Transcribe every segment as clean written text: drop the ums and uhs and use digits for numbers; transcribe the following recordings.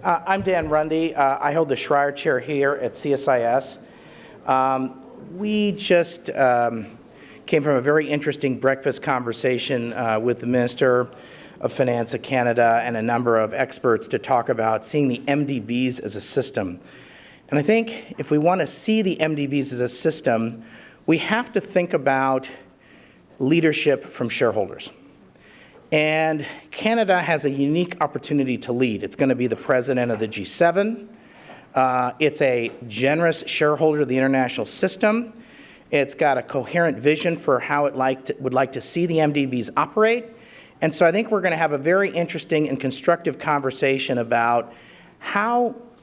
I'm Dan Rundy. I hold the Schreier Chair here at CSIS. We just came from a very interesting breakfast conversation with the Minister of Finance of Canada and a number of experts to talk about seeing the MDBs as a system. And I think if we want to see the MDBs as a system, we have to think about leadership from shareholders. And Canada has a unique opportunity to lead. It's going to be the president of the G7. It's a generous shareholder of the international system. It's got a coherent vision for how it would like to see the MDBs operate. And so I think we're going to have a very interesting and constructive conversation about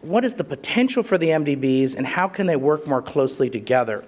what is the potential for the MDBs and how can they work more closely together.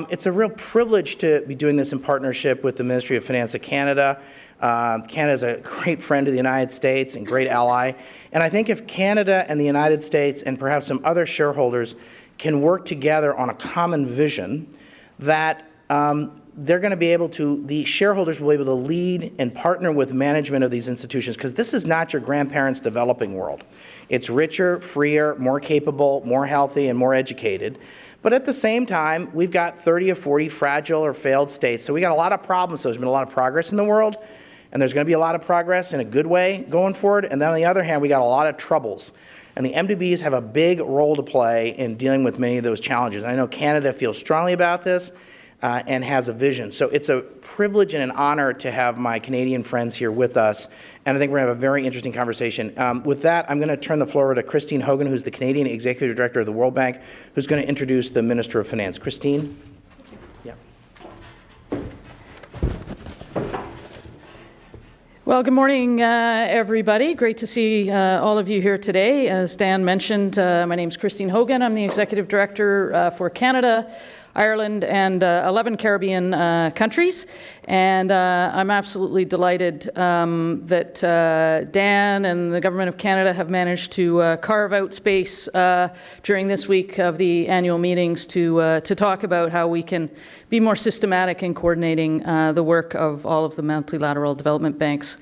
It's a real privilege to be doing this in partnership with the Ministry of Finance of Canada. Canada is a great friend of the United States and great ally. And I think if Canada and the United States and perhaps some other shareholders can work together on a common vision, that they're going to be able to, the shareholders will be able to lead and partner with management of these institutions, because this is not your grandparents' developing world. It's richer, freer, more capable, more healthy, and more educated. But at the same time, we've got 30 or 40 fragile or failed states. So we got a lot of problems. So there's been a lot of progress in the world, and there's going to be a lot of progress in a good way going forward. And then on the other hand, we got a lot of troubles. And the MDBs have a big role to play in dealing with many of those challenges. And I know Canada feels strongly about this and has a vision. So it's a privilege and an honor to have my Canadian friends here with us. And I think we're going to have a very interesting conversation. With that, I'm going to turn the floor over to Christine Hogan, who's the Canadian Executive Director of the World Bank, who's going to introduce the Minister of Finance. Christine? Yeah. Well, good morning, everybody. Great to see all of you here today. As Dan mentioned, my name is Christine Hogan. I'm the Executive Director for Canada, Ireland, and 11 Caribbean countries. And I'm absolutely delighted that Dan and the Government of Canada have managed to carve out space during this week of the annual meetings to talk about how we can be more systematic in coordinating the work of all of the multilateral development banks.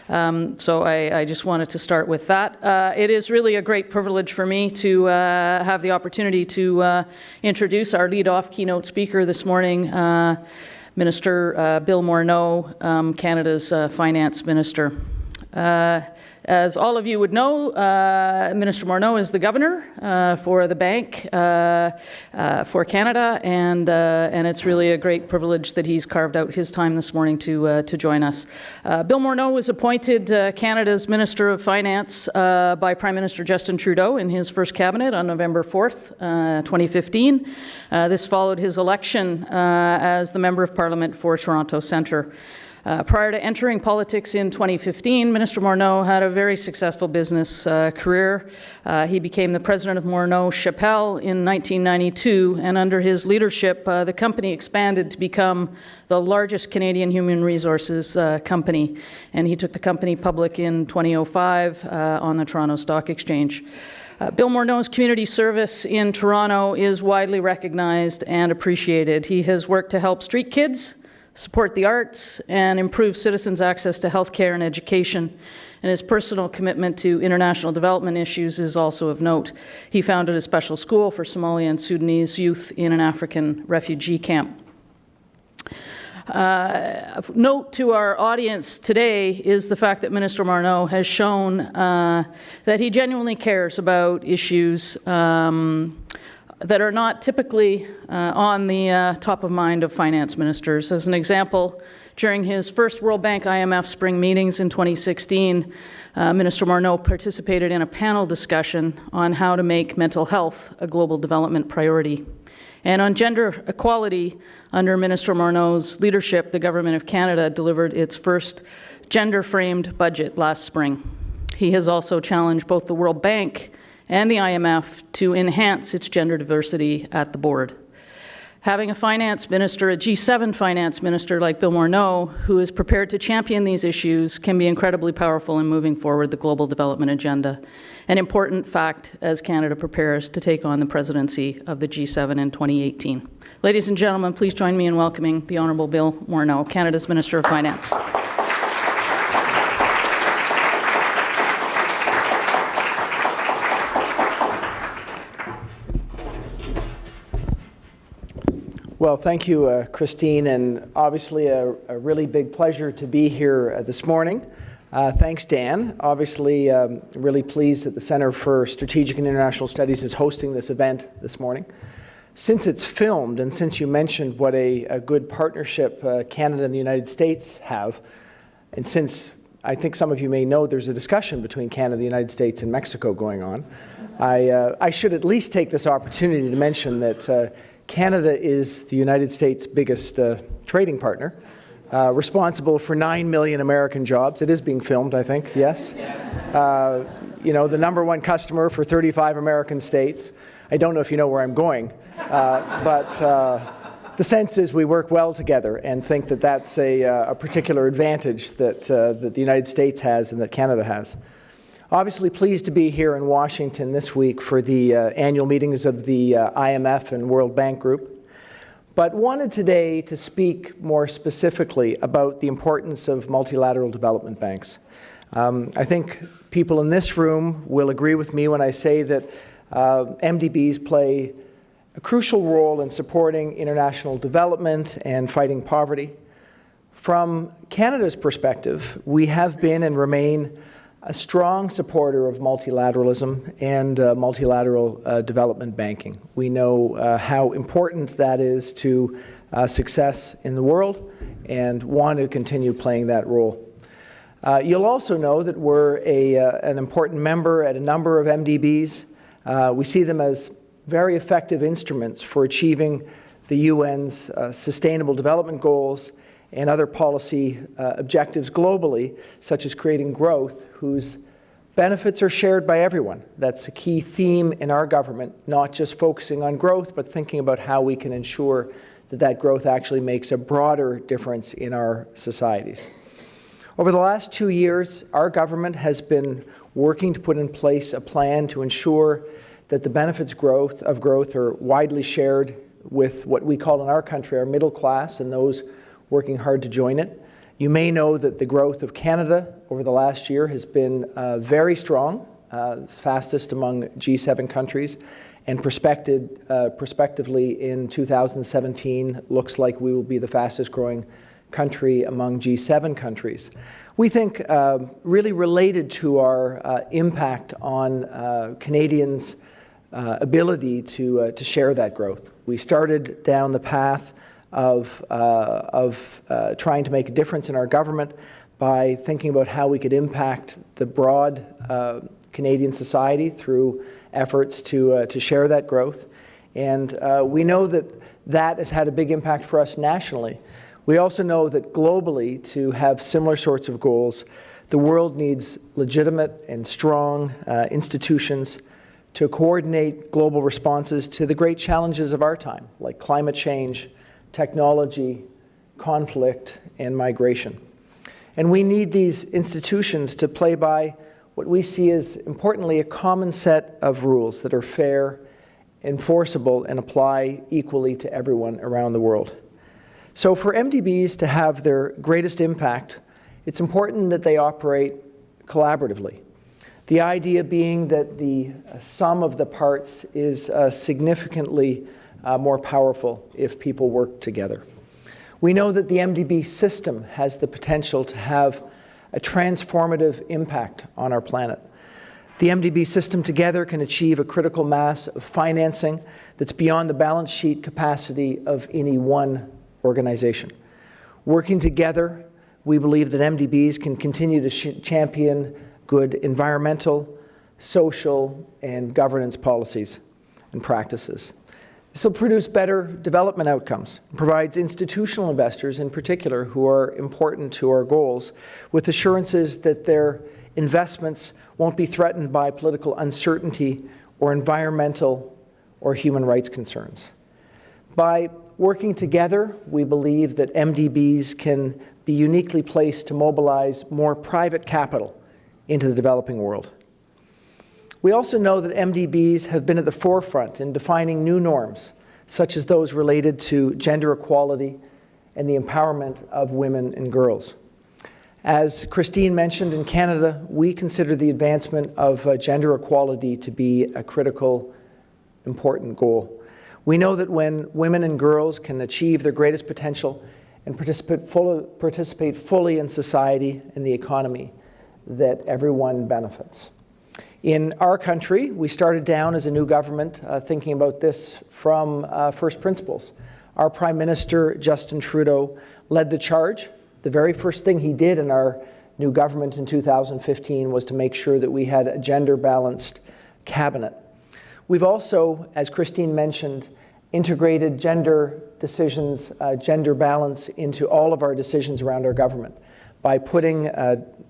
So I just wanted to start with that. It is really a great privilege for me to have the opportunity to introduce our lead-off keynote speaker this morning, Minister Bill Morneau, Canada's Finance Minister. As all of you would know, Minister Morneau is the governor for the bank for Canada, and it's really a great privilege that he's carved out his time this morning to join us. Bill Morneau was appointed Canada's Minister of Finance by Prime Minister Justin Trudeau in his first cabinet on November 4th, 2015. This followed his election as the Member of Parliament for Toronto Centre. Prior to entering politics in 2015, Minister Morneau had a very successful business career. He became the president of Morneau Chappelle in 1992, and under his leadership, the company expanded to become the largest Canadian human resources company, and he took the company public in 2005 on the Toronto Stock Exchange. Bill Morneau's community service in Toronto is widely recognized and appreciated. He has worked to help street kids, support the arts, and improve citizens' access to health care and education. And his personal commitment to international development issues is also of note. He founded a special school for Somali and Sudanese youth in an African refugee camp. Note to our audience today is the fact that Minister Morneau has shown that he genuinely cares about issues that are not typically on the top of mind of finance ministers. As an example, during his first World Bank IMF spring meetings in 2016, Minister Morneau participated in a panel discussion on how to make mental health a global development priority. And on gender equality, under Minister Morneau's leadership, the Government of Canada delivered its first gender-framed budget last spring. He has also challenged both the World Bank and the IMF to enhance its gender diversity at the board. Having a finance minister, a G7 finance minister like Bill Morneau, who is prepared to champion these issues, can be incredibly powerful in moving forward the global development agenda. An important fact as Canada prepares to take on the presidency of the G7 in 2018. Ladies and gentlemen, please join me in welcoming the Honourable Bill Morneau, Canada's Minister of Finance. Well, thank you, Christine, and obviously a really big pleasure to be here this morning. Thanks, Dan. Obviously, really pleased that the Center for Strategic and International Studies is hosting this event this morning. Since it's filmed, and since you mentioned what a good partnership Canada and the United States have, and since I think some of you may know there's a discussion between Canada, the United States, and Mexico going on, I should at least take this opportunity to mention that Canada is the United States' biggest trading partner, responsible for 9 million American jobs. It is being filmed, I think, yes? Yes. You know, the #1 customer for 35 American states. I don't know if you know where I'm going, but the sense is we work well together and think that that's a particular advantage that the United States has and that Canada has. Obviously pleased to be here in Washington this week for the annual meetings of the IMF and World Bank Group, but wanted today to speak more specifically about the importance of multilateral development banks. I think people in this room will agree with me when I say that MDBs play a crucial role in supporting international development and fighting poverty. From Canada's perspective, we have been and remain a strong supporter of multilateralism and multilateral development banking. We know how important that is to success in the world and want to continue playing that role. You'll also know that we're an important member at a number of MDBs. We see them as very effective instruments for achieving the UN's Sustainable Development Goals and other policy objectives globally, such as creating growth whose benefits are shared by everyone. That's a key theme in our government, not just focusing on growth, but thinking about how we can ensure that that growth actually makes a broader difference in our societies. Over the last 2 years, our government has been working to put in place a plan to ensure that the benefits of growth are widely shared with what we call in our country our middle class and those working hard to join it. You may know that the growth of Canada over the last year has been very strong, fastest among G7 countries, and prospectively in 2017 looks like we will be the fastest growing country among G7 countries. We think really related to our impact on Canadians' ability to share that growth. We started down the path of trying to make a difference in our government by thinking about how we could impact the broad Canadian society through efforts to share that growth. And we know that that has had a big impact for us nationally. We also know that globally, to have similar sorts of goals, the world needs legitimate and strong institutions to coordinate global responses to the great challenges of our time, like climate change, technology, conflict, and migration. And we need these institutions to play by what we see as, importantly, a common set of rules that are fair, enforceable, and apply equally to everyone around the world. So for MDBs to have their greatest impact, it's important that they operate collaboratively. The idea being that the sum of the parts is significantly more powerful if people work together. We know that the MDB system has the potential to have a transformative impact on our planet. The MDB system together can achieve a critical mass of financing that's beyond the balance sheet capacity of any one organization. Working together, we believe that MDBs can continue to champion good environmental, social, and governance policies and practices. This will produce better development outcomes, provides institutional investors in particular who are important to our goals with assurances that their investments won't be threatened by political uncertainty or environmental or human rights concerns. By working together, we believe that MDBs can be uniquely placed to mobilize more private capital into the developing world. We also know that MDBs have been at the forefront in defining new norms, such as those related to gender equality and the empowerment of women and girls. As Christine mentioned, in Canada, we consider the advancement of gender equality to be a critical, important goal. We know that when women and girls can achieve their greatest potential and participate fully in society and the economy, that everyone benefits. In our country, we started down as a new government thinking about this from first principles. Our Prime Minister, Justin Trudeau, led the charge. The very first thing he did in our new government in 2015 was to make sure that we had a gender-balanced cabinet. We've also, as Christine mentioned, integrated gender decisions, gender balance into all of our decisions around our government by putting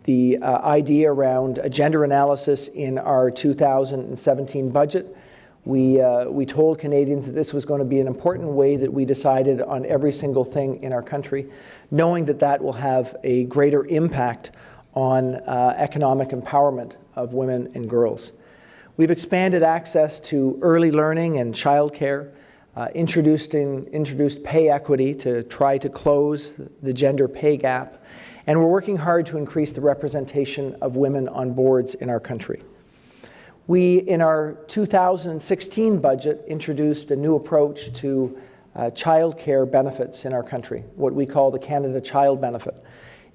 the idea around a gender analysis in our 2017 budget. We told Canadians that this was going to be an important way that we decided on every single thing in our country, knowing that that will have a greater impact on economic empowerment of women and girls. We've expanded access to early learning and childcare, introduced pay equity to try to close the gender pay gap, and we're working hard to increase the representation of women on boards in our country. We, in our 2016 budget, introduced a new approach to child care benefits in our country, what we call the Canada Child Benefit.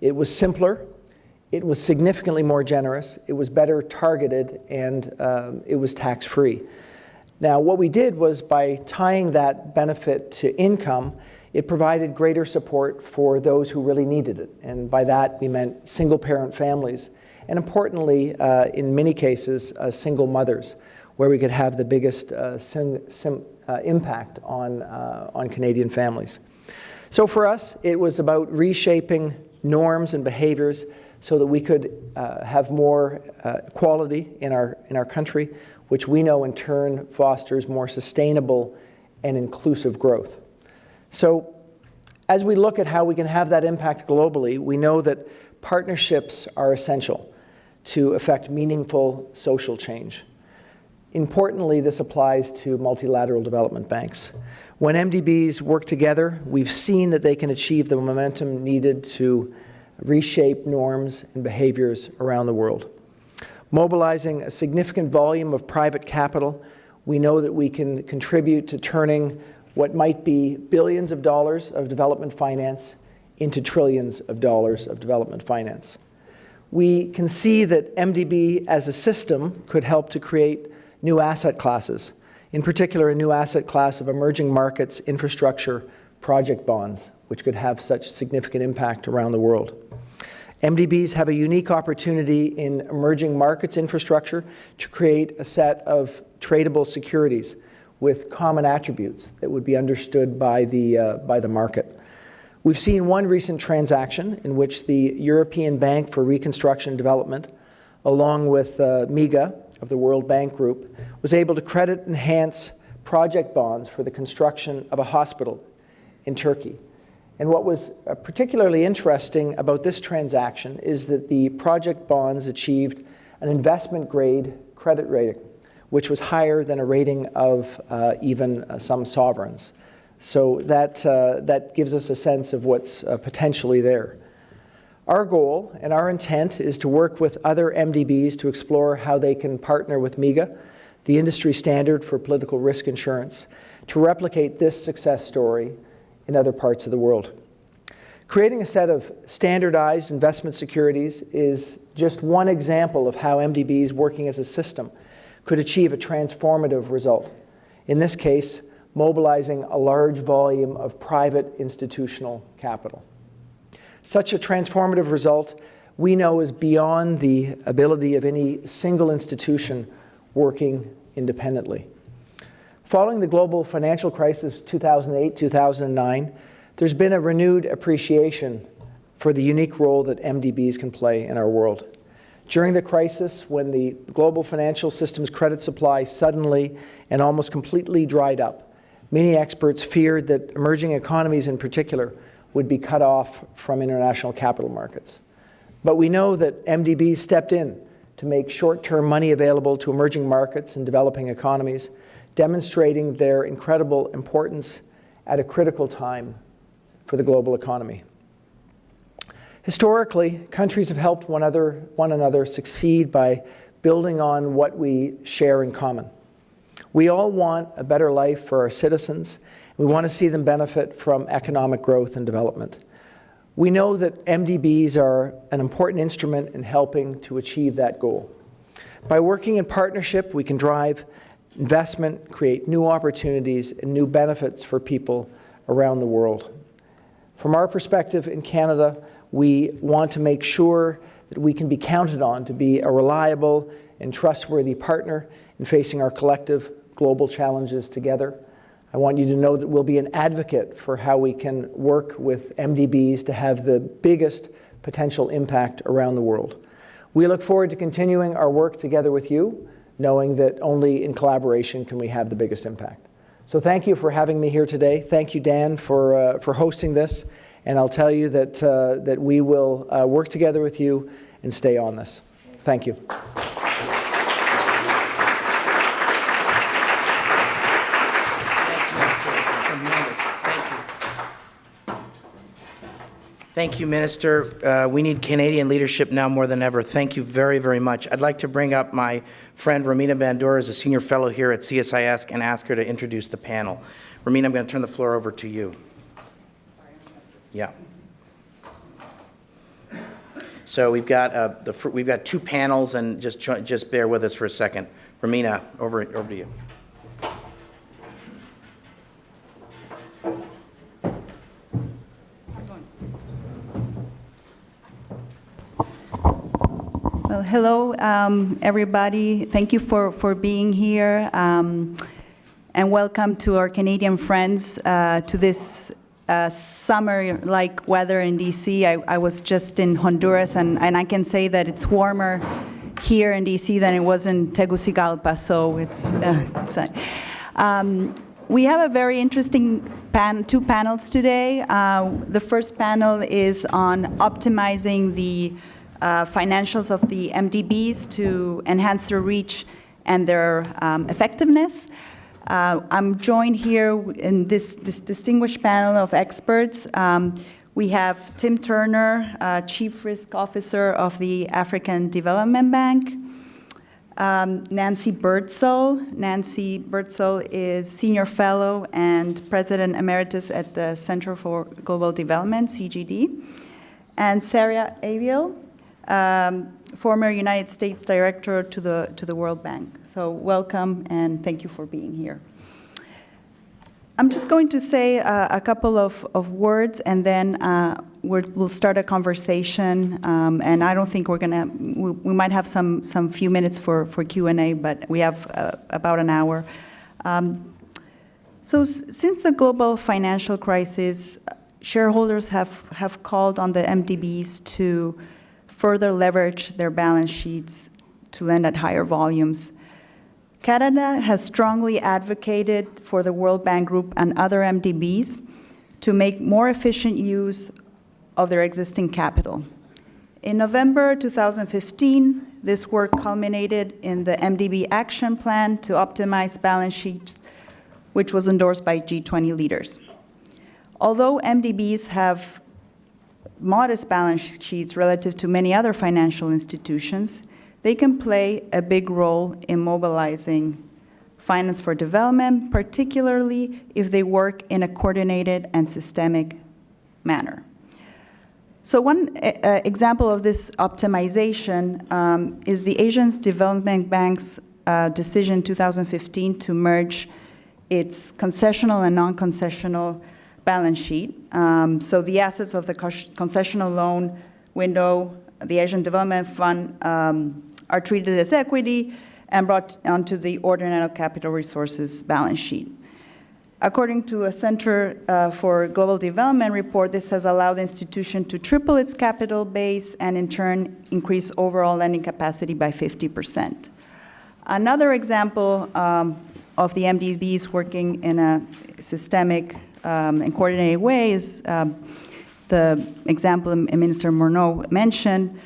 It was simpler, it was significantly more generous, it was better targeted, and it was tax-free. Now, what we did was, by tying that benefit to income, it provided greater support for those who really needed it. And by that, we meant single-parent families, and importantly, in many cases, single mothers, where we could have the biggest impact on Canadian families. So for us, it was about reshaping norms and behaviors so that we could have more equality in our country, which we know in turn fosters more sustainable and inclusive growth. So as we look at how we can have that impact globally, we know that partnerships are essential to effect meaningful social change. Importantly, this applies to multilateral development banks. When MDBs work together, we've seen that they can achieve the momentum needed to reshape norms and behaviors around the world. Mobilizing a significant volume of private capital, we know that we can contribute to turning what might be billions of dollars of development finance into trillions of dollars of development finance. We can see that MDB as a system could help to create new asset classes, in particular a new asset class of emerging markets infrastructure project bonds, which could have such significant impact around the world. MDBs have a unique opportunity in emerging markets infrastructure to create a set of tradable securities with common attributes that would be understood by the market. We've seen one recent transaction in which the European Bank for Reconstruction and Development, along with MIGA of the World Bank Group, was able to credit enhance project bonds for the construction of a hospital in Turkey. And what was particularly interesting about this transaction is that the project bonds achieved an investment-grade credit rating, which was higher than a rating of even some sovereigns. So that gives us a sense of what's potentially there. Our goal and our intent is to work with other MDBs to explore how they can partner with MIGA, the industry standard for political risk insurance, to replicate this success story in other parts of the world. Creating a set of standardized investment securities is just one example of how MDBs working as a system could achieve a transformative result. In this case, mobilizing a large volume of private institutional capital. Such a transformative result, we know, is beyond the ability of any single institution working independently. Following the global financial crisis of 2008-2009, there's been a renewed appreciation for the unique role that MDBs can play in our world. During the crisis, when the global financial system's credit supply suddenly and almost completely dried up, many experts feared that emerging economies in particular would be cut off from international capital markets. But we know that MDBs stepped in to make short-term money available to emerging markets and developing economies, demonstrating their incredible importance at a critical time for the global economy. Historically, countries have helped one another succeed by building on what we share in common. We all want a better life for our citizens. We want to see them benefit from economic growth and development. We know that MDBs are an important instrument in helping to achieve that goal. By working in partnership, we can drive investment, create new opportunities and new benefits for people around the world. From our perspective in Canada, we want to make sure that we can be counted on to be a reliable and trustworthy partner in facing our collective global challenges together. I want you to know that we'll be an advocate for how we can work with MDBs to have the biggest potential impact around the world. We look forward to continuing our work together with you, knowing that only in collaboration can we have the biggest impact. So thank you for having me here today. Thank you, Dan, for hosting this. And I'll tell you that, that we will work together with you and stay on this. Thank you. Thank you, Minister. We need Canadian leadership now more than ever. Thank you very, very much. I'd like to bring up my friend Romina Bandura, as a senior fellow here at CSIS, and ask her to introduce the panel. Romina, I'm going to turn the floor over to you. Yeah. So we've got two panels, and just bear with us for a second. Romina, over to you. Well, hello, everybody. Thank you for being here, and welcome to our Canadian friends to this summer-like weather in DC. I was just in Honduras, and I can say that it's warmer here in DC than it was in Tegucigalpa, so it's we have a very interesting two panels today. The first panel is on optimizing the financials of the MDBs to enhance their reach and their effectiveness. I'm joined here in this distinguished panel of experts. We have Tim Turner, Chief Risk Officer of the African Development Bank. Nancy Birdsall. Nancy Birdsall is Senior Fellow and President Emeritus at the Center for Global Development, CGD. And Sarah Aviel, former United States Director to the World Bank. So welcome and thank you for being here. I'm just going to say a couple of words, and then we'll start a conversation. And I don't think we might have some few minutes for Q&A, but we have about an hour. So since the global financial crisis, shareholders have called on the MDBs to further leverage their balance sheets to lend at higher volumes. Canada has strongly advocated for the World Bank Group and other MDBs to make more efficient use of their existing capital. In November 2015, this work culminated in the MDB Action Plan to optimize balance sheets, which was endorsed by G20 leaders. Although MDBs have modest balance sheets relative to many other financial institutions, they can play a big role in mobilizing finance for development, particularly if they work in a coordinated and systemic manner. So one example of this optimization is the Asian Development Bank's decision in 2015 to merge its concessional and non-concessional balance sheet. So the assets of the concessional loan window, the Asian Development Fund, are treated as equity and brought onto the ordinary capital resources balance sheet. According to a Center for Global Development report, this has allowed the institution to triple its capital base and in turn increase overall lending capacity by 50%. Another example of the MDBs working in a systemic and coordinated way is the example Minister Morneau mentioned,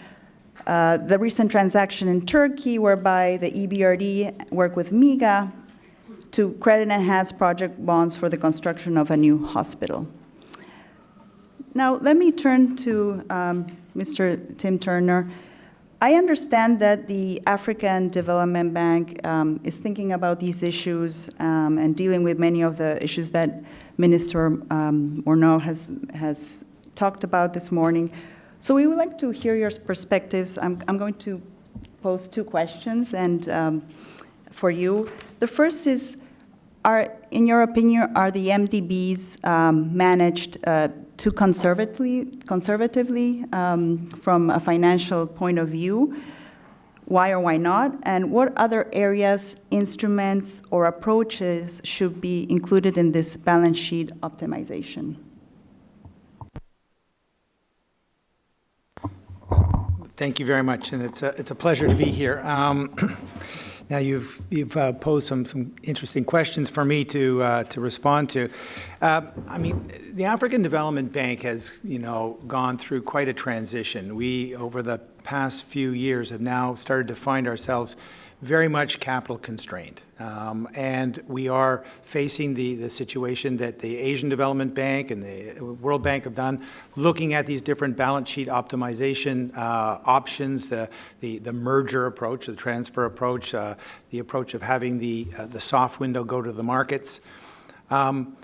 the recent transaction in Turkey whereby the EBRD worked with MIGA to credit enhance project bonds for the construction of a new hospital. Now, let me turn to Mr. Tim Turner. I understand that the African Development Bank is thinking about these issues and dealing with many of the issues that Minister Morneau has talked about this morning. So we would like to hear your perspectives. I'm going to pose two questions and for you. The first is, in your opinion, are the MDBs managed too conservatively from a financial point of view? Why or why not? And what other areas, instruments, or approaches should be included in this balance sheet optimization? Thank you very much, and it's a pleasure to be here. Now you've posed some interesting questions for me to respond to. I mean, the African Development Bank has gone through quite a transition. We, over the past few years, have now started to find ourselves very much capital constrained. And we are facing the situation that the Asian Development Bank and the World Bank have done, looking at these different balance sheet optimization options, the merger approach, the transfer approach, the approach of having the soft window go to the markets. And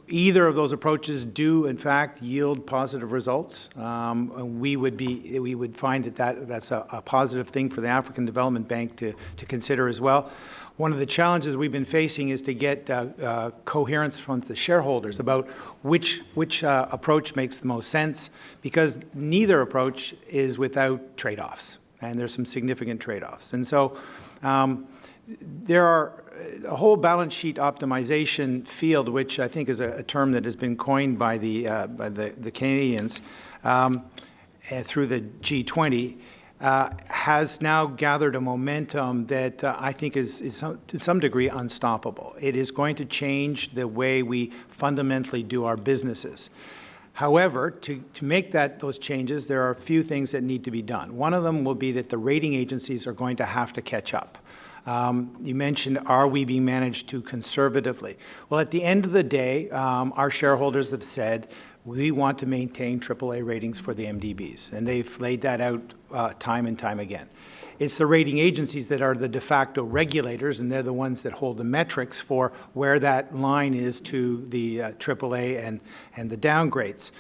either of those approaches do, in fact, yield positive results. We would find that's a positive thing for the African Development Bank to consider as well. One of the challenges we've been facing is to get coherence from the shareholders about which approach makes the most sense, because neither approach is without trade-offs, and there's some significant trade-offs. And so there are a whole balance sheet optimization field, which I think is a term that has been coined by the Canadians through the G20, has now gathered a momentum that I think is to some degree unstoppable. It is going to change the way we fundamentally do our businesses. However, to make those changes, there are a few things that need to be done. One of them will be that the rating agencies are going to have to catch up. You mentioned, are we being managed too conservatively? Well, at the end of the day, our shareholders have said we want to maintain AAA ratings for the MDBs, and they've laid that out time and time again. It's the rating agencies that are the de facto regulators, and they're the ones that hold the metrics for where that line is to the AAA and the downgrades.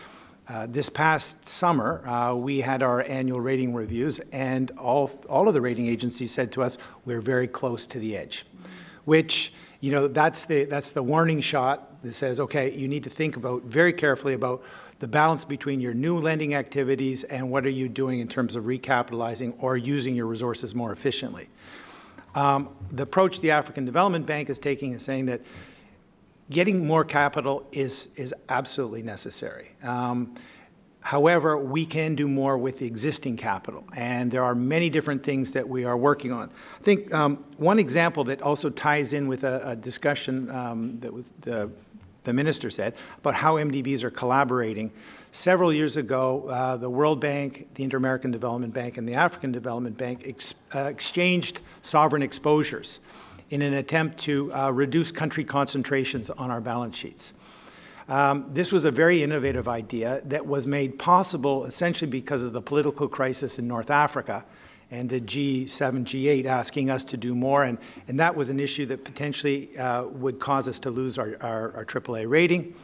This past summer, we had our annual rating reviews, and all of the rating agencies said to us, we're very close to the edge, which, that's the warning shot that says, okay, you need to think very carefully about the balance between your new lending activities and what are you doing in terms of recapitalizing or using your resources more efficiently. The approach the African Development Bank is taking is saying that getting more capital is absolutely necessary. However, we can do more with the existing capital, and there are many different things that we are working on. I think one example that also ties in with a discussion that was the minister said about how MDBs are collaborating. Several years ago, the World Bank, the Inter-American Development Bank, and the African Development Bank exchanged sovereign exposures in an attempt to reduce country concentrations on our balance sheets. This was a very innovative idea that was made possible essentially because of the political crisis in North Africa and the G7, G8 asking us to do more, and that was an issue that potentially would cause us to lose our AAA rating.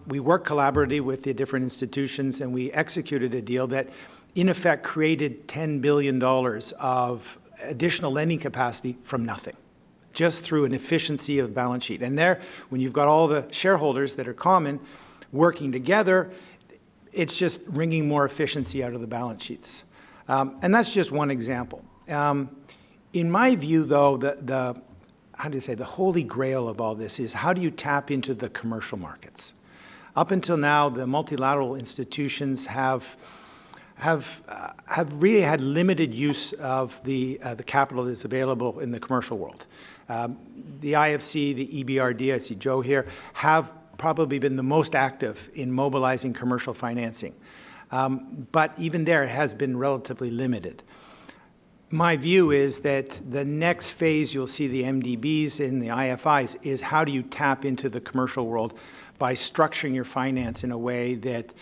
We worked collaboratively with the different institutions, and we executed a deal that in effect created $10 billion of additional lending capacity from nothing, just through an efficiency of balance sheet. And there, when you've got all the shareholders that are common working together, it's just wringing more efficiency out of the balance sheets. And that's just one example. In my view, though, the holy grail of all this is how do you tap into the commercial markets? Up until now, the multilateral institutions have really had limited use of the capital that's available in the commercial world. The IFC, the EBRD, I see Joe here, have probably been the most active in mobilizing commercial financing. But even there, it has been relatively limited. My view is that the next phase you'll see the MDBs and the IFIs is how do you tap into the commercial world by structuring your finance in a way that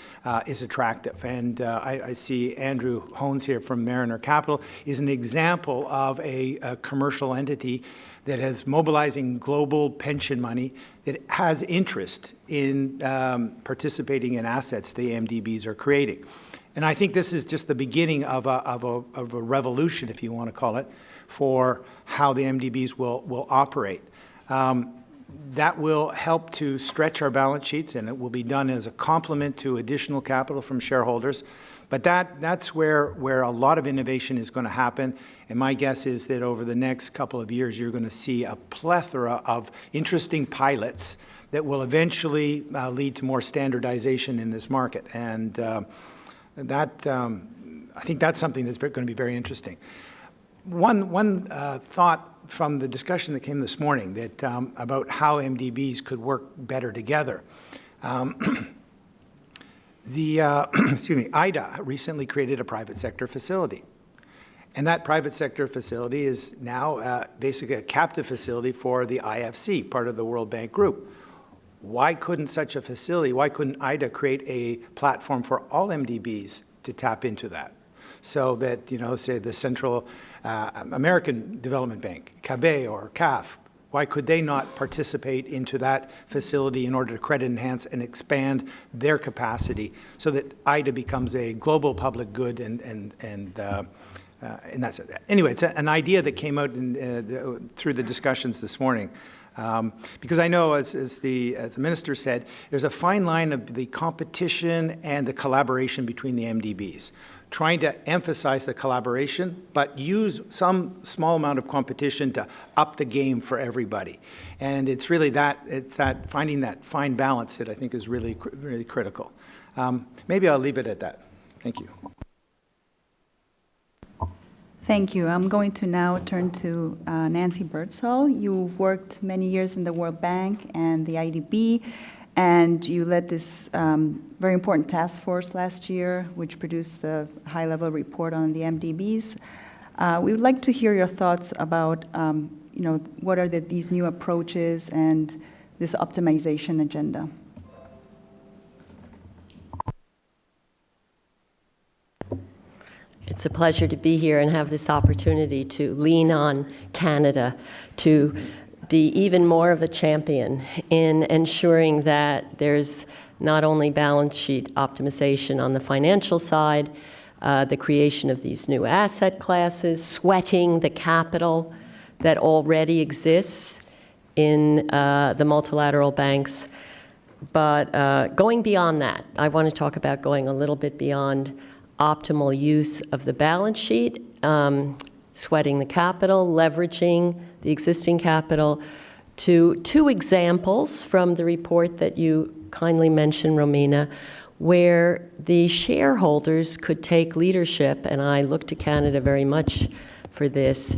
is attractive. And I see Andrew Hones here from Mariner Capital is an example of a commercial entity that is mobilizing global pension money that has interest in participating in assets the MDBs are creating. And I think this is just the beginning of a revolution, if you want to call it, for how the MDBs will operate. That will help to stretch our balance sheets, and it will be done as a complement to additional capital from shareholders. But that's where a lot of innovation is going to happen. And my guess is that over the next couple of years, you're going to see a plethora of interesting pilots that will eventually lead to more standardization in this market. And I think that's something that's going to be very interesting. One thought from the discussion that came this morning that about how MDBs could work better together. IDA recently created a private sector facility. And that private sector facility is now basically a captive facility for the IFC, part of the World Bank Group. Why couldn't such a facility, why couldn't IDA create a platform for all MDBs to tap into that? So that, say the Central American Development Bank, CABE or CAF, why could they not participate into that facility in order to credit enhance and expand their capacity so that IDA becomes a global public good and that's it. Anyway, it's an idea that came out through the discussions this morning. Because I know, as the minister said, there's a fine line of the competition and the collaboration between the MDBs. Trying to emphasize the collaboration, but use some small amount of competition to up the game for everybody. And it's really finding that fine balance that I think is really, really critical. Maybe I'll leave it at that. Thank you. Thank you. I'm going to now turn to Nancy Birdsall. You've worked many years in the World Bank and the IDB, and you led this very important task force last year, which produced the high-level report on the MDBs. We would like to hear your thoughts about, what are these new approaches and this optimization agenda. It's a pleasure to be here and have this opportunity to lean on Canada to be even more of a champion in ensuring that there's not only balance sheet optimization on the financial side, the creation of these new asset classes, sweating the capital that already exists in the multilateral banks. But going beyond that, I want to talk about going a little bit beyond optimal use of the balance sheet, sweating the capital, leveraging the existing capital, to two examples from the report that you kindly mentioned, Romina, where the shareholders could take leadership, and I look to Canada very much for this,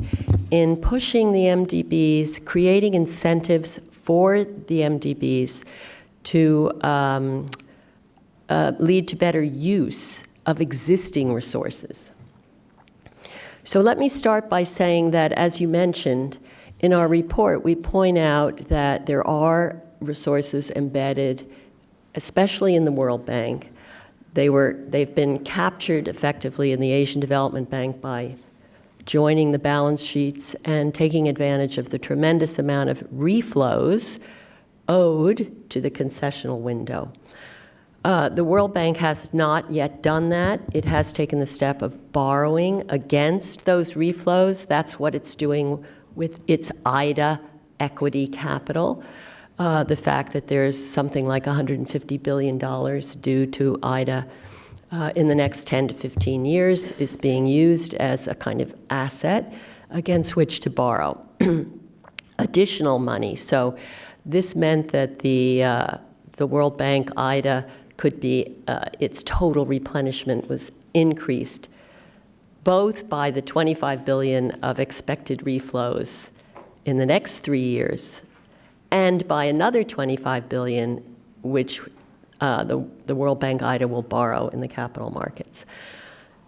in pushing the MDBs, creating incentives for the MDBs to lead to better use of existing resources. So let me start by saying that, as you mentioned, in our report, we point out that there are resources embedded, especially in the World Bank. They've been captured effectively in the Asian Development Bank by joining the balance sheets and taking advantage of the tremendous amount of reflows owed to the concessional window. The World Bank has not yet done that. It has taken the step of borrowing against those reflows. That's what it's doing with its IDA equity capital. The fact that there's something like $150 billion due to IDA in the next 10 to 15 years is being used as a kind of asset against which to borrow additional money. So this meant that the World Bank IDA could be, its total replenishment was increased both by the $25 billion of expected reflows in the next 3 years and by another $25 billion, which the World Bank IDA will borrow in the capital markets.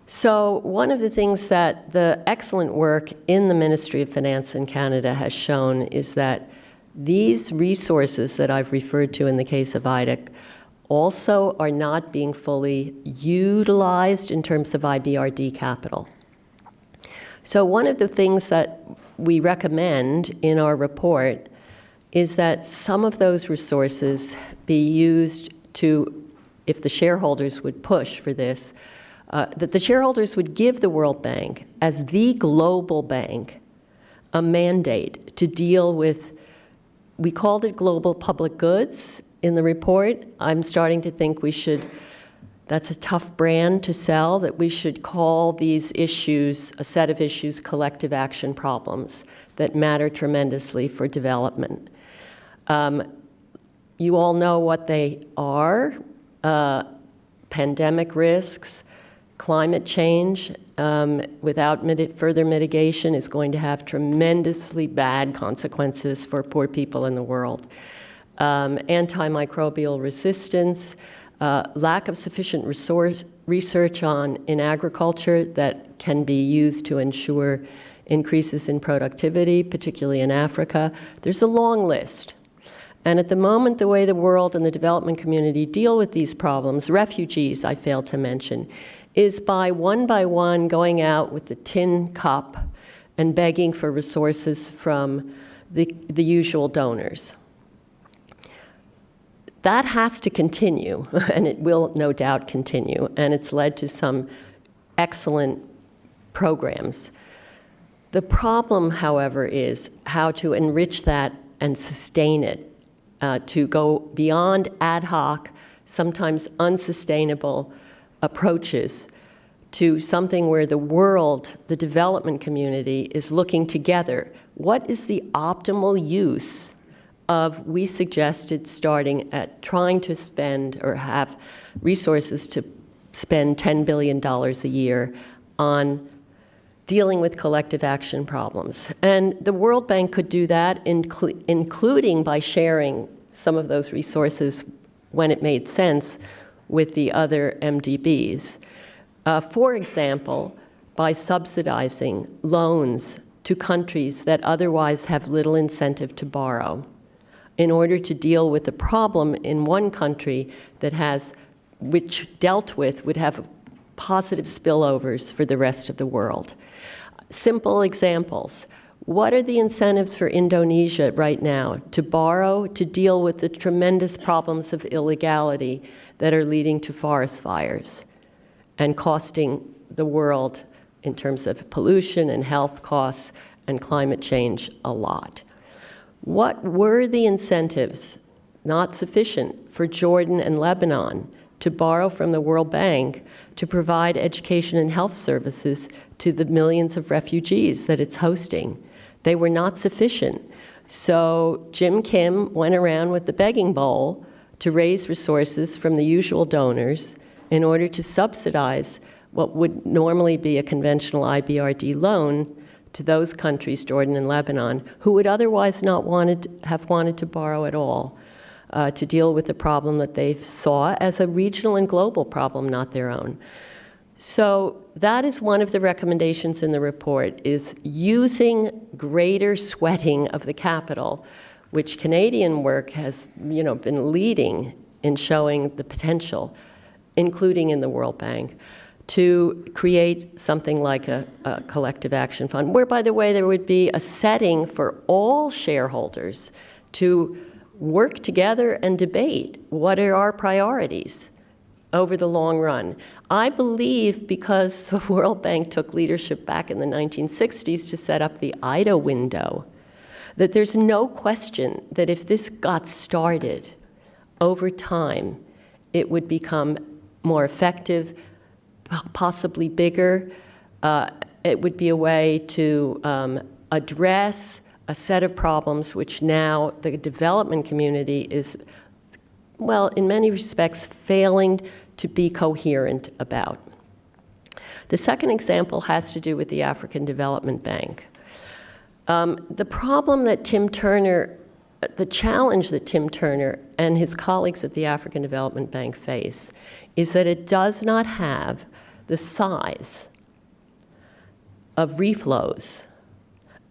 So one of the things that the excellent work in the Ministry of Finance in Canada has shown is that these resources that I've referred to in the case of IDIC also are not being fully utilized in terms of IBRD capital. So one of the things that we recommend in our report is that some of those resources be used to, if the shareholders would push for this, that the shareholders would give the World Bank, as the global bank, a mandate to deal with, we called it global public goods in the report. I'm starting to think we should, that's a tough brand to sell, that we should call these issues, a set of issues, collective action problems that matter tremendously for development. You all know what they are: pandemic risks, climate change, without further mitigation, is going to have tremendously bad consequences for poor people in the world. Antimicrobial resistance, lack of sufficient research in agriculture that can be used to ensure increases in productivity, particularly in Africa. There's a long list. And at the moment, the way the world and the development community deal with these problems, refugees, I failed to mention, is by one going out with the tin cup and begging for resources from the usual donors. That has to continue, and it will no doubt continue, and it's led to some excellent programs. The problem, however, is how to enrich that and sustain it, to go beyond ad hoc, sometimes unsustainable approaches to something where the world, the development community, is looking together. What is the optimal use of, we suggested starting at trying to spend or have resources to spend $10 billion a year on dealing with collective action problems. And the World Bank could do that, including by sharing some of those resources when it made sense with the other MDBs. For example, by subsidizing loans to countries that otherwise have little incentive to borrow, in order to deal with the problem in one country that has, which dealt with, would have positive spillovers for the rest of the world. Simple examples. What are the incentives for Indonesia right now to borrow to deal with the tremendous problems of illegality that are leading to forest fires and costing the world, in terms of pollution and health costs and climate change, a lot? What were the incentives, not sufficient, for Jordan and Lebanon to borrow from the World Bank to provide education and health services to the millions of refugees that it's hosting? They were not sufficient. So Jim Kim went around with the begging bowl to raise resources from the usual donors in order to subsidize what would normally be a conventional IBRD loan to those countries, Jordan and Lebanon, who would otherwise not have wanted to borrow at all, to deal with the problem that they saw as a regional and global problem, not their own. So that is one of the recommendations in the report, is using greater sweating of the capital, which Canadian work has, been leading in showing the potential, including in the World Bank, to create something like a collective action fund, where, by the way, there would be a setting for all shareholders to work together and debate what are our priorities over the long run. I believe, because the World Bank took leadership back in the 1960s to set up the IDA window, that there's no question that if this got started over time, it would become more effective, possibly bigger. It would be a way to address a set of problems which now the development community is, well, in many respects, failing to be coherent about. The second example has to do with the African Development Bank. The problem that Tim Turner, the challenge that Tim Turner and his colleagues at the African Development Bank face is that it does not have the size of reflows.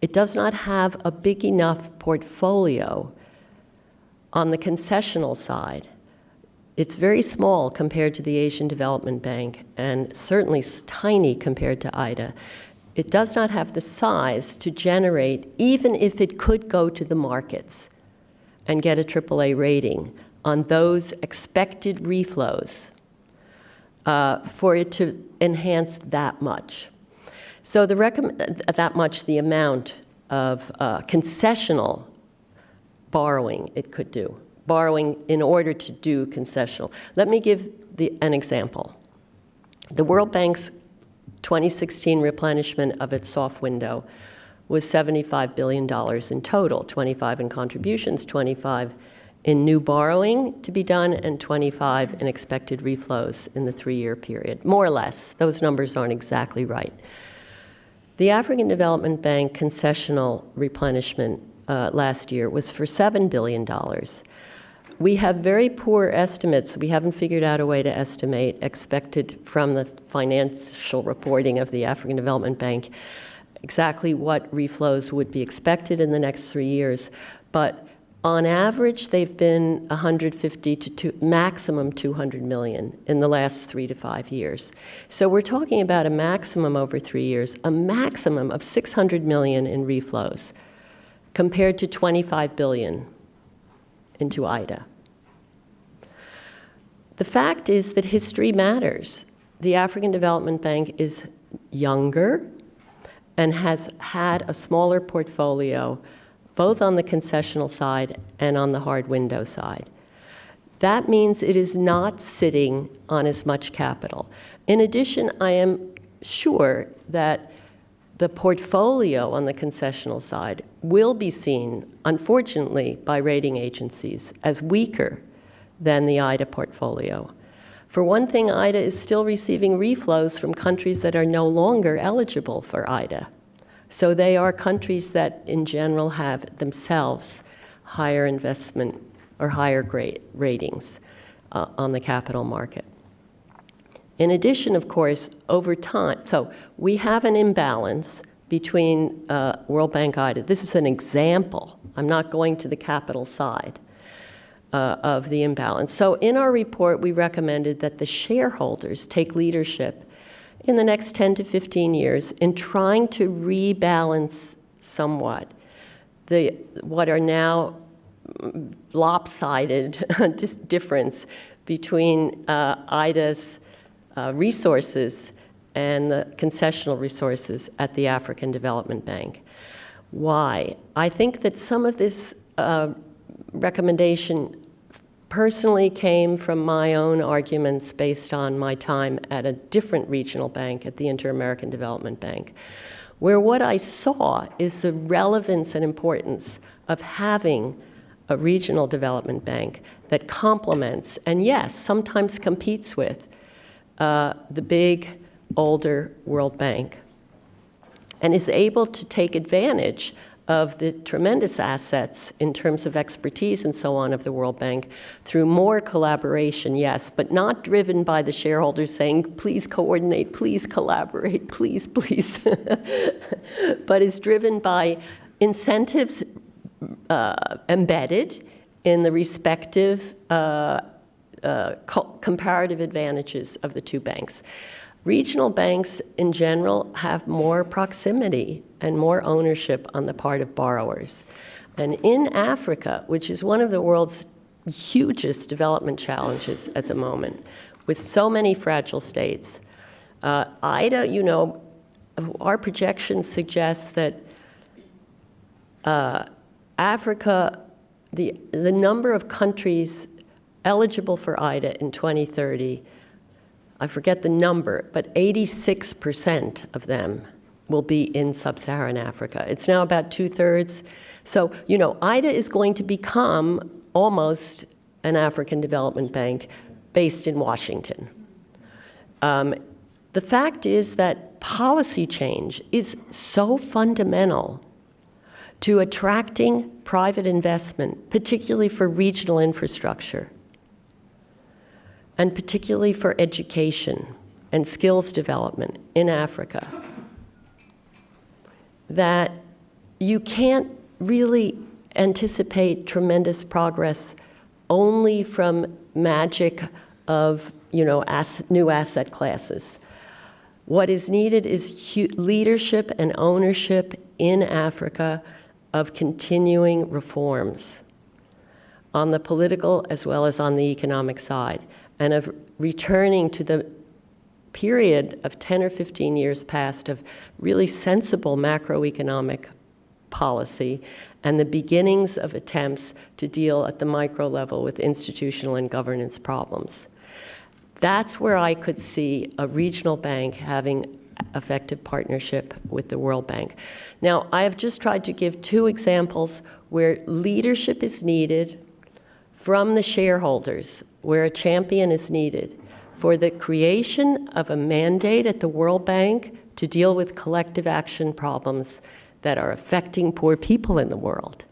It does not have a big enough portfolio on the concessional side. It's very small compared to the Asian Development Bank, and certainly tiny compared to IDA. It does not have the size to generate, even if it could go to the markets and get a AAA rating on those expected reflows, for it to enhance that much. So that much the amount of concessional borrowing it could do, borrowing in order to do concessional. Let me give an example. The World Bank's 2016 replenishment of its soft window was $75 billion in total, 25 in contributions, 25 in new borrowing to be done, and 25 in expected reflows in the 3-year period. More or less, those numbers aren't exactly right. The African Development Bank concessional replenishment last year was for $7 billion. We have very poor estimates. We haven't figured out a way to estimate expected from the financial reporting of the African Development Bank exactly what reflows would be expected in the next 3 years. But on average, they've been 150 to maximum 200 million in the last 3 to 5 years. So we're talking about a maximum over 3 years, a maximum of 600 million in reflows, compared to 25 billion into IDA. The fact is that history matters. The African Development Bank is younger and has had a smaller portfolio, both on the concessional side and on the hard window side. That means it is not sitting on as much capital. In addition, I am sure that the portfolio on the concessional side will be seen, unfortunately, by rating agencies as weaker than the IDA portfolio. For one thing, IDA is still receiving reflows from countries that are no longer eligible for IDA. So they are countries that, in general, have themselves higher investment or higher grade ratings on the capital market. In addition, of course, over time, so we have an imbalance between World Bank IDA. This is an example. I'm not going to the capital side of the imbalance. So in our report, we recommended that the shareholders take leadership in the next 10 to 15 years in trying to rebalance somewhat what are now lopsided difference between IDA's resources and the concessional resources at the African Development Bank. Why? I think that some of this recommendation personally came from my own arguments based on my time at a different regional bank, at the Inter-American Development Bank, where what I saw is the relevance and importance of having a regional development bank that complements, and yes, sometimes competes with, the big, older World Bank, and is able to take advantage of the tremendous assets in terms of expertise and so on of the World Bank through more collaboration, yes, but not driven by the shareholders saying, please coordinate, please collaborate, please, please, but is driven by incentives embedded in the respective comparative advantages of the two banks. Regional banks in general have more proximity and more ownership on the part of borrowers. And in Africa, which is one of the world's hugest development challenges at the moment, with so many fragile states, IDA, you know, our projections suggest that Africa, the number of countries eligible for IDA in 2030, I forget the number, but 86% of them will be in sub-Saharan Africa. It's now about 2/3. So, you know, IDA is going to become almost an African Development Bank based in Washington. The fact is that policy change is so fundamental to attracting private investment, particularly for regional infrastructure, and particularly for education and skills development in Africa, that you can't really anticipate tremendous progress only from magic of, new asset classes. What is needed is leadership and ownership in Africa of continuing reforms on the political as well as on the economic side, and of returning to the period of 10 or 15 years past of really sensible macroeconomic policy and the beginnings of attempts to deal at the micro level with institutional and governance problems. That's where I could see a regional bank having effective partnership with the World Bank. Now, I have just tried to give two examples where leadership is needed from the shareholders, where a champion is needed for the creation of a mandate at the World Bank to deal with collective action problems that are affecting poor people in the world.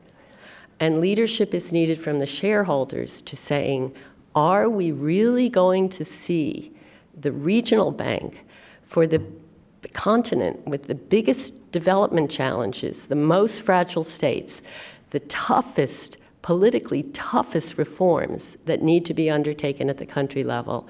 And leadership is needed from the shareholders to saying, are we really going to see the regional bank for the continent with the biggest development challenges, the most fragile states, the toughest, politically toughest reforms that need to be undertaken at the country level?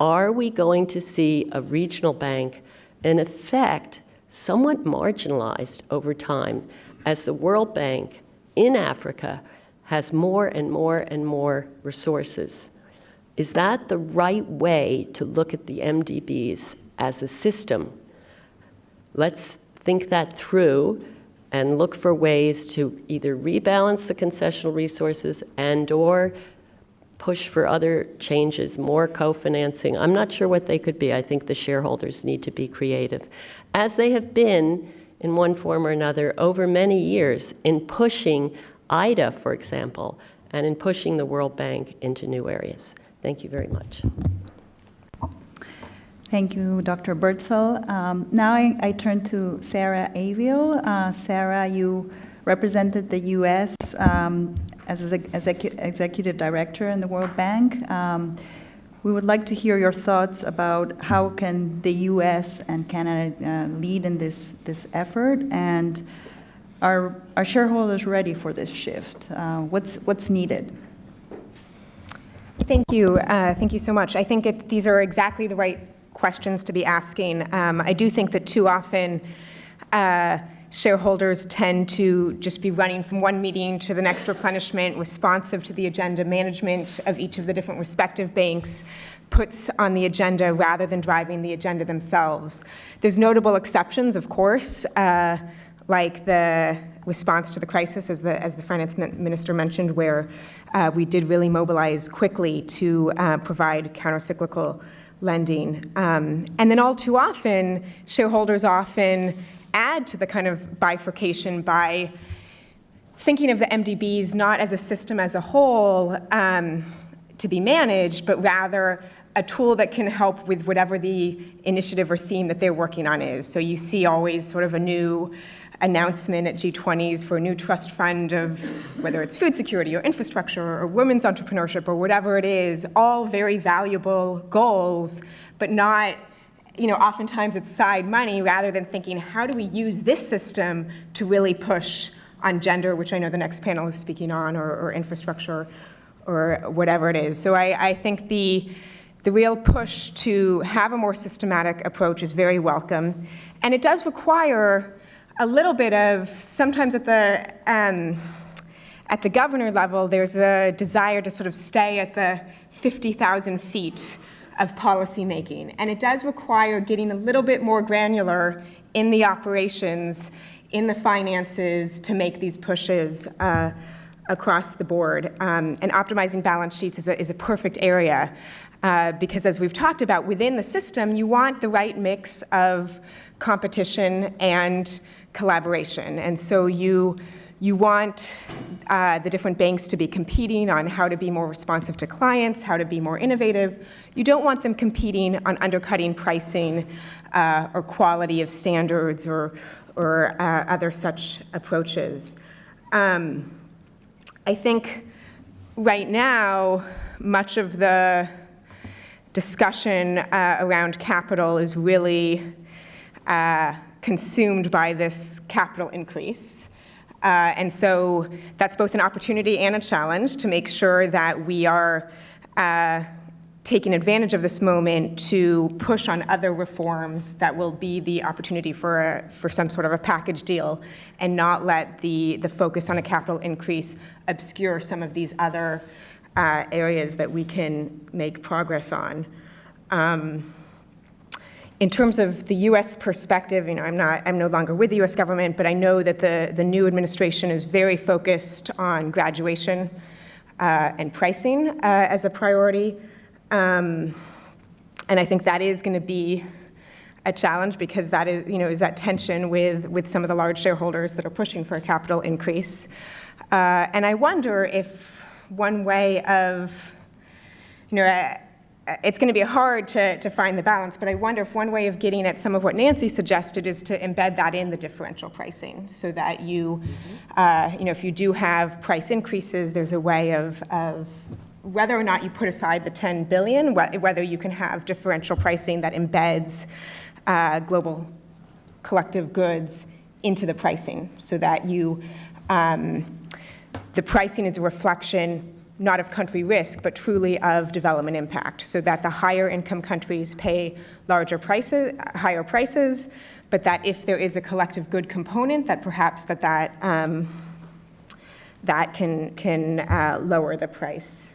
Are we going to see a regional bank, in effect, somewhat marginalized over time as the World Bank in Africa has more and more and more resources? Is that the right way to look at the MDBs as a system? Let's think that through and look for ways to either rebalance the concessional resources and/or push for other changes, more co-financing. I'm not sure what they could be. I think the shareholders need to be creative, as they have been in one form or another over many years in pushing IDA, for example, and in pushing the World Bank into new areas. Thank you very much. Thank you, Dr. Birdsall. Now I turn to Sarah Aviel. Sarah, you represented the U.S. As executive director in the World Bank. We would like to hear your thoughts about how can the U.S. and Canada lead in this effort, and are shareholders ready for this shift? What's needed? Thank you. Thank you so much. I think these are exactly the right questions to be asking. I do think that too often shareholders tend to just be running from one meeting to the next replenishment, responsive to the agenda management of each of the different respective banks puts on the agenda rather than driving the agenda themselves. There's notable exceptions, of course, like the response to the crisis, as the finance minister mentioned, where we did really mobilize quickly to provide countercyclical lending. And then all too often, shareholders often add to the kind of bifurcation by thinking of the MDBs not as a system as a whole to be managed, but rather a tool that can help with whatever the initiative or theme that they're working on is. So you see always sort of a new announcement at G20s for a new trust fund of whether it's food security or infrastructure or women's entrepreneurship or whatever it is, all very valuable goals, but not, oftentimes it's side money rather than thinking, how do we use this system to really push on gender, which I know the next panel is speaking on, or infrastructure, or whatever it is. So I think the real push to have a more systematic approach is very welcome. And it does require a little bit of, sometimes at the governor level, there's a desire to sort of stay at the 50,000 feet of policy making. And it does require getting a little bit more granular in the operations, in the finances, to make these pushes across the board. And optimizing balance sheets is a perfect area because, as we've talked about, within the system, you want the right mix of competition and collaboration. And so you want the different banks to be competing on how to be more responsive to clients, how to be more innovative. You don't want them competing on undercutting pricing or quality of standards or other such approaches. I think right now, much of the discussion around capital is really consumed by this capital increase. And so that's both an opportunity and a challenge to make sure that we are taking advantage of this moment to push on other reforms that will be the opportunity for some sort of a package deal, and not let the focus on a capital increase obscure some of these other areas that we can make progress on. In terms of the U.S. perspective, I'm no longer with the U.S. government, but I know that the new administration is very focused on graduation and pricing as a priority. And I think that is going to be a challenge, because that is that tension with some of the large shareholders that are pushing for a capital increase. And I wonder if one way of, it's going to be hard to find the balance, but I wonder if one way of getting at some of what Nancy suggested is to embed that in the differential pricing, so that if you do have price increases, there's a way of whether or not you put aside the $10 billion, whether you can have differential pricing that embeds global collective goods into the pricing, so that the pricing is a reflection not of country risk, but truly of development impact, so that the higher income countries pay higher prices, but that if there is a collective good component, that perhaps that can lower the price.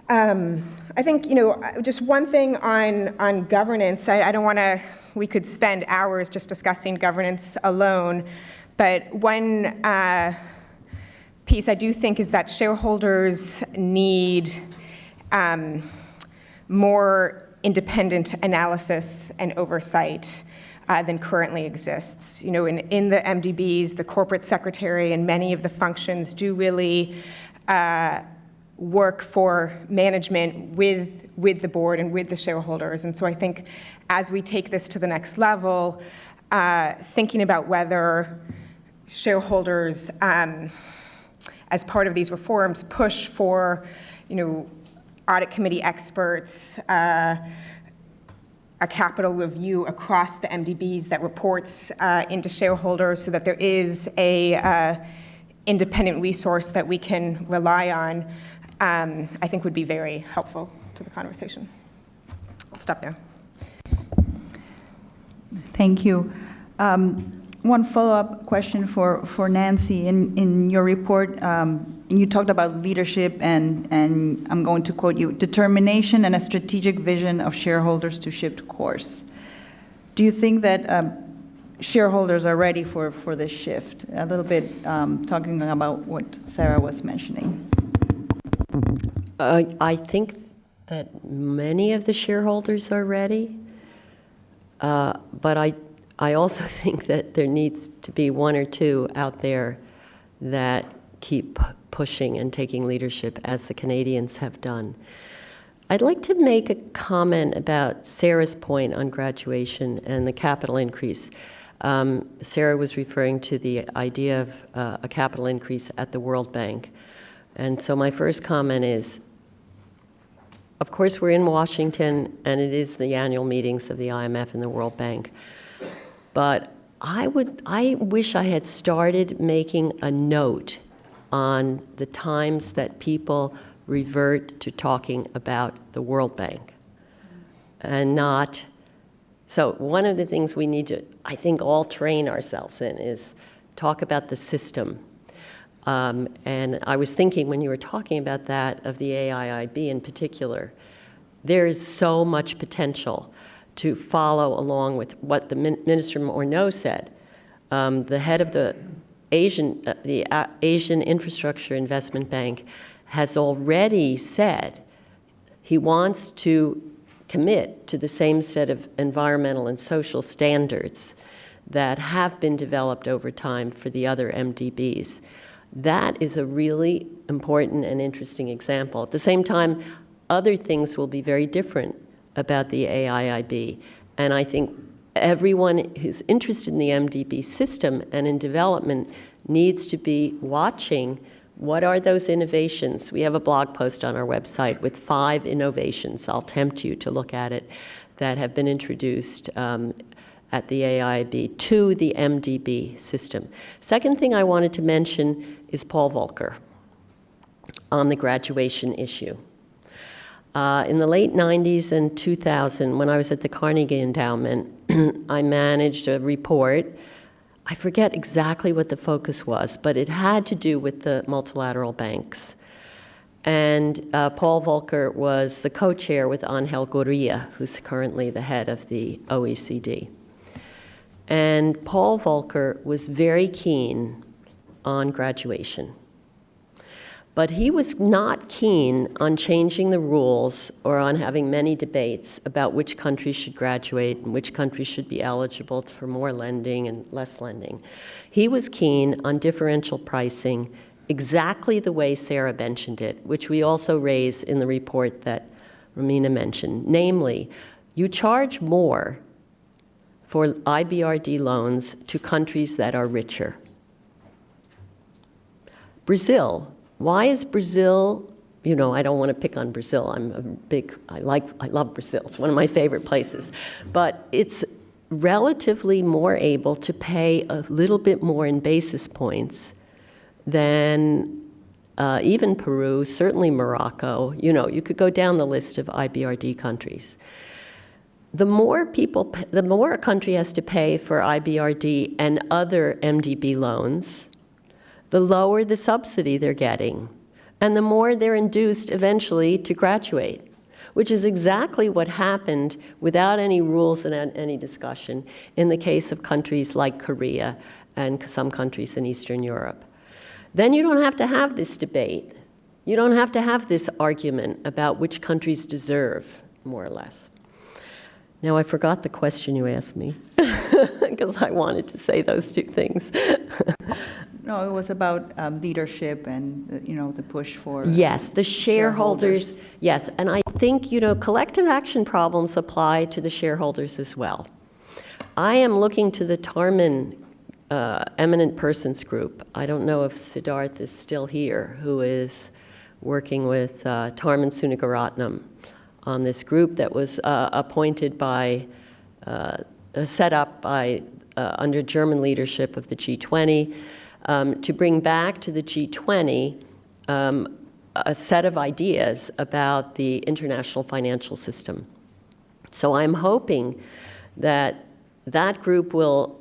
I think, just one thing on governance. I don't want to, we could spend hours just discussing governance alone, but one piece I do think is that shareholders need more independent analysis and oversight than currently exists. In the MDBs, the corporate secretary and many of the functions do really work for management with the board and with the shareholders. And so I think as we take this to the next level, thinking about whether shareholders, as part of these reforms, push for, audit committee experts, a capital review across the MDBs that reports into shareholders, so that there is a independent resource that we can rely on, I think would be very helpful to the conversation. I'll stop there. Thank you. One follow-up question for Nancy. In your report, you talked about leadership and I'm going to quote you, determination and a strategic vision of shareholders to shift course. Do you think that shareholders are ready for this shift? A little bit talking about what Sarah was mentioning. I think that many of the shareholders are ready, but I also think that there needs to be one or two out there that keep pushing and taking leadership, as the Canadians have done. I'd like to make a comment about Sarah's point on graduation and the capital increase. Sarah was referring to the idea of a capital increase at the World Bank. And so my first comment is, of course, we're in Washington, and it is the annual meetings of the IMF and the World Bank. But I wish I had started making a note on the times that people revert to talking about the World Bank and not. So one of the things we need to, I think, all train ourselves in is talk about the system. And I was thinking, when you were talking about that, of the AIIB in particular, there is so much potential to follow along with what the Minister Morneau said. The head of the Asian Infrastructure Investment Bank has already said he wants to commit to the same set of environmental and social standards that have been developed over time for the other MDBs. That is a really important and interesting example. At the same time, other things will be very different about the AIIB. And I think everyone who's interested in the MDB system and in development needs to be watching What are those innovations? We have a blog post on our website with 5 innovations. I'll tempt you to look at it that have been introduced at the AIIB to the MDB system. Second thing I wanted to mention is Paul Volcker on the graduation issue. In the late 90s and 2000, when I was at the Carnegie Endowment, I managed a report. I forget exactly what the focus was, but it had to do with the multilateral banks. And Paul Volcker was the co-chair with Angel Gurria, who's currently the head of the OECD. And Paul Volcker was very keen on graduation. But he was not keen on changing the rules or on having many debates about which countries should graduate and which countries should be eligible for more lending and less lending. He was keen on differential pricing exactly the way Sarah mentioned it, which we also raise in the report that Romina mentioned. Namely, you charge more for IBRD loans to countries that are richer. Brazil. Why is Brazil, you know, I don't want to pick on Brazil. I love Brazil. It's one of my favorite places. But it's relatively more able to pay a little bit more in basis points than even Peru, certainly Morocco. You know, you could go down the list of IBRD countries. The more a country has to pay for IBRD and other MDB loans, the lower the subsidy they're getting, and the more they're induced eventually to graduate, which is exactly what happened without any rules and any discussion in the case of countries like Korea and some countries in Eastern Europe. Then you don't have to have this debate. You don't have to have this argument about which countries deserve, more or less. Now, I forgot the question you asked me, because I wanted to say those 2 things. No, it was about leadership and, you know, the push for... Yes, the shareholders. Yes, and I think, you know, collective action problems apply to the shareholders as well. I am looking to the Tarman Eminent Persons Group. I don't know if Siddharth is still here, who is working with Tarman Sunagaratnam on this group that was appointed by, set up by, under German leadership of the G20, to bring back to the G20 a set of ideas about the international financial system. So I'm hoping that that group will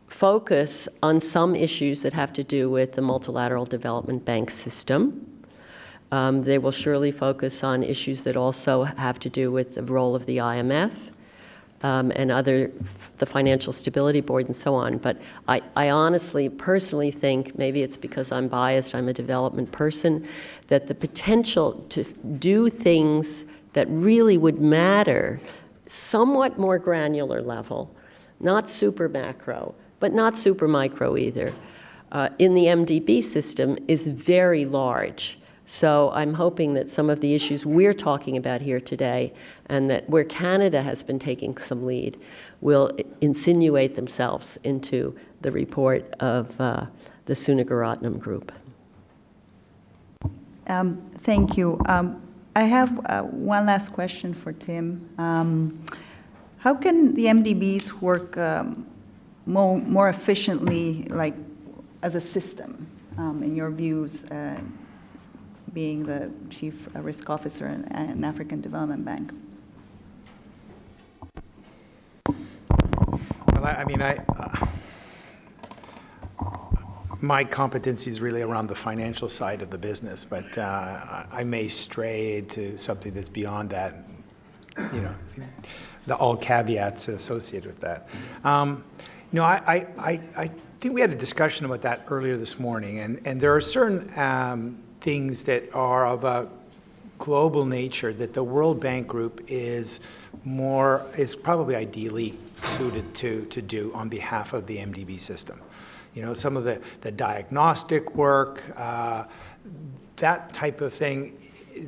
focus on some issues that have to do with the Multilateral Development Bank system. They will surely focus on issues that also have to do with the role of the IMF and the Financial Stability Board and so on. But I honestly, personally think, maybe it's because I'm biased, I'm a development person, that the potential to do things that really would matter, somewhat more granular level, not super macro, but not super micro either, in the MDB system is very large. So I'm hoping that some of the issues we're talking about here today, and that where Canada has been taking some lead, will insinuate themselves into the report of the Sunagaratnam group. Thank you. I have one last question for Tim. How can the MDBs work more efficiently, like as a system, in your views, being the Chief Risk Officer in an African Development Bank? Well, I mean, my competency is really around the financial side of the business, but I may stray to something that's beyond that, you know, all caveats associated with that. You know, I think we had a discussion about that earlier this morning, and there are certain things that are of a global nature that the World Bank Group is probably ideally suited to do on behalf of the MDB system. You know, some of the diagnostic work, that type of thing,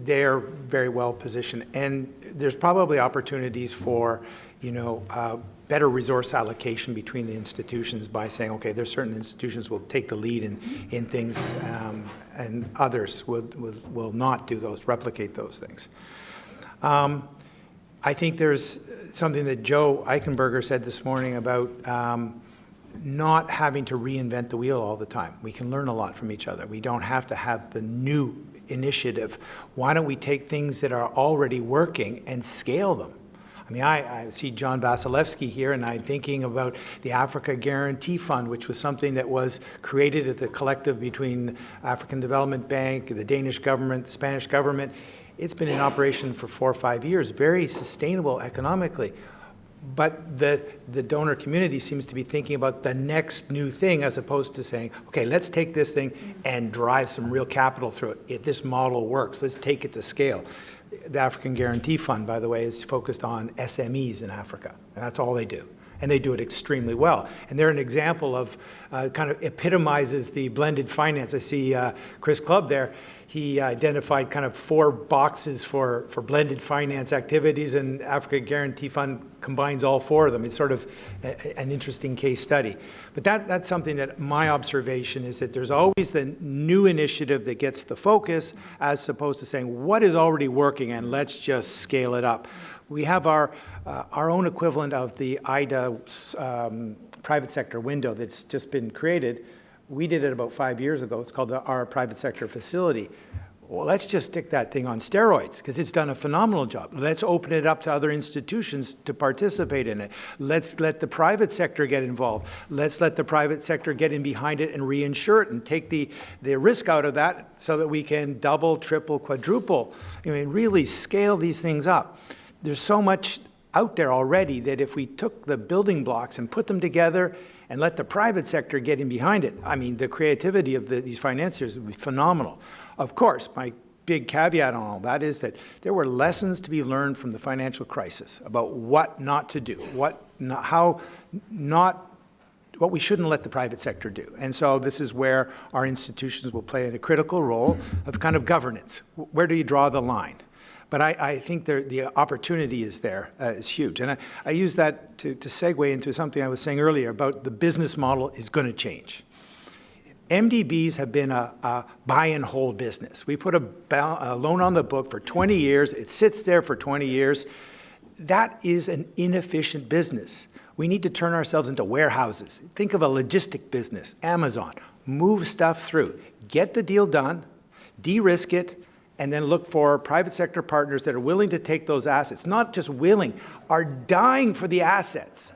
they're very well positioned. And there's probably opportunities for, you know, better resource allocation between the institutions by saying, okay, there's certain institutions will take the lead in things, and others will not do those, replicate those things. I think there's something that Joe Eichenberger said this morning about not having to reinvent the wheel all the time. We can learn a lot from each other. We don't have to have the new initiative. Why don't we take things that are already working and scale them? I mean, I see John Vasilevsky here, and I'm thinking about the Africa Guarantee Fund, which was something that was created at the collective between African Development Bank, the Danish government, the Spanish government. It's been in operation for 4 or 5 years, very sustainable economically. But the donor community seems to be thinking about the next new thing as opposed to saying, okay, let's take this thing and drive some real capital through it. If this model works, let's take it to scale. The African Guarantee Fund, by the way, is focused on SMEs in Africa, and that's all they do. And they do it extremely well. And they're an example of, kind of epitomizes the blended finance. I see Chris Clubb there. He identified kind of 4 boxes for blended finance activities, and Africa Guarantee Fund combines all 4 of them. It's sort of an interesting case study. But that's something that my observation is that there's always the new initiative that gets the focus as opposed to saying what is already working and let's just scale it up. We have our own equivalent of the IDA private sector window that's just been created. We did it about 5 years ago. It's called our private sector facility. Well, let's just stick that thing on steroids because it's done a phenomenal job. Let's open it up to other institutions to participate in it. Let's let the private sector get involved. Let's let the private sector get in behind it and reinsure it and take the risk out of that so that we can double, triple, quadruple, really scale these things up. There's so much out there already that if we took the building blocks and put them together and let the private sector get in behind it, I mean, the creativity of these financiers would be phenomenal. Of course, my big caveat on all that is that there were lessons to be learned from the financial crisis about what not to do, what we shouldn't let the private sector do. And so this is where our institutions will play a critical role of kind of governance. Where do you draw the line? But I think the opportunity is there, is huge. And I use that to segue into something I was saying earlier about the business model is going to change. MDBs have been a buy and hold business. We put a loan on the book for 20 years. It sits there for 20 years. That is an inefficient business. We need to turn ourselves into warehouses. Think of a logistic business, Amazon. Move stuff through. Get the deal done, de-risk it, and then look for private sector partners that are willing to take those assets, not just willing, are dying for the assets.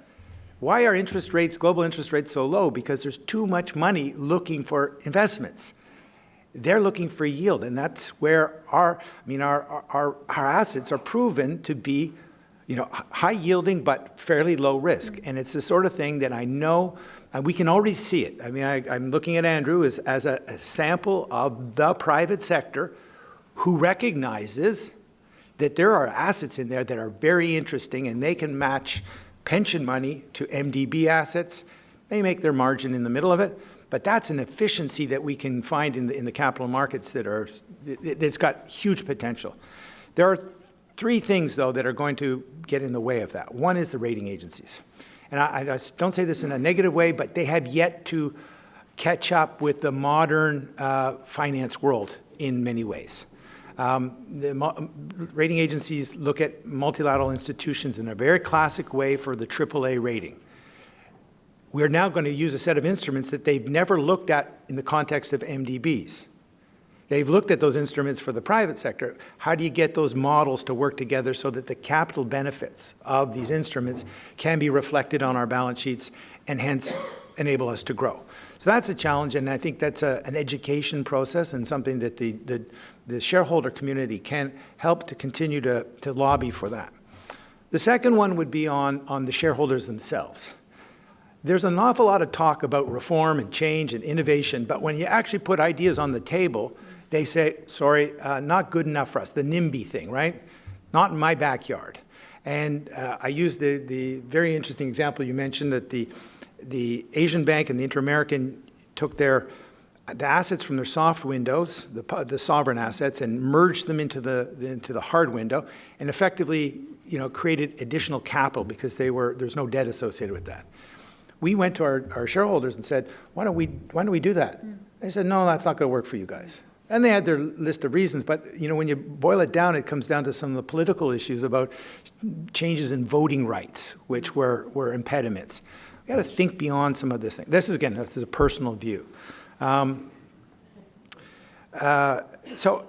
Why are interest rates, global interest rates, so low? Because there's too much money looking for investments. They're looking for yield, and that's where our assets are proven to be, high yielding but fairly low risk. And it's the sort of thing that I know, and we can already see it. I mean, I'm looking at Andrew as a sample of the private sector who recognizes that there are assets in there that are very interesting and they can match pension money to MDB assets. They make their margin in the middle of it, but that's an efficiency that we can find in the capital markets that's got huge potential. There are 3 things, though, that are going to get in the way of that. One is the rating agencies. And I don't say this in a negative way, but they have yet to catch up with the modern finance world in many ways. The rating agencies look at multilateral institutions in a very classic way for the AAA rating. We're now going to use a set of instruments that they've never looked at in the context of MDBs. They've looked at those instruments for the private sector. How do you get those models to work together so that the capital benefits of these instruments can be reflected on our balance sheets and hence enable us to grow? So that's a challenge, and I think that's an education process and something that the shareholder community can help to continue to lobby for that. The second one would be on the shareholders themselves. There's an awful lot of talk about reform and change and innovation, but when you actually put ideas on the table, they say, sorry, not good enough for us, the NIMBY thing, right? Not in my backyard. And I used the very interesting example you mentioned that the Asian Bank and the Inter-American took their the assets from their soft windows, the sovereign assets, and merged them into the hard window, and effectively, created additional capital because there's no debt associated with that. We went to our shareholders and said, why don't we do that? They said, no, that's not going to work for you guys. And they had their list of reasons, but when you boil it down, it comes down to some of the political issues about changes in voting rights, which were impediments. We got to think beyond some of this thing. This is a personal view. So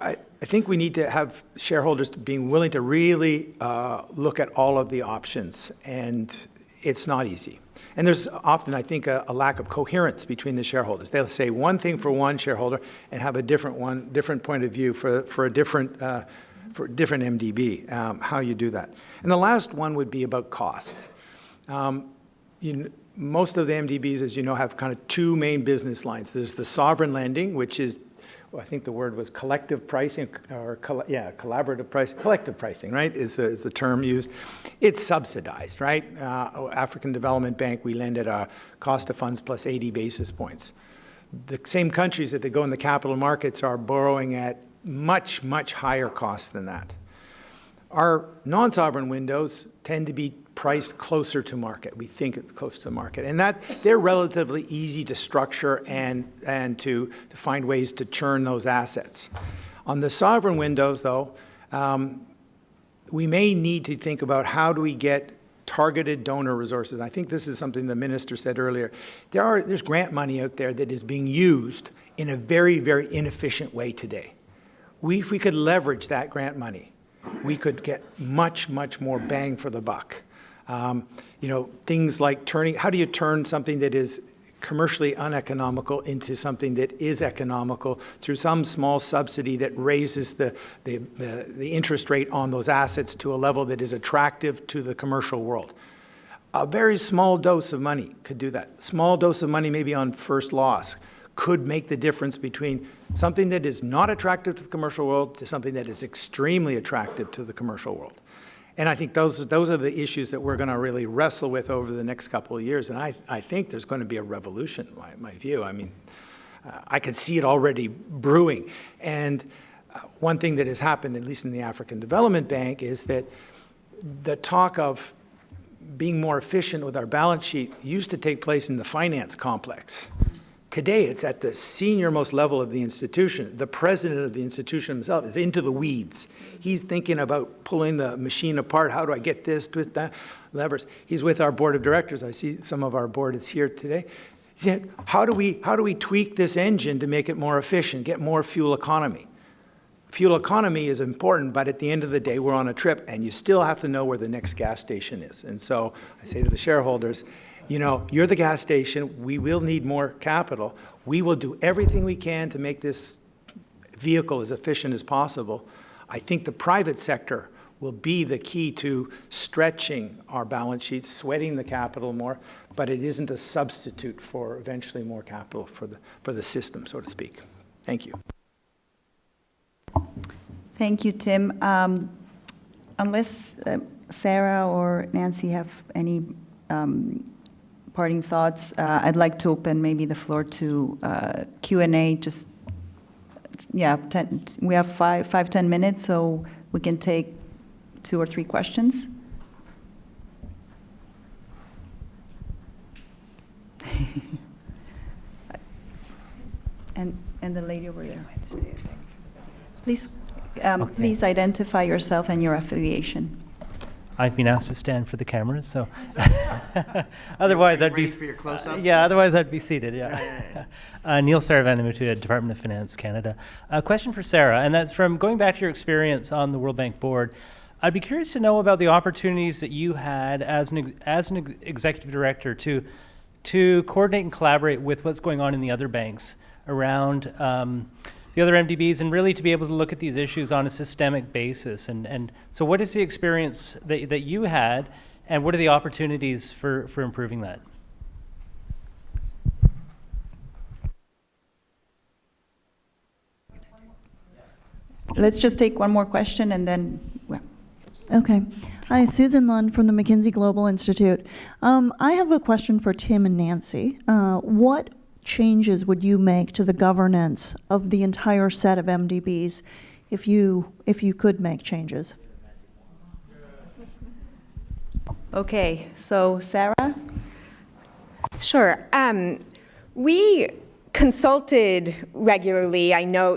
I think we need to have shareholders being willing to really look at all of the options, and it's not easy. And there's often, I think, a lack of coherence between the shareholders. They'll say one thing for one shareholder and have a different point of view for a different MDB, how you do that. And the last one would be about cost. Most of the MDBs, as you know, have kind of two main business lines. There's the sovereign lending, which is, I think the word was collective pricing, or collective pricing, right, is the term used. It's subsidized, right? African Development Bank, we lend at a cost of funds plus 80 basis points. The same countries that they go in the capital markets are borrowing at much, much higher costs than that. Our non-sovereign windows tend to be priced closer to market. We think it's close to market. And that they're relatively easy to structure and to find ways to churn those assets. On the sovereign windows, though, we may need to think about how do we get targeted donor resources. I think this is something the minister said earlier. There's grant money out there that is being used in a very, very inefficient way today. If we could leverage that grant money, we could get much, much more bang for the buck. Things like how do you turn something that is commercially uneconomical into something that is economical through some small subsidy that raises the interest rate on those assets to a level that is attractive to the commercial world. A very small dose of money could do that. Small dose of money maybe on first loss could make the difference between something that is not attractive to the commercial world to something that is extremely attractive to the commercial world. And I think those are the issues that we're going to really wrestle with over the next couple of years. And I think there's going to be a revolution, my view. I mean, I can see it already brewing. And one thing that has happened, at least in the African Development Bank, is that the talk of being more efficient with our balance sheet used to take place in the finance complex. Today, it's at the senior-most level of the institution. The president of the institution himself is into the weeds. He's thinking about pulling the machine apart. How do I get this, twist that, levers? He's with our board of directors. I see some of our board is here today. He said, how do we tweak this engine to make it more efficient, get more fuel economy? Fuel economy is important, but at the end of the day, we're on a trip, and you still have to know where the next gas station is. And so I say to the shareholders, you're the gas station. We will need more capital. We will do everything we can to make this vehicle as efficient as possible. I think the private sector will be the key to stretching our balance sheets, sweating the capital more, but it isn't a substitute for eventually more capital for the system, so to speak. Thank you. Thank you, Tim. Unless Sarah or Nancy have any parting thoughts, I'd like to open maybe the floor to Q&A. We have 5-10 minutes, so we can take 2 or 3 questions. and the lady over there. Please, please identify yourself and your affiliation. I've been asked to stand for the cameras, so otherwise I'd be for your close-up? otherwise I'd be seated. Neil Saravanamutu, Department of Finance, Canada. A question for Sarah, and that's from going back to your experience on the World Bank board. I'd be curious to know about the opportunities that you had as an executive director to coordinate and collaborate with what's going on in the other banks around the other MDBs, and really to be able to look at these issues on a systemic basis. And so what is the experience that you had, and what are the opportunities for improving that? Let's just take one more question and then, well. Okay. Hi, Susan Lund from the McKinsey Global Institute. I have a question for Tim and Nancy. What changes would you make to the governance of the entire set of MDBs if you could make changes? Okay, so Sarah? Sure. We consulted regularly, I know,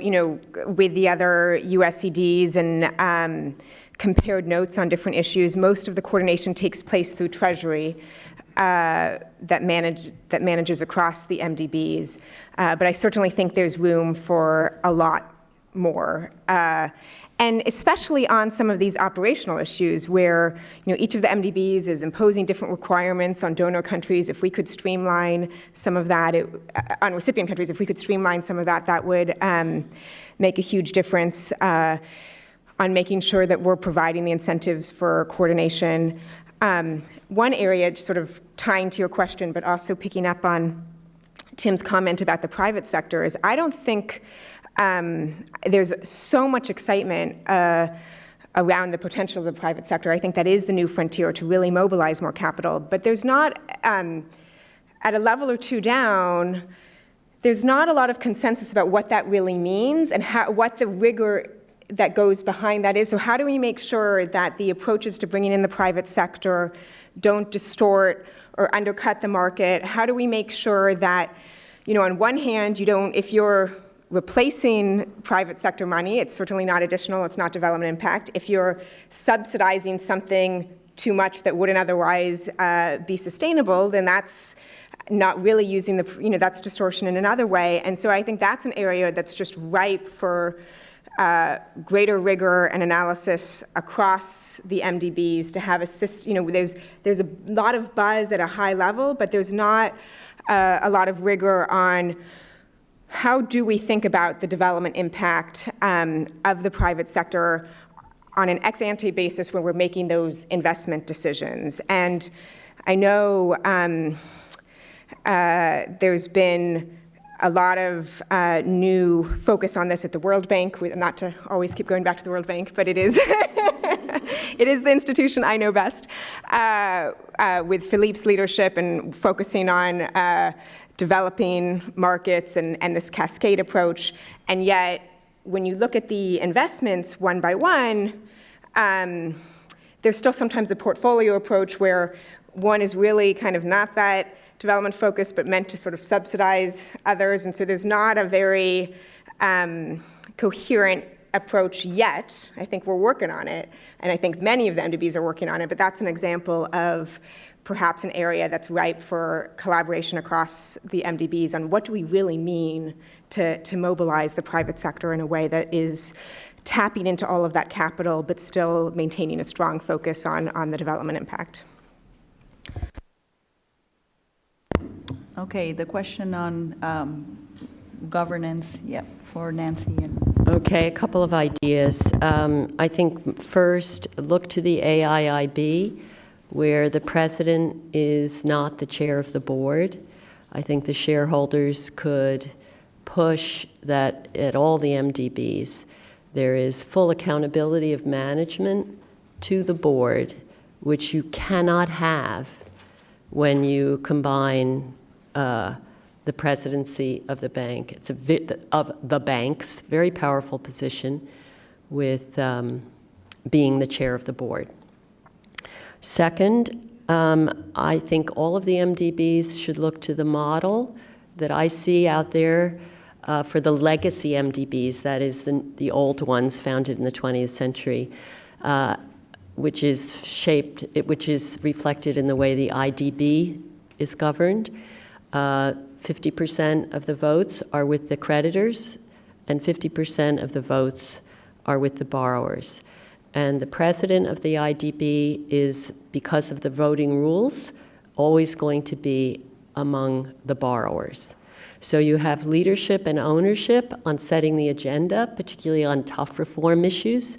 with the other USCDs and compared notes on different issues. Most of the coordination takes place through Treasury that manages across the MDBs. But I certainly think there's room for a lot more. And especially on some of these operational issues where each of the MDBs is imposing different requirements on donor countries. If we could streamline some of that, on recipient countries, if we could streamline some of that, that would make a huge difference on making sure that we're providing the incentives for coordination. One area, sort of tying to your question, but also picking up on Tim's comment about the private sector, is I don't think there's so much excitement around the potential of the private sector. I think that is the new frontier to really mobilize more capital. But there's not, at a level or two down, there's not a lot of consensus about what that really means and what the rigor that goes behind that is. So how do we make sure that the approaches to bringing in the private sector don't distort or undercut the market? How do we make sure that, on one hand, if you're replacing private sector money, it's certainly not additional, it's not development impact. If you're subsidizing something too much that wouldn't otherwise be sustainable, then that's not really using that's distortion in another way. And so I think that's an area that's just ripe for greater rigor and analysis across the MDBs to have there's a lot of buzz at a high level, but there's not a lot of rigor on how do we think about the development impact of the private sector on an ex-ante basis when we're making those investment decisions. And I know there's been a lot of new focus on this at the World Bank, not to always keep going back to the World Bank, but it is it is the institution I know best, with Philippe's leadership and focusing on developing markets and this cascade approach. And yet, when you look at the investments one by one, there's still sometimes a portfolio approach where one is really kind of not that development focused, but meant to sort of subsidize others. And so there's not a very coherent approach yet. I think we're working on it. And I think many of the MDBs are working on it, but that's an example of perhaps an area that's ripe for collaboration across the MDBs on what do we really mean to mobilize the private sector in a way that is tapping into all of that capital, but still maintaining a strong focus on the development impact. Okay, the question on governance, for Nancy. Okay, a couple of ideas. I think first, look to the AIIB, where the president is not the chair of the board. I think the shareholders could push that at all the MDBs. There is full accountability of management to the board, which you cannot have when you combine the presidency of the bank. It's of the bank's very powerful position with being the chair of the board. Second, I think all of the MDBs should look to the model that I see out there for the legacy MDBs, that is the old ones founded in the 20th century, which is reflected in the way the IDB is governed. 50% of the votes are with the creditors, and 50% of the votes are with the borrowers. And the president of the IDB is, because of the voting rules, always going to be among the borrowers. So you have leadership and ownership on setting the agenda, particularly on tough reform issues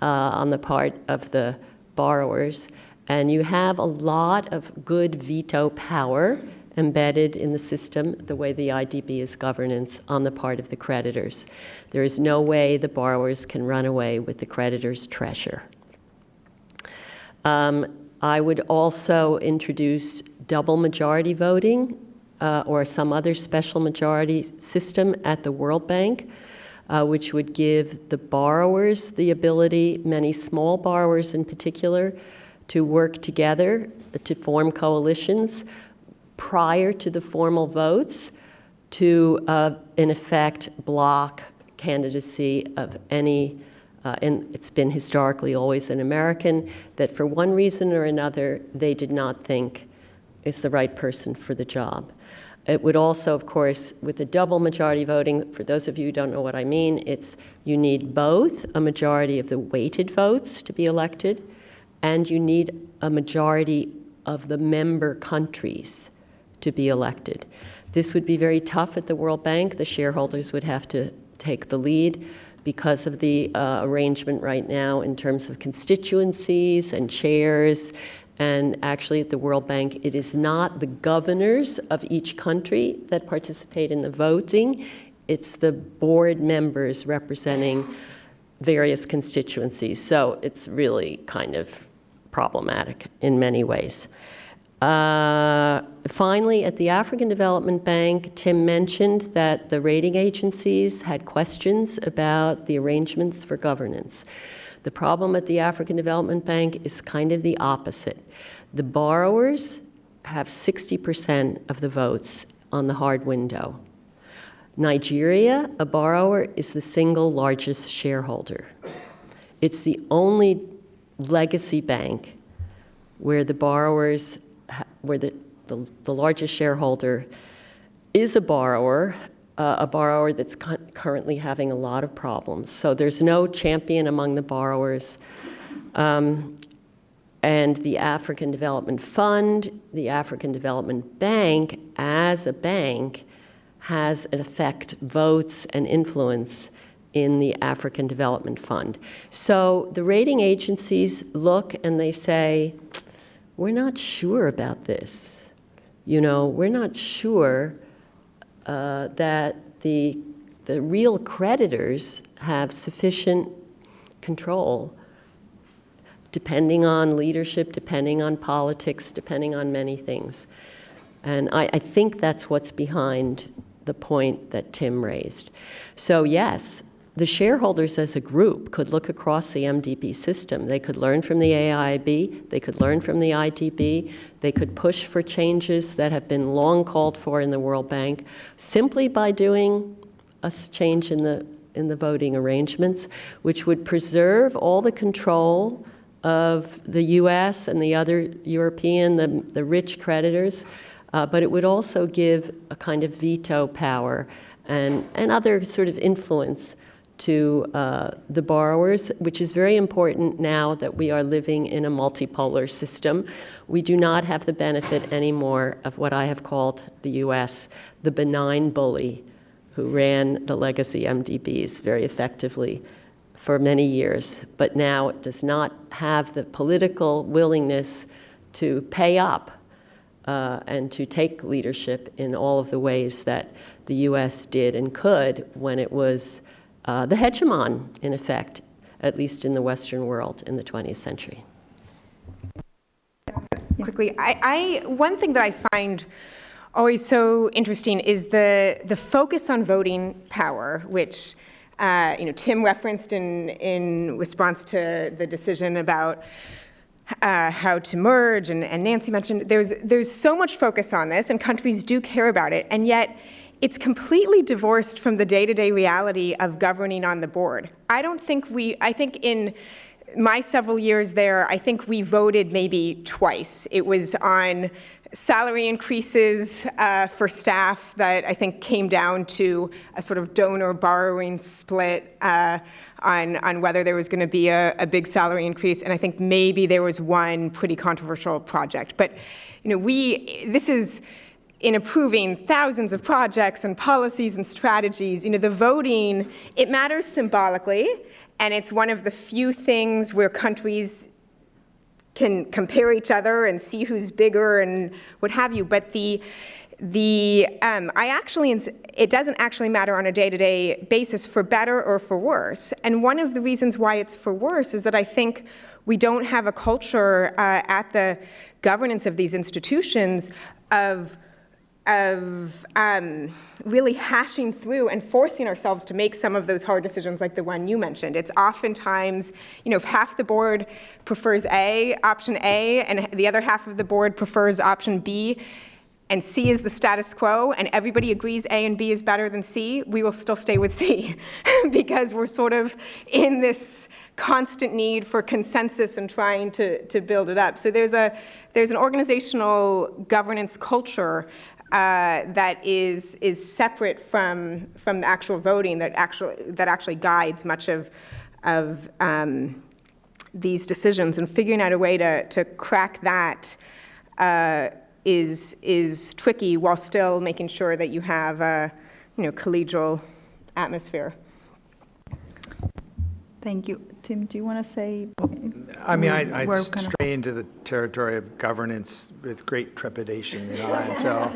on the part of the borrowers. And you have a lot of good veto power embedded in the system, the way the IDB is governance, on the part of the creditors. There is no way the borrowers can run away with the creditors' treasure. I would also introduce double majority voting or some other special majority system at the World Bank, which would give the borrowers the ability, many small borrowers in particular, to work together to form coalitions prior to the formal votes to, in effect, block candidacy of any, and it's been historically always an American, that for one reason or another they did not think is the right person for the job. It would also, of course, with the double majority voting, for those of you who don't know what I mean, it's you need both a majority of the weighted votes to be elected, and you need a majority of the member countries to be elected. This would be very tough at the World Bank. The shareholders would have to take the lead because of the arrangement right now in terms of constituencies and chairs. And actually at the World Bank, it is not the governors of each country that participate in the voting. It's the board members representing various constituencies. So it's really kind of problematic in many ways. Finally, at the African Development Bank, Tim mentioned that the rating agencies had questions about the arrangements for governance. The problem at the African Development Bank is kind of the opposite. The borrowers have 60% of the votes on the hard window. Nigeria, a borrower, is the single largest shareholder. It's the only legacy bank where the borrowers, where the largest shareholder is a borrower that's currently having a lot of problems. So there's no champion among the borrowers. And the African Development Fund, the African Development Bank, as a bank, has, in effect, votes and influence in the African Development Fund. So the rating agencies look and they say, we're not sure about this. You know, we're not sure that the real creditors have sufficient control, depending on leadership, depending on politics, depending on many things. And I think that's what's behind the point that Tim raised. So yes, the shareholders as a group could look across the MDB system. They could learn from the AIIB, they could learn from the IDB, they could push for changes that have been long called for in the World Bank simply by doing a change in the voting arrangements, which would preserve all the control of the US and the other European, the rich creditors, but it would also give a kind of veto power and other sort of influence to the borrowers, which is very important now that we are living in a multipolar system. We do not have the benefit anymore of what I have called the US, the benign bully who ran the legacy MDBs very effectively for many years, but now it does not have the political willingness to pay up and to take leadership in all of the ways that the US did and could when it was the hegemon, in effect, at least in the Western world in the 20th century. Quickly, one thing that I find always so interesting is the focus on voting power, which Tim referenced in response to the decision about how to merge, and Nancy mentioned. There's so much focus on this, and countries do care about it, and yet it's completely divorced from the day-to-day reality of governing on the board. I think in my several years there, I think we voted maybe twice. It was on salary increases for staff that I think came down to a sort of donor-borrowing split on whether there was going to be a big salary increase, and I think maybe there was one pretty controversial project. But this is in approving thousands of projects and policies and strategies. The voting, it matters symbolically, and it's one of the few things where countries can compare each other and see who's bigger and what have you. But it doesn't actually matter on a day-to-day basis for better or for worse. And one of the reasons why it's for worse is that I think we don't have a culture at the governance of these institutions of really hashing through and forcing ourselves to make some of those hard decisions like the one you mentioned. It's oftentimes, if half the board prefers option A, and the other half of the board prefers option B, and C is the status quo, and everybody agrees A and B is better than C, we will still stay with C because we're sort of in this constant need for consensus and trying to build it up. So there's an organizational governance culture that is separate from the actual voting that actually guides much of these decisions, and figuring out a way to crack that is tricky while still making sure that you have a collegial atmosphere. Thank you. Tim, do you want to say? I mean, I stray into the territory of governance with great trepidation, and so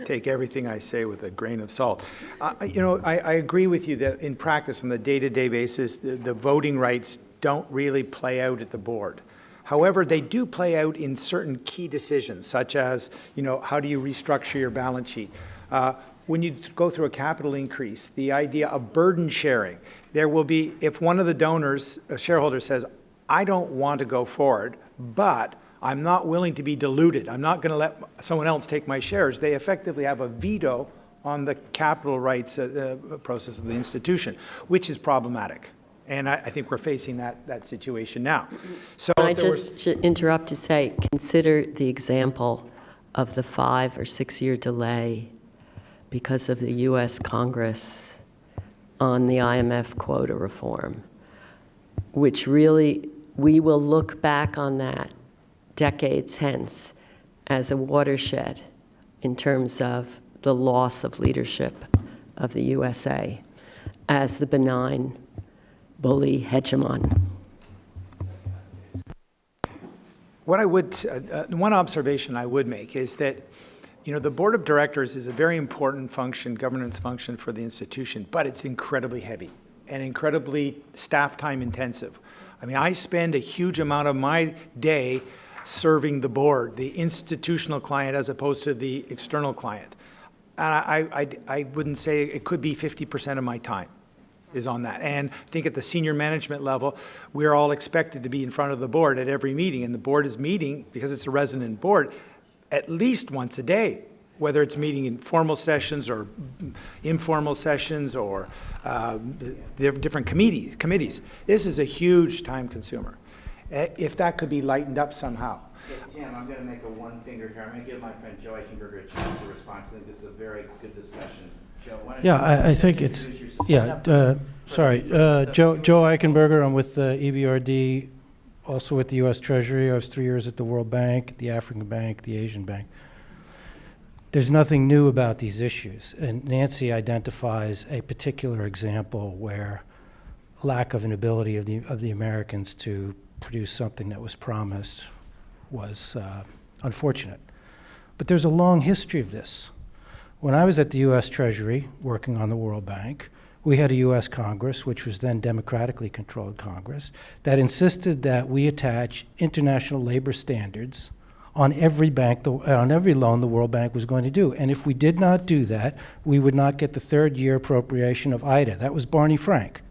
take everything I say with a grain of salt. I agree with you that in practice, on the day-to-day basis, the voting rights don't really play out at the board. However, they do play out in certain key decisions, such as, how do you restructure your balance sheet? When you go through a capital increase, the idea of burden sharing, there will be, if one of the donors, a shareholder says, I don't want to go forward, but I'm not willing to be diluted, I'm not going to let someone else take my shares, they effectively have a veto on the capital rights process of the institution, which is problematic. And I think we're facing that situation now. So I just should interrupt to say, consider the example of the 5 or 6 year delay because of the U.S. Congress on the IMF quota reform, which really, we will look back on that decades hence as a watershed in terms of the loss of leadership of the USA as the benign bully hegemon. What I would, one observation I would make is that, the board of directors is a very important function, governance function for the institution, but it's incredibly heavy and incredibly staff time intensive. I mean, I spend a huge amount of my day serving the board, the institutional client, as opposed to the external client. And I wouldn't say it could be 50% of my time is on that. And I think at the senior management level, we're all expected to be in front of the board at every meeting, and the board is meeting, because it's a resident board, at least once a day, whether it's meeting in formal sessions or informal sessions or different committees. This is a huge time consumer. If that could be lightened up somehow. Tim, I'm going to make a one finger here. I'm going to give my friend Joe Eichenberger a chance to respond. I think this is a very good discussion. Joe, why don't I think it's, Joe Eichenberger. I'm with the EBRD, also with the U.S. Treasury. I was 3 years at the World Bank, the African Bank, the Asian Bank. There's nothing new about these issues, and Nancy identifies a particular example where lack of an ability of the Americans to produce something that was promised was unfortunate. But there's a long history of this. When I was at the U.S. Treasury working on the World Bank, we had a U.S. Congress, which was then democratically controlled Congress, that insisted that we attach international labor standards on every bank, on every loan the World Bank was going to do. And if we did not do that, we would not get the third-year appropriation of IDA. That was Barney Frank.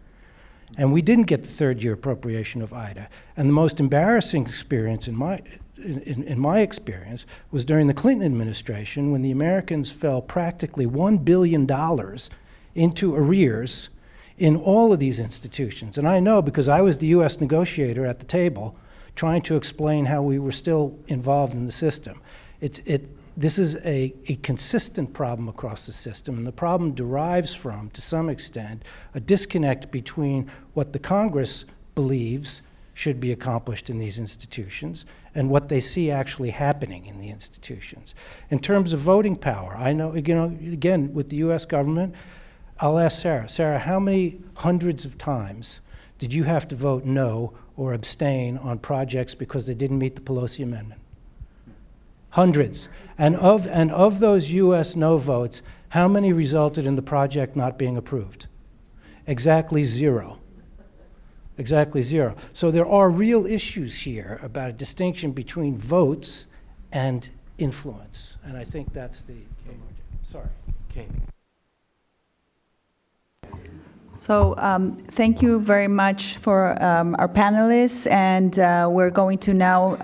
And we didn't get the third-year appropriation of IDA. And the most embarrassing experience in my experience was during the Clinton administration, when the Americans fell practically $1 billion into arrears in all of these institutions. And I know because I was the U.S. negotiator at the table trying to explain how we were still involved in the system. This is a consistent problem across the system, and the problem derives from, to some extent, a disconnect between what the Congress believes should be accomplished in these institutions and what they see actually happening in the institutions. In terms of voting power, I know, again, with the U.S. government, I'll ask Sarah. Sarah, how many hundreds of times did you have to vote no or abstain on projects because they didn't meet the Pelosi Amendment? Hundreds. And of those U.S. no votes, how many resulted in the project not being approved? Exactly zero. Exactly zero. So there are real issues here about a distinction between votes and influence. And I think that's the sorry. Okay. So thank you very much for our panelists, and we're going to now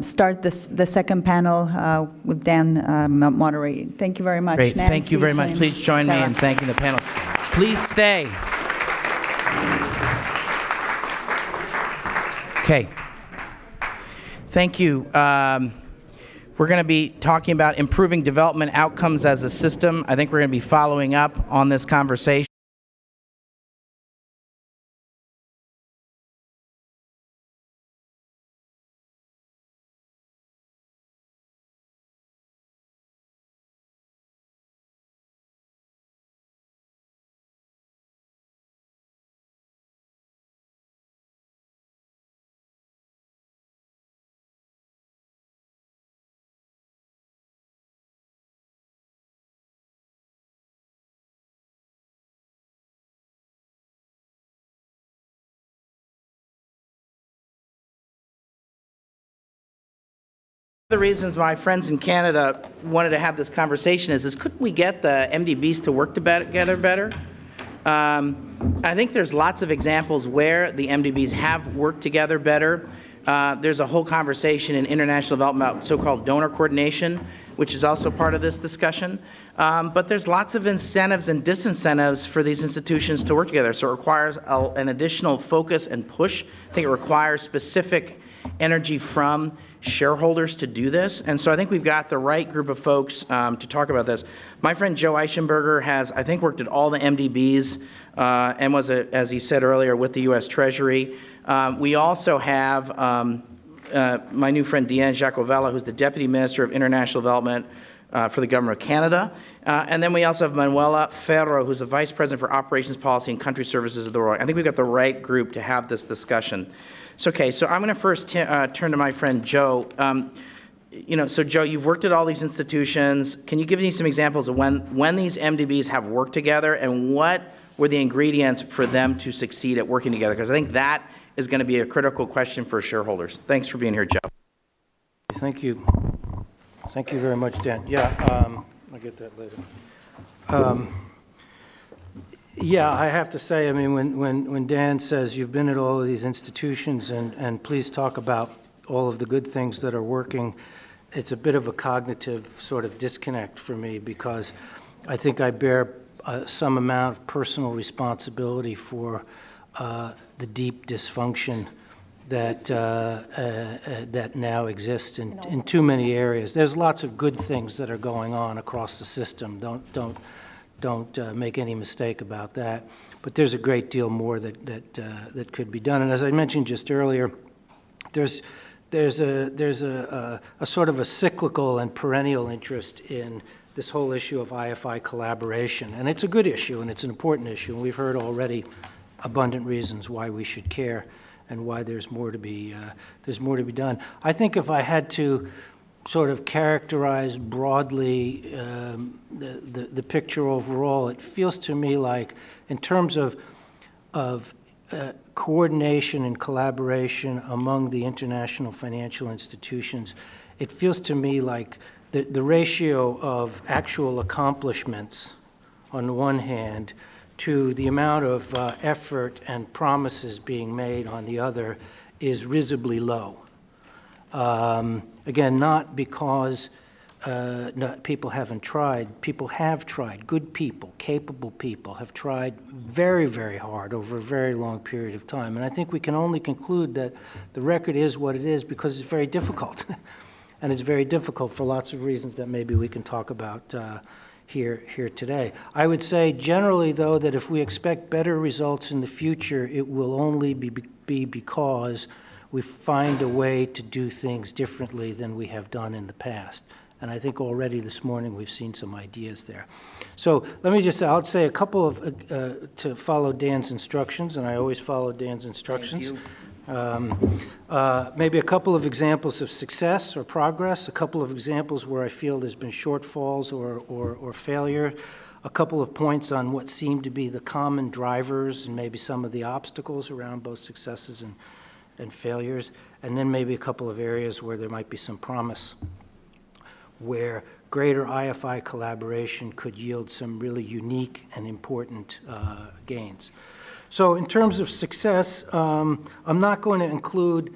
start the second panel with Dan moderating. Thank you very much. Great. Nancy, Thank you very much. Tim, Please join me Sarah. in thanking the panel. Please stay. Okay. Thank you. We're going to be talking about improving development outcomes as a system. I think we're going to be following up on this conversation. The reasons my friends in Canada wanted to have this conversation is couldn't we get the MDBs to work together better? I think there's lots of examples where the MDBs have worked together better. There's a whole conversation in international development about so-called donor coordination, which is also part of this discussion. But there's lots of incentives and disincentives for these institutions to work together. So it requires an additional focus and push. I think it requires specific energy from shareholders to do this. And so I think we've got the right group of folks to talk about this. My friend Joe Eichenberger has, I think, worked at all the MDBs and was, as he said earlier, with the U.S. Treasury. We also have my new friend Deanne Jacovella, who's the Deputy Minister of International Development for the Government of Canada. And then we also have Manuela Ferro, who's the Vice President for Operations Policy and Country Services of the World. I think we've got the right group to have this discussion. So, okay, so I'm going to first turn to my friend Joe. So Joe, you've worked at all these institutions. Can you give me some examples of when these MDBs have worked together and what were the ingredients for them to succeed at working together? Because I think that is going to be a critical question for shareholders. Thanks for being here, Joe. Thank you. Thank you very much, Dan. Yeah, I'll get that later. Yeah, I have to say, I mean, when Dan says you've been at all of these institutions and please talk about all of the good things that are working, it's a bit of a cognitive sort of disconnect for me because I think I bear some amount of personal responsibility for the deep dysfunction that that now exists in too many areas. There's lots of good things that are going on across the system. Don't make any mistake about that. But there's a great deal more that could be done. And as I mentioned just earlier, there's a sort of a cyclical and perennial interest in this whole issue of IFI collaboration. And it's a good issue and it's an important issue. And we've heard already abundant reasons why we should care and why there's more to be done. I think if I had to sort of characterize broadly the picture overall, it feels to me like in terms of coordination and collaboration among the international financial institutions, it feels to me like the ratio of actual accomplishments on the one hand to the amount of effort and promises being made on the other is risibly low. Again, not because people haven't tried. People have tried. Good people, capable people have tried very, very hard over a very long period of time. And I think we can only conclude that the record is what it is because it's very difficult. And it's very difficult for lots of reasons that maybe we can talk about here today. I would say generally, though, that if we expect better results in the future, it will only be because we find a way to do things differently than we have done in the past. And I think already this morning we've seen some ideas there. So let me just say, I'll say a couple of, to follow Dan's instructions, and I always follow Dan's instructions. Thank you. Maybe a couple of examples of success or progress, a couple of examples where I feel there's been shortfalls or failure, a couple of points on what seem to be the common drivers and maybe some of the obstacles around both successes and failures, and then maybe a couple of areas where there might be some promise. where greater IFI collaboration could yield some really unique and important gains. So in terms of success, I'm not going to include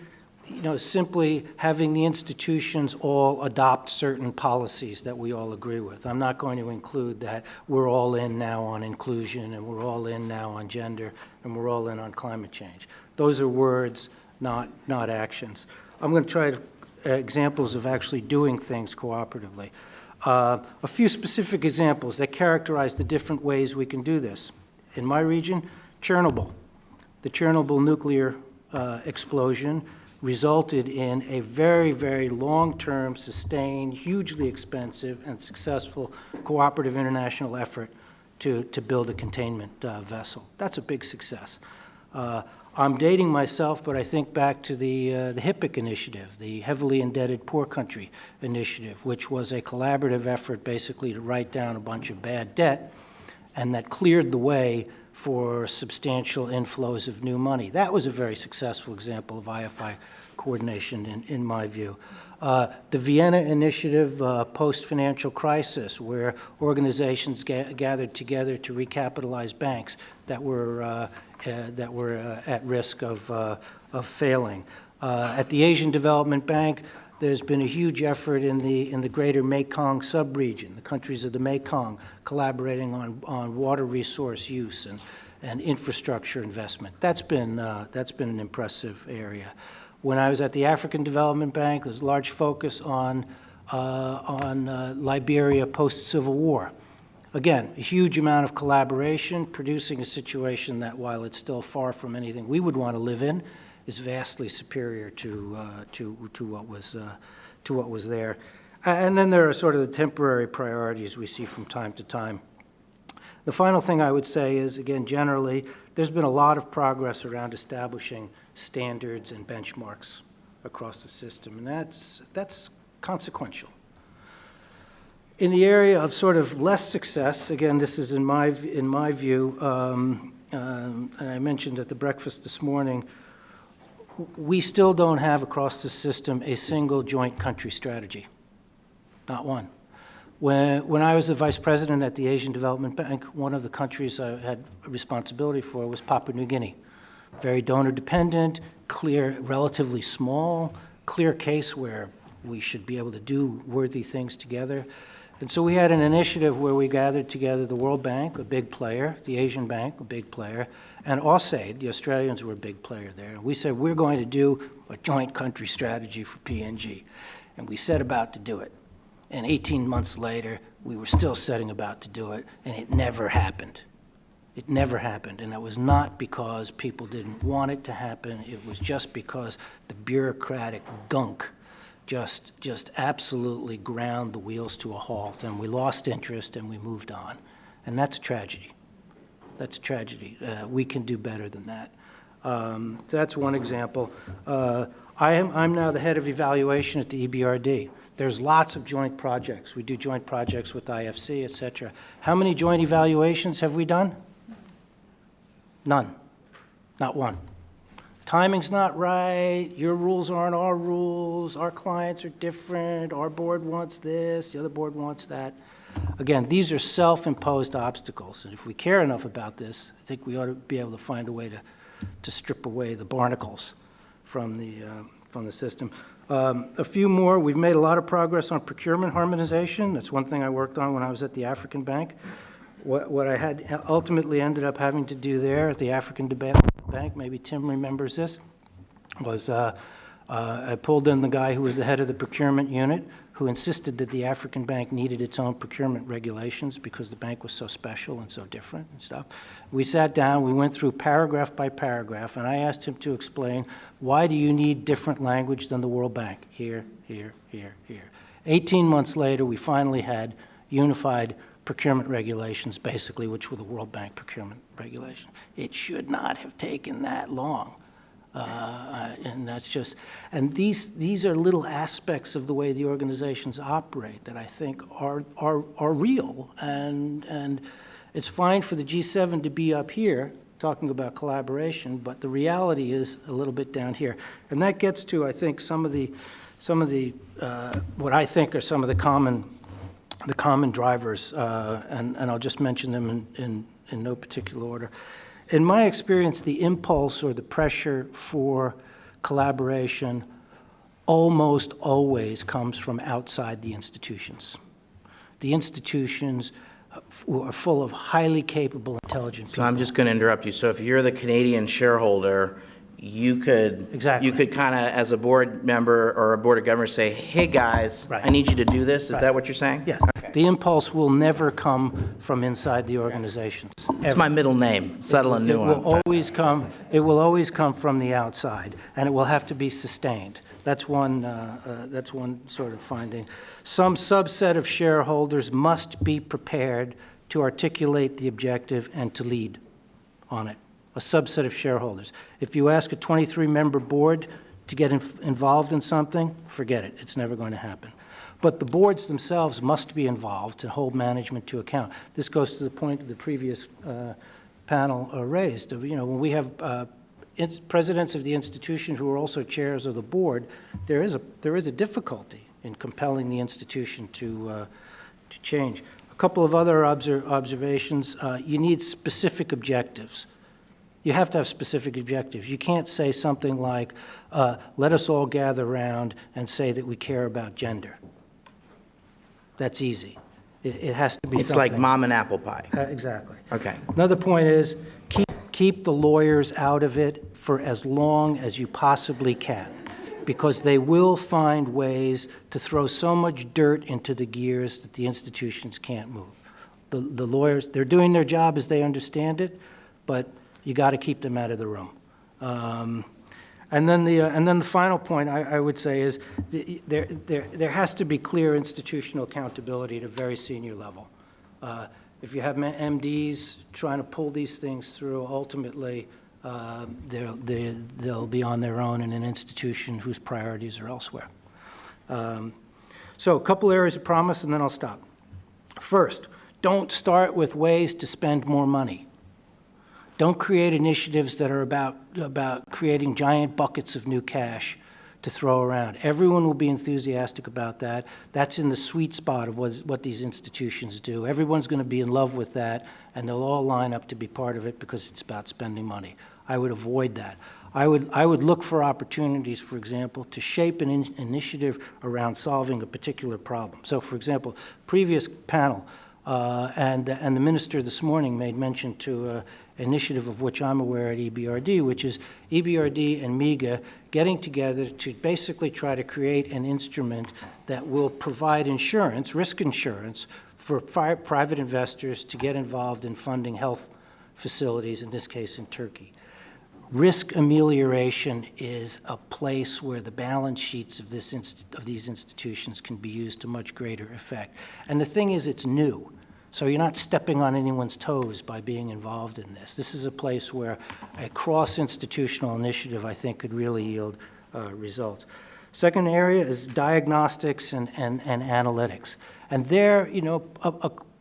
simply having the institutions all adopt certain policies that we all agree with. I'm not going to include that we're all in now on inclusion, and we're all in now on gender, and we're all in on climate change. Those are words, not actions. I'm going to try examples of actually doing things cooperatively. A few specific examples that characterize the different ways we can do this. In my region, Chernobyl. The Chernobyl nuclear explosion resulted in a very, very long-term, sustained, hugely expensive, and successful cooperative international effort to build a containment vessel. That's a big success. I'm dating myself, but I think back to the HIPC initiative, the Heavily Indebted Poor Country initiative, which was a collaborative effort basically to write down a bunch of bad debt, and that cleared the way for substantial inflows of new money. That was a very successful example of IFI coordination in my view. The Vienna Initiative post-financial crisis, where organizations gathered together to recapitalize banks that were at risk of failing. At the Asian Development Bank, there's been a huge effort in the greater Mekong sub-region, the countries of the Mekong, collaborating on water resource use and infrastructure investment. That's been an impressive area. When I was at the African Development Bank, there was a large focus on Liberia post-Civil War. Again, a huge amount of collaboration, producing a situation that, while it's still far from anything we would want to live in, is vastly superior to what was there. And then there are sort of the temporary priorities we see from time to time. The final thing I would say is, again, generally, there's been a lot of progress around establishing standards and benchmarks across the system, and that's consequential. In the area of sort of less success, again, this is in my view, and I mentioned at the breakfast this morning, we still don't have across the system a single joint country strategy, not one. When I was the vice president at the Asian Development Bank, one of the countries I had responsibility for was Papua New Guinea. Very donor dependent, clear, relatively small, clear case where we should be able to do worthy things together. And so we had an initiative where we gathered together the World Bank, a big player, the Asian Bank, a big player, and AUSAID, the Australians were a big player there. And we said, we're going to do a joint country strategy for PNG. And we set about to do it. And 18 months later, we were still setting about to do it, and it never happened. It never happened, and that was not because people didn't want it to happen. It was just because the bureaucratic gunk just absolutely ground the wheels to a halt, and we lost interest and we moved on. And that's a tragedy. That's a tragedy. We can do better than that. So that's one example. I'm now the head of evaluation at the EBRD. There's lots of joint projects. We do joint projects with IFC, et cetera. How many joint evaluations have we done? None. Not one. Timing's not right. Your rules aren't our rules. Our clients are different. Our board wants this. The other board wants that. Again, these are self-imposed obstacles. And if we care enough about this, I think we ought to be able to find a way to strip away the barnacles from the system. A few more. We've made a lot of progress on procurement harmonization. That's one thing I worked on when I was at the African Bank. What I had ultimately ended up having to do there at the African Bank, maybe Tim remembers this, was I pulled in the guy who was the head of the procurement unit, who insisted that the African Bank needed its own procurement regulations because the bank was so special and so different and stuff. We sat down, we went through paragraph by paragraph, and I asked him to explain, why do you need different language than the World Bank? Here, here, here, here. 18 months later, we finally had unified procurement regulations, basically, which were the World Bank procurement regulations. It should not have taken that long. And that's just, and these are little aspects of the way the organizations operate that I think are real, and it's fine for the G7 to be up here talking about collaboration, but the reality is a little bit down here, and that gets to, I think, some of the some of the what I think are some of the common drivers, and I'll just mention them in no particular order. In my experience, the impulse or the pressure for collaboration almost always comes from outside the institutions. The institutions are full of highly capable, intelligent people. So I'm just going to interrupt you. So if you're the Canadian shareholder, you could kind of, as a board member or a board of governors, say, hey guys, I need you to do this. Is that what you're saying? Yes. Okay. The impulse will never come from inside the organizations. It's my middle name, subtle and nuanced. It will always come from the outside, and it will have to be sustained. That's one sort of finding. Some subset of shareholders must be prepared to articulate the objective and to lead on it. A subset of shareholders. If you ask a 23-member board to get involved in something, forget it. It's never going to happen. But the boards themselves must be involved to hold management to account. This goes to the point the previous panel raised. When we have presidents of the institution who are also chairs of the board, there is a difficulty in compelling the institution to change. A couple of other observations. You need specific objectives. You have to have specific objectives. You can't say something like, let us all gather around and say that we care about gender. That's easy. It has to be It's something. like mom and apple pie. Exactly. Okay. Another point is keep the lawyers out of it for as long as you possibly can, because they will find ways to throw so much dirt into the gears that the institutions can't move. The lawyers, they're doing their job as they understand it, but you got to keep them out of the room. And then the final point I would say is there has to be clear institutional accountability at a very senior level. If you have MDs trying to pull these things through, ultimately they'll be on their own in an institution whose priorities are elsewhere. So a couple areas of promise, and then I'll stop. First, don't start with ways to spend more money. Don't create initiatives that are about creating giant buckets of new cash to throw around. Everyone will be enthusiastic about that. That's in the sweet spot of what these institutions do. Everyone's going to be in love with that, and they'll all line up to be part of it because it's about spending money. I would avoid that. I would look for opportunities, for example, to shape an initiative around solving a particular problem. So, for example, previous panel and the minister this morning made mention to initiative of which I'm aware at EBRD, which is EBRD and MEGA getting together to basically try to create an instrument that will provide insurance, risk insurance, for private investors to get involved in funding health facilities, in this case in Turkey. Risk amelioration is a place where the balance sheets of these institutions can be used to much greater effect. And the thing is, it's new. So you're not stepping on anyone's toes by being involved in this. This is a place where a cross-institutional initiative, I think, could really yield results. Second area is diagnostics and analytics. And there,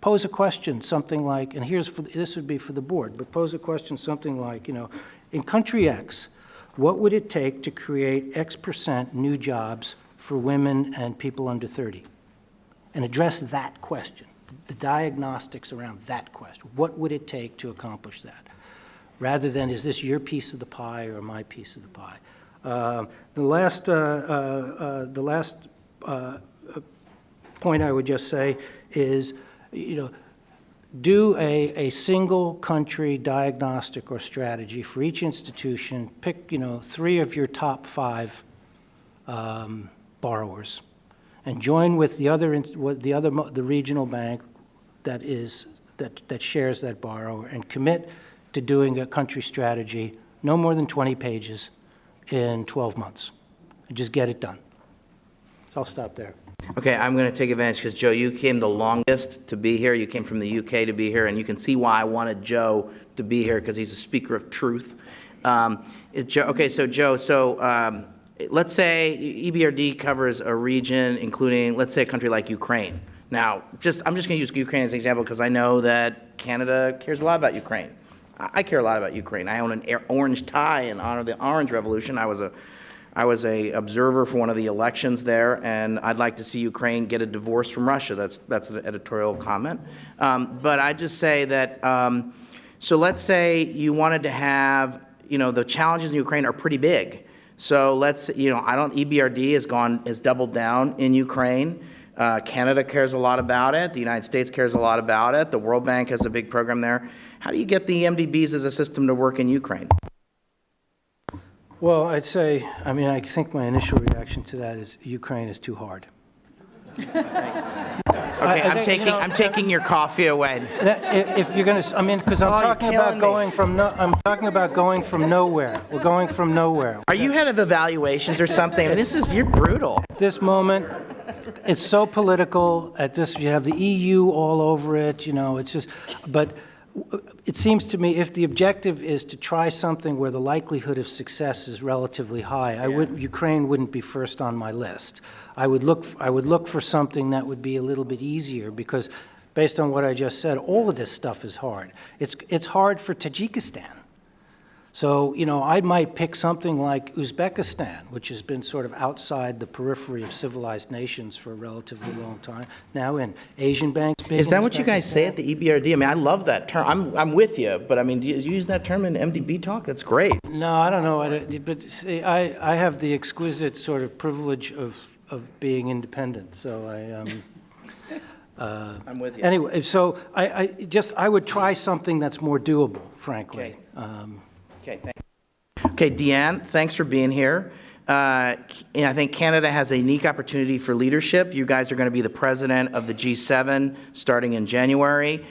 pose a question, something like, and this would be for the board, but pose a question something like, in country X, what would it take to create X% new jobs for women and people under 30? And address that question. The diagnostics around that question. What would it take to accomplish that? Rather than, is this your piece of the pie or my piece of the pie? The last point I would just say is, do a single country diagnostic or strategy for each institution. Pick, 3 of your top 5 borrowers, and join with the regional bank that shares that borrower, and commit to doing a country strategy, no more than 20 pages, in 12 months, and just get it done. So I'll stop there. Okay, I'm going to take advantage because, Joe, you came the longest to be here. You came from the UK to be here, and you can see why I wanted Joe to be here, because he's a speaker of truth. Okay, so Joe, let's say EBRD covers a region including, let's say, a country like Ukraine. Now, I'm just going to use Ukraine as an example because I know that Canada cares a lot about Ukraine. I care a lot about Ukraine. I own an orange tie in honor of the Orange Revolution. I was a I was a observer for one of the elections there, and I'd like to see Ukraine get a divorce from Russia. That's an editorial comment. But I just say that, so let's say you wanted to have, the challenges in Ukraine are pretty big. So let's, EBRD has doubled down in Ukraine. Canada cares a lot about it. The United States cares a lot about it. The World Bank has a big program there. How do you get the MDBs as a system to work in Ukraine? Well, I'd say, I think my initial reaction to that is Ukraine is too hard. Okay, I'm taking your coffee away. If you're going to, because I'm talking about going from nowhere. We're going from nowhere. Are you head of evaluations or something? You're brutal. At this moment, it's so political. You have the EU all over it. It's just, but it seems to me if the objective is to try something where the likelihood of success is relatively high, Ukraine wouldn't be first on my list. I would look for something that would be a little bit easier, because based on what I just said, all of this stuff is hard. It's hard for Tajikistan. So, I might pick something like Uzbekistan, which has been sort of outside the periphery of civilized nations for a relatively long time. Now in Asian banks. Is that what you guys say at the EBRD? I love that term. I'm with you, but do you use that term in MDB talk? That's great. No, I don't know. But see, I have the exquisite sort of privilege of being independent. So I'm with you. Anyway, so I would try something that's more doable, frankly. Okay. Okay, Deanne, thanks for being here. I think Canada has a unique opportunity for leadership. You guys are going to be the president of the G7 starting in January.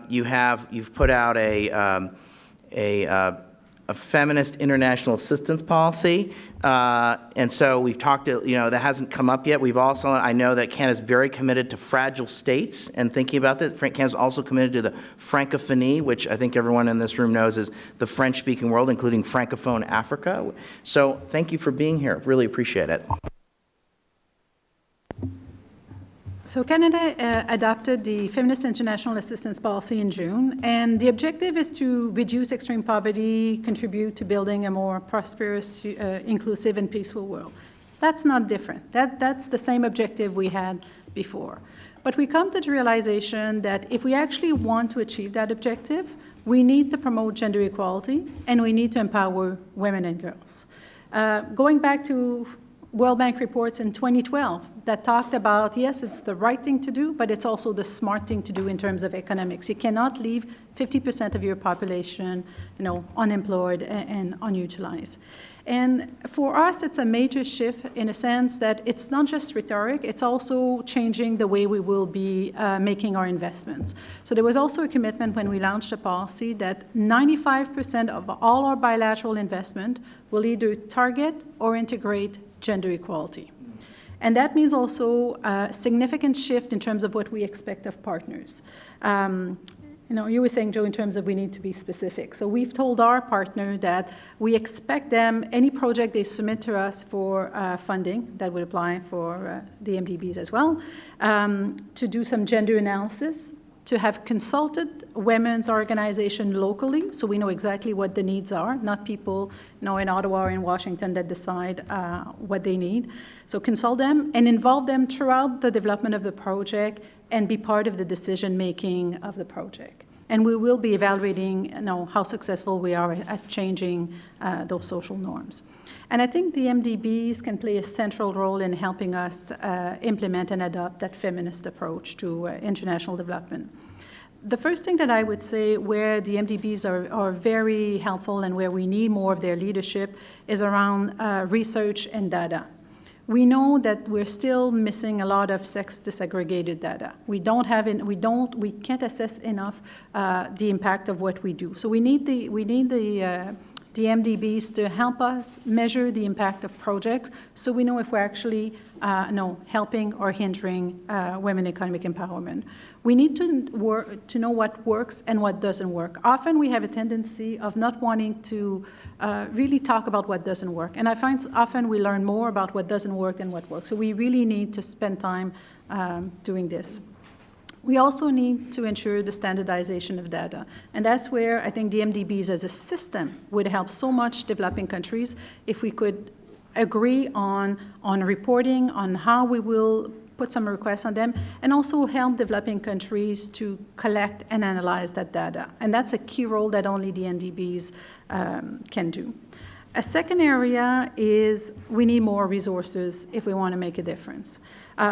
You've put out a feminist international assistance policy, and so we've talked to, that hasn't come up yet. I know that Canada's very committed to fragile states and thinking about that. Canada's also committed to the francophonie, which I think everyone in this room knows is the French-speaking world, including Francophone Africa. So thank you for being here. Really appreciate it. So Canada adopted the Feminist International Assistance Policy in June, and the objective is to reduce extreme poverty, contribute to building a more prosperous, inclusive, and peaceful world. That's not different. That's the same objective we had before. But we come to the realization that if we actually want to achieve that objective, we need to promote gender equality, and we need to empower women and girls. Going back to World Bank reports in 2012 that talked about, yes, it's the right thing to do, but it's also the smart thing to do in terms of economics. You cannot leave 50% of your population, unemployed and unutilized. And for us, it's a major shift in a sense that it's not just rhetoric, it's also changing the way we will be making our investments. So there was also a commitment when we launched the policy that 95% of all our bilateral investment will either target or integrate gender equality. And that means also a significant shift in terms of what we expect of partners. You were saying, Joe, in terms of we need to be specific. So we've told our partner that we expect them, any project they submit to us for funding, that would apply for the MDBs as well, to do some gender analysis, to have consulted women's organization locally, so we know exactly what the needs are, not people in Ottawa or in Washington that decide what they need. So consult them and involve them throughout the development of the project and be part of the decision-making of the project. And we will be evaluating how successful we are at changing those social norms. And I think the MDBs can play a central role in helping us implement and adopt that feminist approach to international development. The first thing that I would say where the MDBs are very helpful and where we need more of their leadership is around research and data. We know that we're still missing a lot of sex disaggregated data. We can't assess enough the impact of what we do. So we need the MDBs to help us measure the impact of projects so we know if we're actually helping or hindering women economic empowerment. We need to know what works and what doesn't work. Often we have a tendency of not wanting to really talk about what doesn't work. And I find often we learn more about what doesn't work than what works. So we really need to spend time doing this. We also need to ensure the standardization of data. And that's where I think the MDBs as a system would help so much developing countries if we could agree on reporting, on how we will put some requests on them, and also help developing countries to collect and analyze that data. And that's a key role that only the MDBs can do. A second area is we need more resources if we want to make a difference.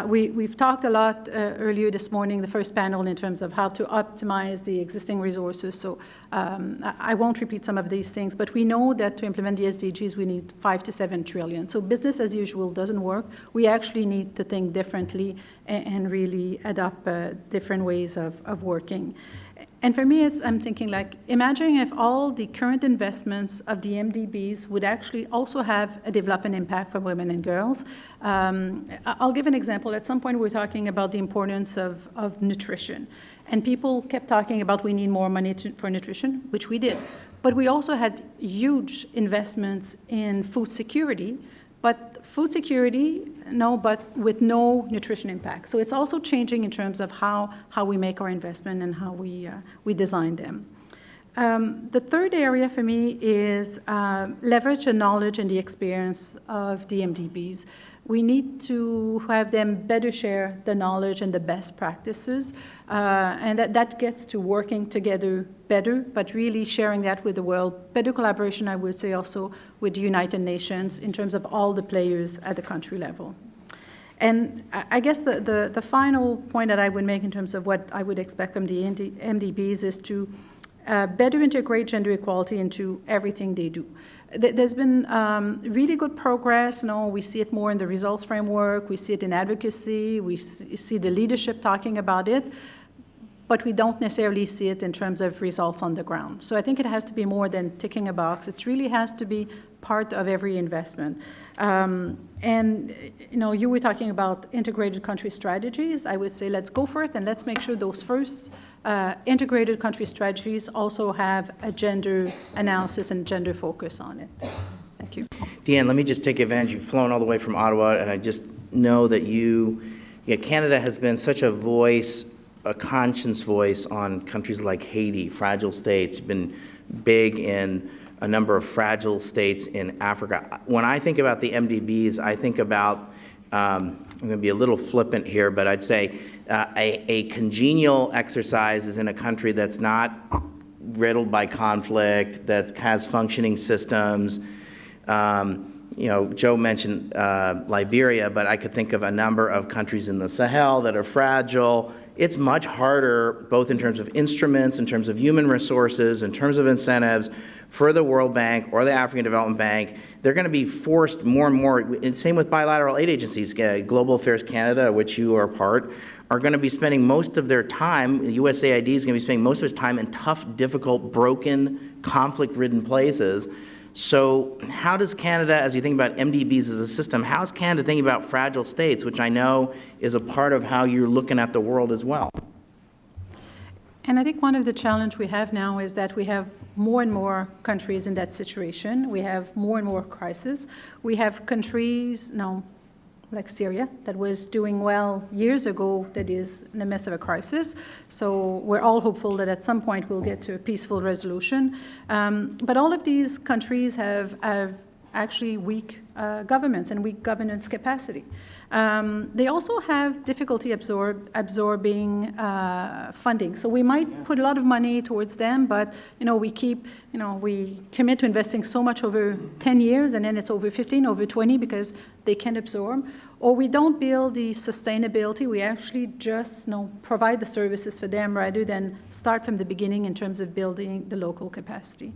We've talked a lot earlier this morning, the first panel, in terms of how to optimize the existing resources. So I won't repeat some of these things, but we know that to implement the SDGs, we need 5 to 7 trillion. So business as usual doesn't work. We actually need to think differently and really adopt different ways of working. And for me, I'm thinking like, imagine if all the current investments of the MDBs would actually also have a development impact for women and girls. I'll give an example. At some point, we were talking about the importance of nutrition. And people kept talking about we need more money for nutrition, which we did. But we also had huge investments in food security. But food security, no, but with no nutrition impact. So it's also changing in terms of how we make our investment and how we design them. The third area for me is leverage the knowledge and the experience of the MDBs. We need to have them better share the knowledge and the best practices, and that gets to working together better, but really sharing that with the world. Better collaboration, I would say, also with the United Nations in terms of all the players at the country level. And I guess the final point that I would make in terms of what I would expect from the MDBs is to better integrate gender equality into everything they do. There's been really good progress. We see it more in the results framework. We see it in advocacy. We see the leadership talking about it. But we don't necessarily see it in terms of results on the ground. So I think it has to be more than ticking a box. It really has to be part of every investment. And you were talking about integrated country strategies. I would say let's go for it, and let's make sure those first integrated country strategies also have a gender analysis and gender focus on it. Thank you. Deanne, let me just take advantage. You've flown all the way from Ottawa, and I just know that Canada has been such a voice, a conscience voice on countries like Haiti, fragile states. You've been big in a number of fragile states in Africa. When I think about the MDBs, I think about, I'm going to be a little flippant here, but I'd say a congenial exercise is in a country that's not riddled by conflict, that has functioning systems. Joe mentioned Liberia, but I could think of a number of countries in the Sahel that are fragile. It's much harder, both in terms of instruments, in terms of human resources, in terms of incentives, for the World Bank or the African Development Bank. They're going to be forced more and more, and same with bilateral aid agencies. Global Affairs Canada, which you are part, are going to be spending most of their time, USAID is going to be spending most of its time in tough, difficult, broken, conflict-ridden places. So how does Canada, as you think about MDBs as a system, how is Canada thinking about fragile states, which I know is a part of how you're looking at the world as well? And I think one of the challenges we have now is that we have more and more countries in that situation. We have more and more crises. We have countries now, like Syria, that was doing well years ago, that is in the midst of a crisis. So we're all hopeful that at some point we'll get to a peaceful resolution. But all of these countries have actually weak governments and weak governance capacity. They also have difficulty absorbing funding. So we might put a lot of money towards them, but we commit to investing so much over 10 years, and then it's over 15, over 20, because they can't absorb. Or we don't build the sustainability. We actually just provide the services for them rather than start from the beginning in terms of building the local capacity.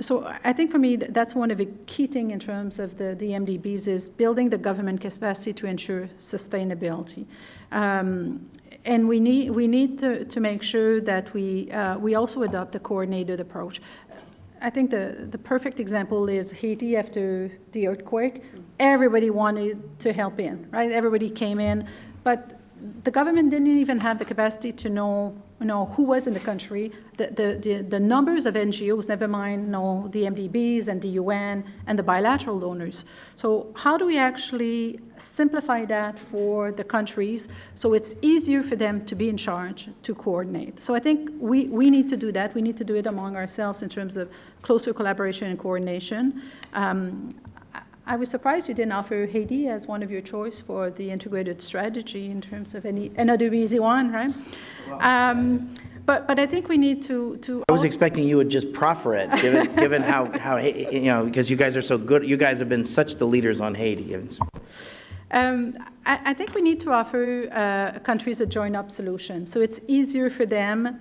So I think for me, that's one of the key things in terms of the MDBs is building the government capacity to ensure sustainability. And we need to make sure that we also adopt a coordinated approach. I think the perfect example is Haiti after the earthquake. Everybody wanted to help in, right? Everybody came in, but the government didn't even have the capacity to know who was in the country, the numbers of NGOs, never mind the MDBs and the UN and the bilateral donors. So how do we actually simplify that for the countries so it's easier for them to be in charge, to coordinate? So I think we need to do that. We need to do it among ourselves in terms of closer collaboration and coordination. I was surprised you didn't offer Haiti as one of your choice for the integrated strategy in terms of another easy one, right? But I think we need to. I was expecting you would just proffer it, given how you know, because you guys are so good. You guys have been such the leaders on Haiti. I think we need to offer countries a joined-up solution, so it's easier for them.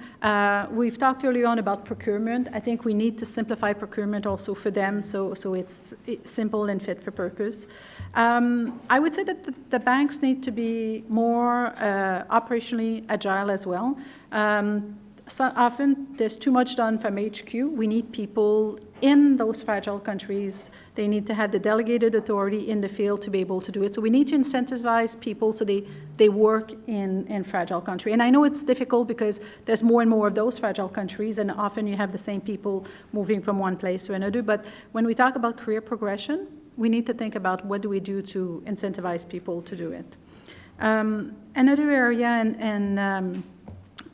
We've talked earlier on about procurement. I think we need to simplify procurement also for them, so it's simple and fit for purpose. I would say that the banks need to be more operationally agile as well. So often there's too much done from HQ. We need people in those fragile countries. They need to have the delegated authority in the field to be able to do it. So we need to incentivize people so they work in fragile country. And I know it's difficult because there's more and more of those fragile countries, and often you have the same people moving from one place to another. But when we talk about career progression, we need to think about what do we do to incentivize people to do it. Another area, and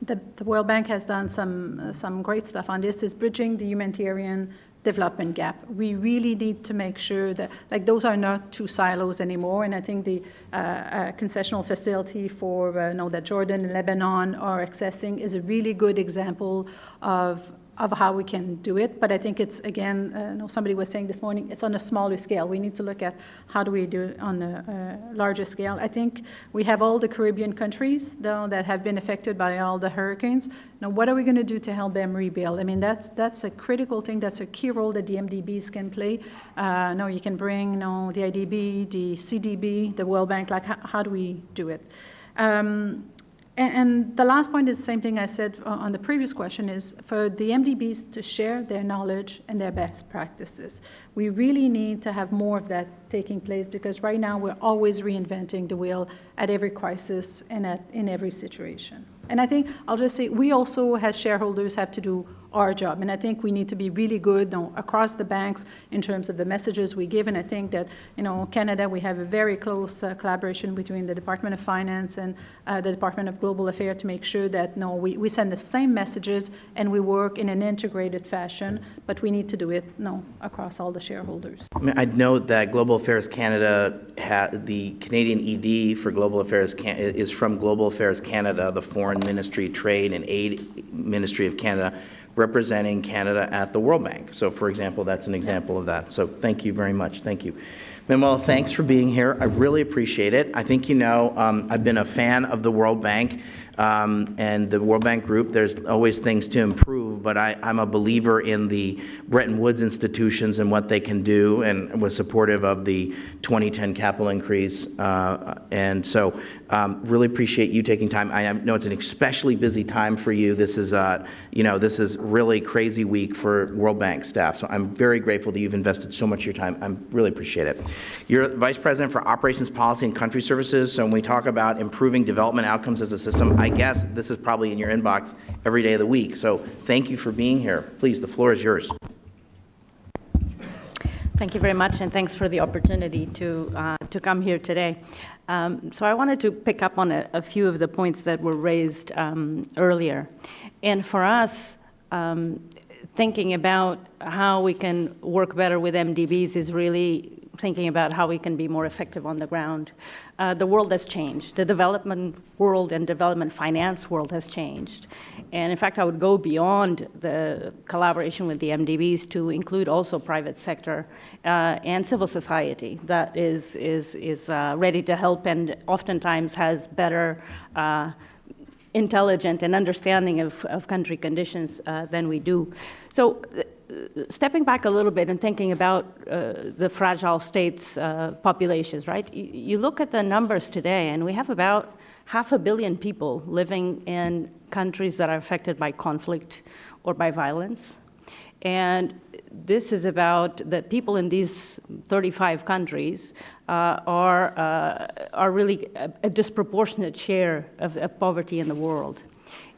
the World Bank has done some great stuff on this, is bridging the humanitarian development gap. We really need to make sure that, like, those are not two silos anymore, and I think the concessional facility for that Jordan and Lebanon are accessing is a really good example of how we can do it. But I think it's, again, somebody was saying this morning, it's on a smaller scale. We need to look at how do we do it on a larger scale. I think we have all the Caribbean countries, though, that have been affected by all the hurricanes. Now, what are we going to do to help them rebuild? I mean, that's a critical thing. That's a key role that the MDBs can play. No, you can bring the IDB, the CDB, the World Bank. Like, how do we do it? And the last point is the same thing I said on the previous question, is for the MDBs to share their knowledge and their best practices. We really need to have more of that taking place, because right now we're always reinventing the wheel at every crisis and in every situation. And I think I'll just say we also, as shareholders, have to do our job. And I think we need to be really good across the banks in terms of the messages we give. And I think that, Canada, we have a very close collaboration between the Department of Finance and the Department of Global Affairs to make sure that, we send the same messages and we work in an integrated fashion, but we need to do it, across all the shareholders. I mean, I'd note that Global Affairs Canada, the Canadian ED for Global Affairs is from Global Affairs Canada, the Foreign Ministry, Trade and Aid Ministry of Canada, representing Canada at the World Bank. So, for example, that's an example of that. So thank you very much. Thank you. Manuel, thanks for being here. I really appreciate it. I think I've been a fan of the World Bank and the World Bank Group. There's always things to improve, but I'm a believer in the Bretton Woods institutions and what they can do, and was supportive of the 2010 capital increase. And so really appreciate you taking time. I know it's an especially busy time for you. This is, this is really crazy week for World Bank staff. So I'm very grateful that you've invested so much of your time. I really appreciate it. You're Vice President for Operations Policy and Country Services. So when we talk about improving development outcomes as a system, I guess this is probably in your inbox every day of the week. So thank you for being here. Please, the floor is yours. Thank you very much, and thanks for the opportunity to come here today. So I wanted to pick up on a few of the points that were raised earlier. And for us, thinking about how we can work better with MDBs is really thinking about how we can be more effective on the ground. The world has changed. The development world and development finance world has changed. And in fact, I would go beyond the collaboration with the MDBs to include also private sector and civil society that is ready to help and oftentimes has better intelligent and understanding of country conditions than we do. So stepping back a little bit and thinking about the fragile states' populations, right? You look at the numbers today, and we have about 500 million people living in countries that are affected by conflict or by violence. And this is about the people in these 35 countries are really a disproportionate share of poverty in the world.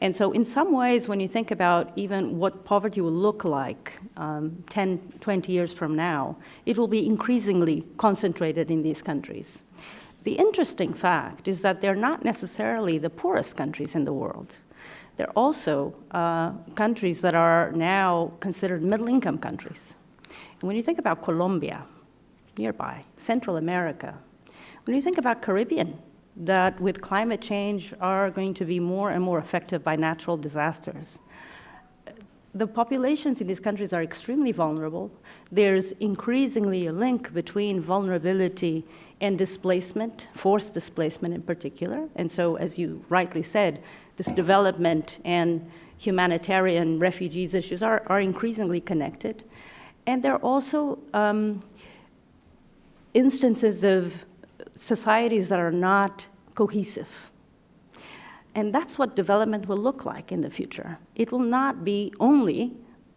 And so in some ways, when you think about even what poverty will look like 10, 20 years from now, it will be increasingly concentrated in these countries. The interesting fact is that they're not necessarily the poorest countries in the world. They're also countries that are now considered middle-income countries. And when you think about Colombia, nearby, Central America. When you think about Caribbean, that with climate change are going to be more and more affected by natural disasters. The populations in these countries are extremely vulnerable. There's increasingly a link between vulnerability and displacement, forced displacement in particular. And so, as you rightly said, this development and humanitarian refugees issues are increasingly connected. And there are also instances of societies that are not cohesive. And that's what development will look like in the future. It will not be only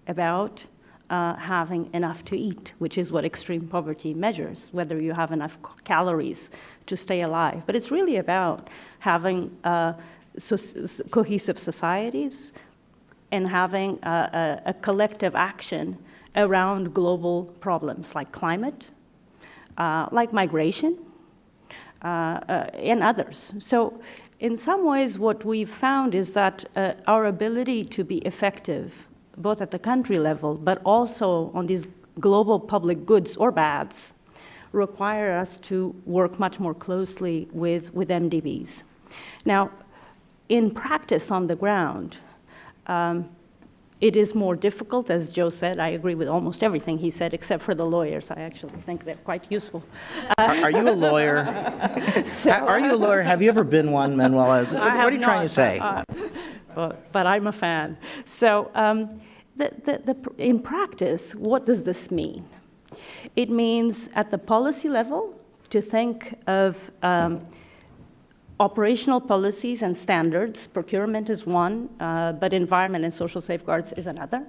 about having enough to eat, which is what extreme poverty measures, whether you have enough calories to stay alive. But it's really about having cohesive societies and having a collective action around global problems like climate, like migration, and others. So in some ways, what we've found is that our ability to be effective, both at the country level, but also on these global public goods or bads, require us to work much more closely with MDBs. Now, in practice on the ground, it is more difficult, as Joe said. I agree with almost everything he said, except for the lawyers. I actually think they're quite useful. Are you a lawyer? Are you a lawyer? Have you ever been one, Manuela? What are you trying to say? But I'm a fan. So in practice, what does this mean? It means at the policy level to think of operational policies and standards. Procurement is one, but environment and social safeguards is another,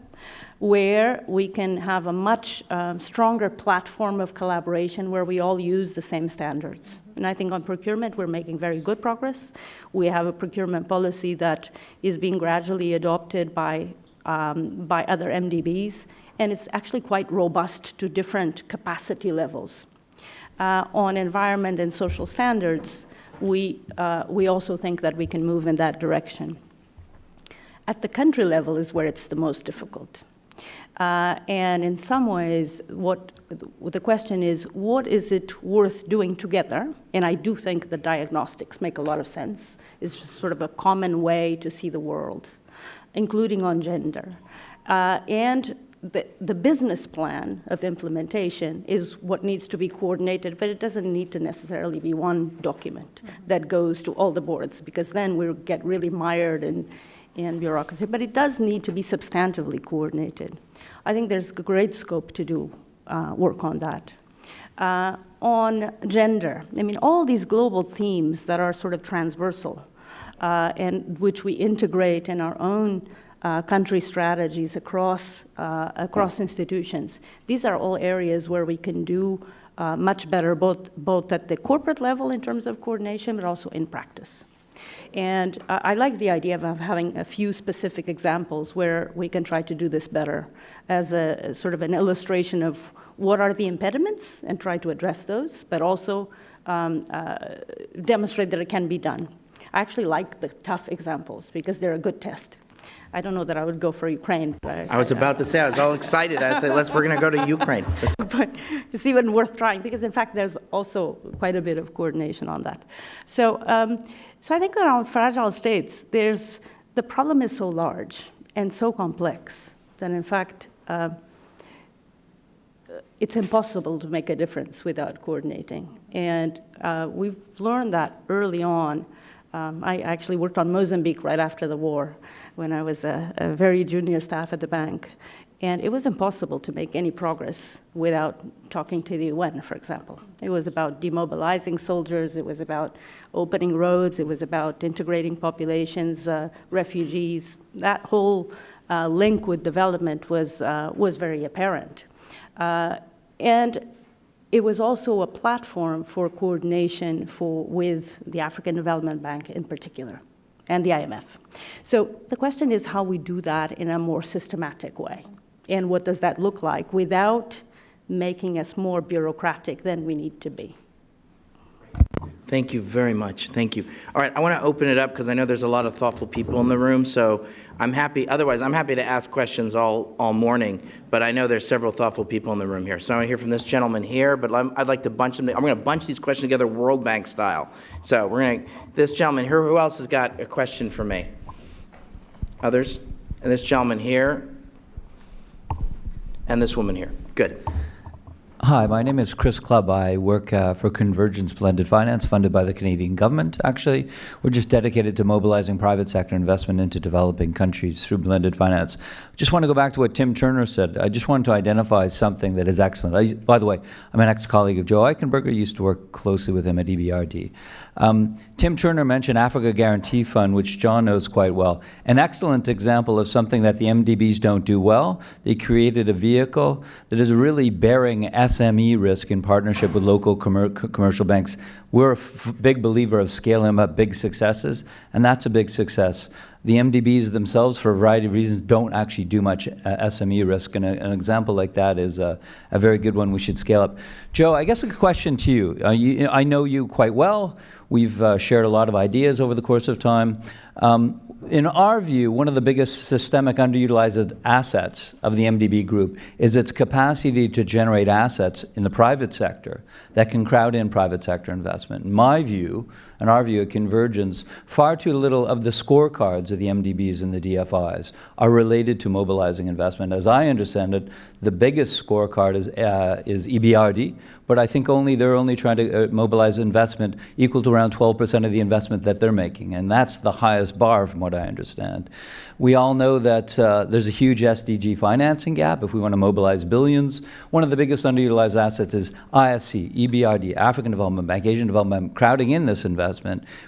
where we can have a much stronger platform of collaboration where we all use the same standards. And I think on procurement, we're making very good progress. We have a procurement policy that is being gradually adopted by other MDBs, and it's actually quite robust to different capacity levels. On environment and social standards, we also think that we can move in that direction. At the country level is where it's the most difficult. And in some ways, what the question is, what is it worth doing together? And I do think the diagnostics make a lot of sense. It's just sort of a common way to see the world, including on gender. And the business plan of implementation is what needs to be coordinated, but it doesn't need to necessarily be one document that goes to all the boards, because then we'll get really mired in bureaucracy. But it does need to be substantively coordinated. I think there's great scope to do work on that. On gender, I mean, all these global themes that are sort of transversal and which we integrate in our own country strategies across institutions. These are all areas where we can do much better, both at the corporate level in terms of coordination, but also in practice. And I like the idea of having a few specific examples where we can try to do this better as a sort of an illustration of what are the impediments and try to address those, but also demonstrate that it can be done. I actually like the tough examples because they're a good test. I don't know that I would go for Ukraine. But I was about to say, I was all excited. I said, we're going to go to Ukraine. But it's even worth trying because, in fact, there's also quite a bit of coordination on that. So I think that on fragile states, the problem is so large and so complex that, in fact, it's impossible to make a difference without coordinating. And we've learned that early on. I actually worked on Mozambique right after the war when I was a very junior staff at the bank. And it was impossible to make any progress without talking to the UN, for example. It was about demobilizing soldiers. It was about opening roads. It was about integrating populations, refugees. That whole link with development was very apparent. And it was also a platform for coordination with the African Development Bank in particular, and the IMF. So the question is how we do that in a more systematic way. And what does that look like without making us more bureaucratic than we need to be? Thank you very much. Thank you. All right, I want to open it up because I know there's a lot of thoughtful people in the room, so I'm happy. Otherwise, I'm happy to ask questions all morning, but I know there's several thoughtful people in the room here. So I want to hear from this gentleman here, but I'd like to bunch them. I'm going to bunch these questions together World Bank style. So we're going to, this gentleman here, who else has got a question for me? Others? And this gentleman here, and this woman here. Good. Hi, my name is Chris Clubb. I work for Convergence Blended Finance, funded by the Canadian government, actually. We're just dedicated to mobilizing private sector investment into developing countries through blended finance. I just want to go back to what Tim Turner said. I just wanted to identify something that is excellent. By the way, I'm an ex-colleague of Joe Eichenberger, used to work closely with him at EBRD. Tim Turner mentioned Africa Guarantee Fund, which John knows quite well. An excellent example of something that the MDBs don't do well. They created a vehicle that is really bearing SME risk in partnership with local commercial banks. We're a big believer of scaling up big successes, and that's a big success. The MDBs themselves, for a variety of reasons, don't actually do much SME risk, and an example like that is a very good one we should scale up. Joe, I guess a question to you. I know you quite well. We've shared a lot of ideas over the course of time. In our view, one of the biggest systemic underutilized assets of the MDB group is its capacity to generate assets in the private sector that can crowd in private sector investment. In my view, and our view at Convergence, far too little of the scorecards of the MDBs and the DFIs are related to mobilizing investment. As I understand it, the biggest scorecard is EBRD, but I think they're only trying to mobilize investment equal to around 12% of the investment that they're making, and that's the highest bar from what I understand. We all know that there's a huge SDG financing gap if we want to mobilize billions. One of the biggest underutilized assets is IFC, EBRD, African Development Bank, Asian Development Bank, crowding in this investment.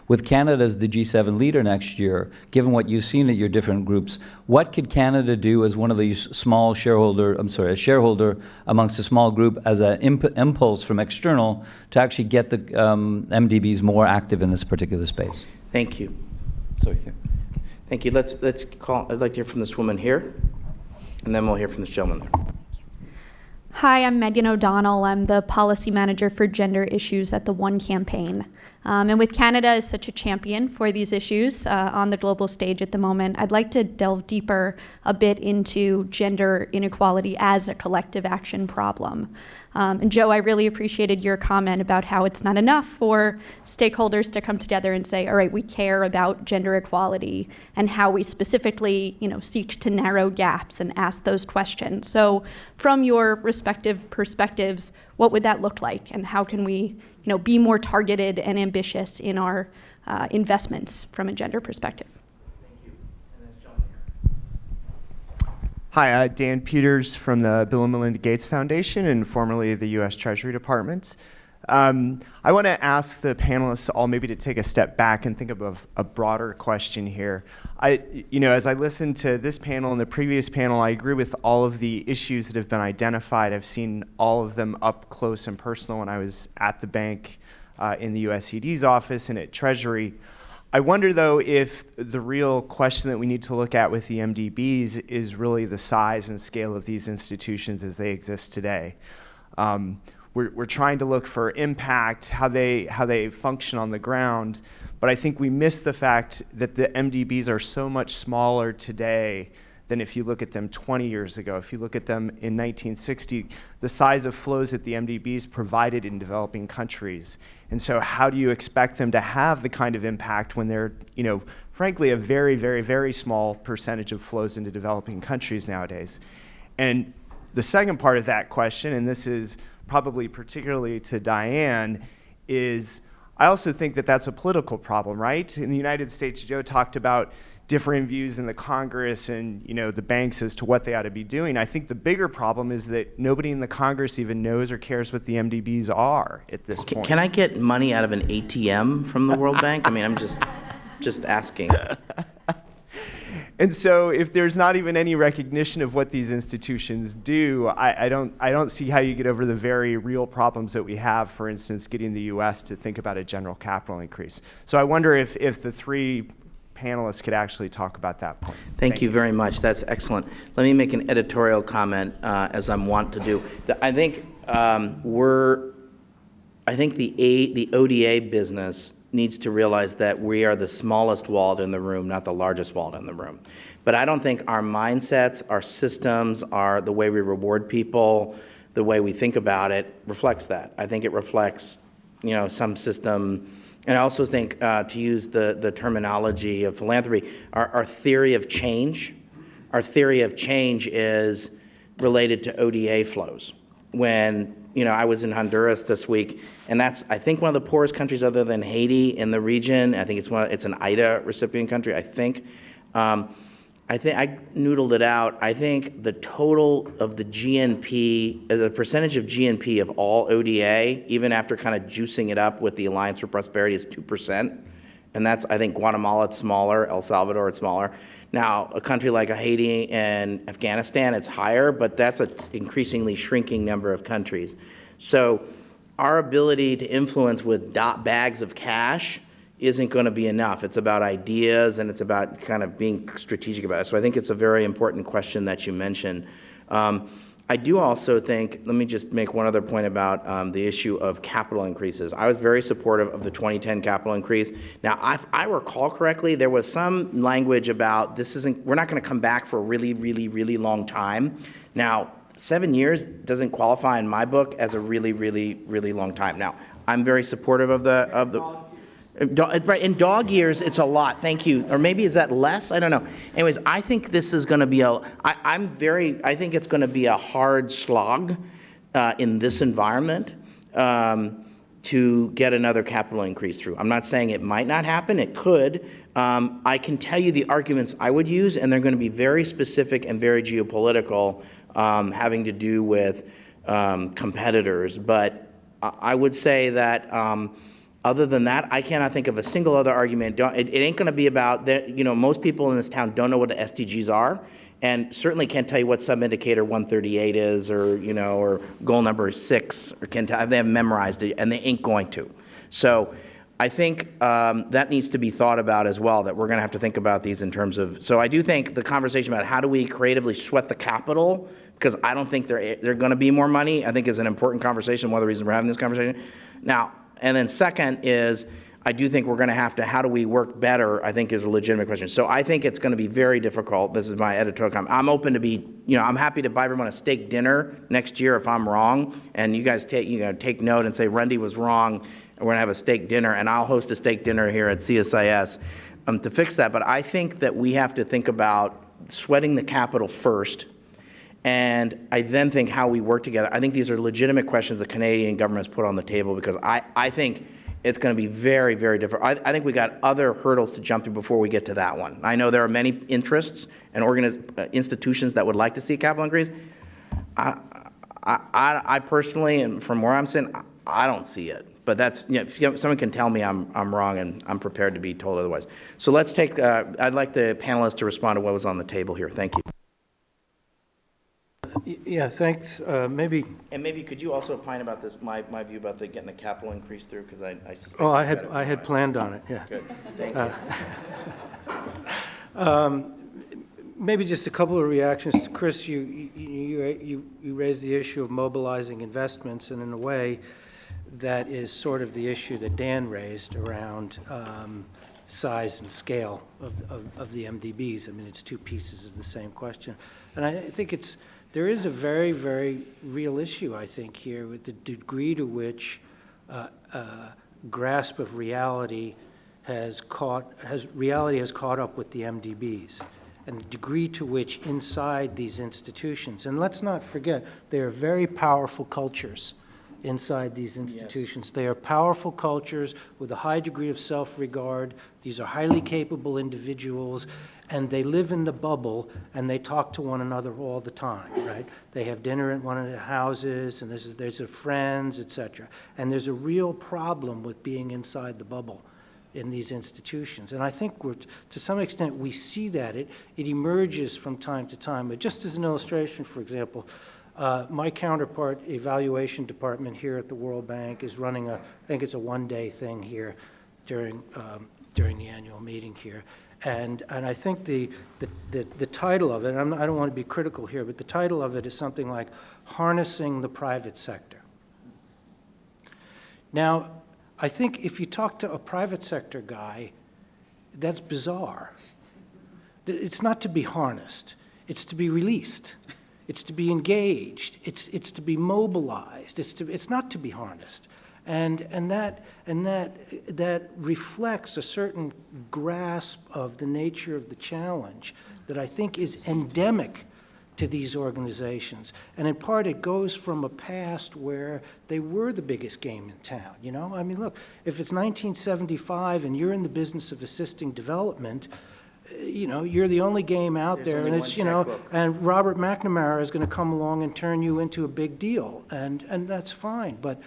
With Canada as the G7 leader next year, given what you've seen at your different groups, what could Canada do as one of these a shareholder amongst a small group as an impulse from external to actually get the MDBs more active in this particular space? Thank you. Sorry, here. Thank you. Let's call. I'd like to hear from this woman here, and then we'll hear from this gentleman there. Hi, I'm Megan O'Donnell. I'm the policy manager for gender issues at the One campaign. And with Canada as such a champion for these issues on the global stage at the moment, I'd like to delve deeper a bit into gender inequality as a collective action problem. And Joe, I really appreciated your comment about how it's not enough for stakeholders to come together and say, all right, we care about gender equality, and how we specifically, seek to narrow gaps and ask those questions. So from your respective perspectives, what would that look like, and how can we be more targeted and ambitious in our investments from a gender perspective? Hi, Dan Peters from the Bill and Melinda Gates Foundation and formerly the U.S. Treasury Department. I want to ask the panelists all maybe to take a step back and think of a broader question here. As I listened to this panel and the previous panel, I agree with all of the issues that have been identified. I've seen all of them up close and personal when I was at the bank, in the USCD's office and at Treasury. I wonder, though, if the real question that we need to look at with the MDBs is really the size and scale of these institutions as they exist today. We're trying to look for impact, how they function on the ground, but I think we miss the fact that the MDBs are so much smaller today than if you look at them 20 years ago. If you look at them in 1960, the size of flows that the MDBs provided in developing countries. And so how do you expect them to have the kind of impact when they're, frankly, a very, very, very small percentage of flows into developing countries nowadays? And the second part of that question, and this is probably particularly to Diane, is I also think that that's a political problem, right? In the United States, Joe talked about differing views in the Congress and the banks as to what they ought to be doing. I think the bigger problem is that nobody in the Congress even knows or cares what the MDBs are at this point. Can I get money out of an ATM from the World Bank? I mean, I'm just asking. And so if there's not even any recognition of what these institutions do, I don't see how you get over the very real problems that we have, for instance, getting the US to think about a general capital increase. So I wonder if the three panelists could actually talk about that point. Thank you very much. That's excellent. Let me make an editorial comment, as I'm wont to do. I think we're I think the ODA business needs to realize that we are the smallest wallet in the room, not the largest wallet in the room. But I don't think our mindsets, our systems, the way we reward people, the way we think about it reflects that. I think it reflects, some system. And I also think, to use the terminology of philanthropy, our theory of change. Our theory of change is related to ODA flows. When I was in Honduras this week, and that's, I think, one of the poorest countries other than Haiti in the region. I think it's an IDA recipient country, I think. I noodled it out. I think the total of the GNP, the percentage of GNP of all ODA, even after kind of juicing it up with the Alliance for Prosperity, is 2%. And that's, I think, Guatemala, it's smaller. El Salvador, it's smaller. Now, a country like Haiti and Afghanistan, it's higher, but that's an increasingly shrinking number of countries. So our ability to influence with bags of cash isn't going to be enough. It's about ideas, and it's about kind of being strategic about it. So I think it's a very important question that you mentioned. I do also think, let me just make one other point about the issue of capital increases. I was very supportive of the 2010 capital increase. Now, if I recall correctly, there was some language about we're not going to come back for a really, really, really long time. Now, 7 years doesn't qualify in my book as a really, really, really long time. Now, I'm very supportive of the in dog years, it's a lot. Thank you. Or maybe is that less? I don't know. Anyways, I think this is going to be I think it's going to be a hard slog in this environment to get another capital increase through. I'm not saying it might not happen. It could. I can tell you the arguments I would use, and they're going to be very specific and very geopolitical, having to do with competitors. But I would say that other than that, I cannot think of a single other argument. It ain't going to be about that. Most people in this town don't know what the SDGs are, and certainly can't tell you what sub-indicator 138 is, or goal number 6, or they haven't memorized it, and they ain't going to. So I think that needs to be thought about as well, that we're going to have to think about these in terms of. So I do think the conversation about how do we creatively sweat the capital, because I don't think they're going to be more money, I think is an important conversation, one of the reasons we're having this conversation. Now, and then second is, I do think we're going to have to, how do we work better, I think is a legitimate question. So I think it's going to be very difficult. This is my editorial comment. I'm open to I'm happy to buy everyone a steak dinner next year if I'm wrong, and you guys take note and say, Rundy was wrong, and we're going to have a steak dinner, and I'll host a steak dinner here at CSIS to fix that. But I think that we have to think about sweating the capital first, and I then think how we work together. I think these are legitimate questions the Canadian government has put on the table, because I think it's going to be very, very different. I think we got other hurdles to jump through before we get to that one. I know there are many interests and institutions that would like to see a capital increase. I personally, and from where I'm sitting, I don't see it. But that's, someone can tell me I'm wrong, and I'm prepared to be told otherwise. So let's take, I'd like the panelists to respond to what was on the table here. Thank you. Yeah, thanks. Maybe could you also opine about this, my view about getting the capital increase through, because I suspect. Oh, I had planned on it. Yeah. Good. Thank you. Maybe just a couple of reactions. Chris, you raised the issue of mobilizing investments, and in a way, that is sort of the issue that Dan raised around size and scale of the MDBs. I mean, it's two pieces of the same question, and I think there is a very, very real issue, I think, here with the degree to which grasp of reality has caught up with the MDBs, and the degree to which inside these institutions, and let's not forget, they are very powerful cultures inside these institutions. Yes. They are powerful cultures with a high degree of self-regard. These are highly capable individuals, and they live in the bubble, and they talk to one another all the time, right? They have dinner at one of the houses, and there's friends, etc. And there's a real problem with being inside the bubble in these institutions. And I think to some extent we see that. It emerges from time to time. But just as an illustration, for example, my counterpart evaluation department here at the World Bank is running I think it's a one-day thing here during the annual meeting here. And I think the title of it, and I don't want to be critical here, but the title of it is something like Harnessing the Private Sector. Now, I think if you talk to a private sector guy, that's bizarre. It's not to be harnessed. It's to be released. It's to be engaged. It's to be mobilized. It's not to be harnessed. And that reflects a certain grasp of the nature of the challenge that I think is endemic to these organizations. And in part, it goes from a past where they were the biggest game in town, you know? I mean, look, if it's 1975 and you're in the business of assisting development, you know, you're the only game out there, and it's, you know, and Robert McNamara is going to come along and turn you into a big deal, and that's fine. But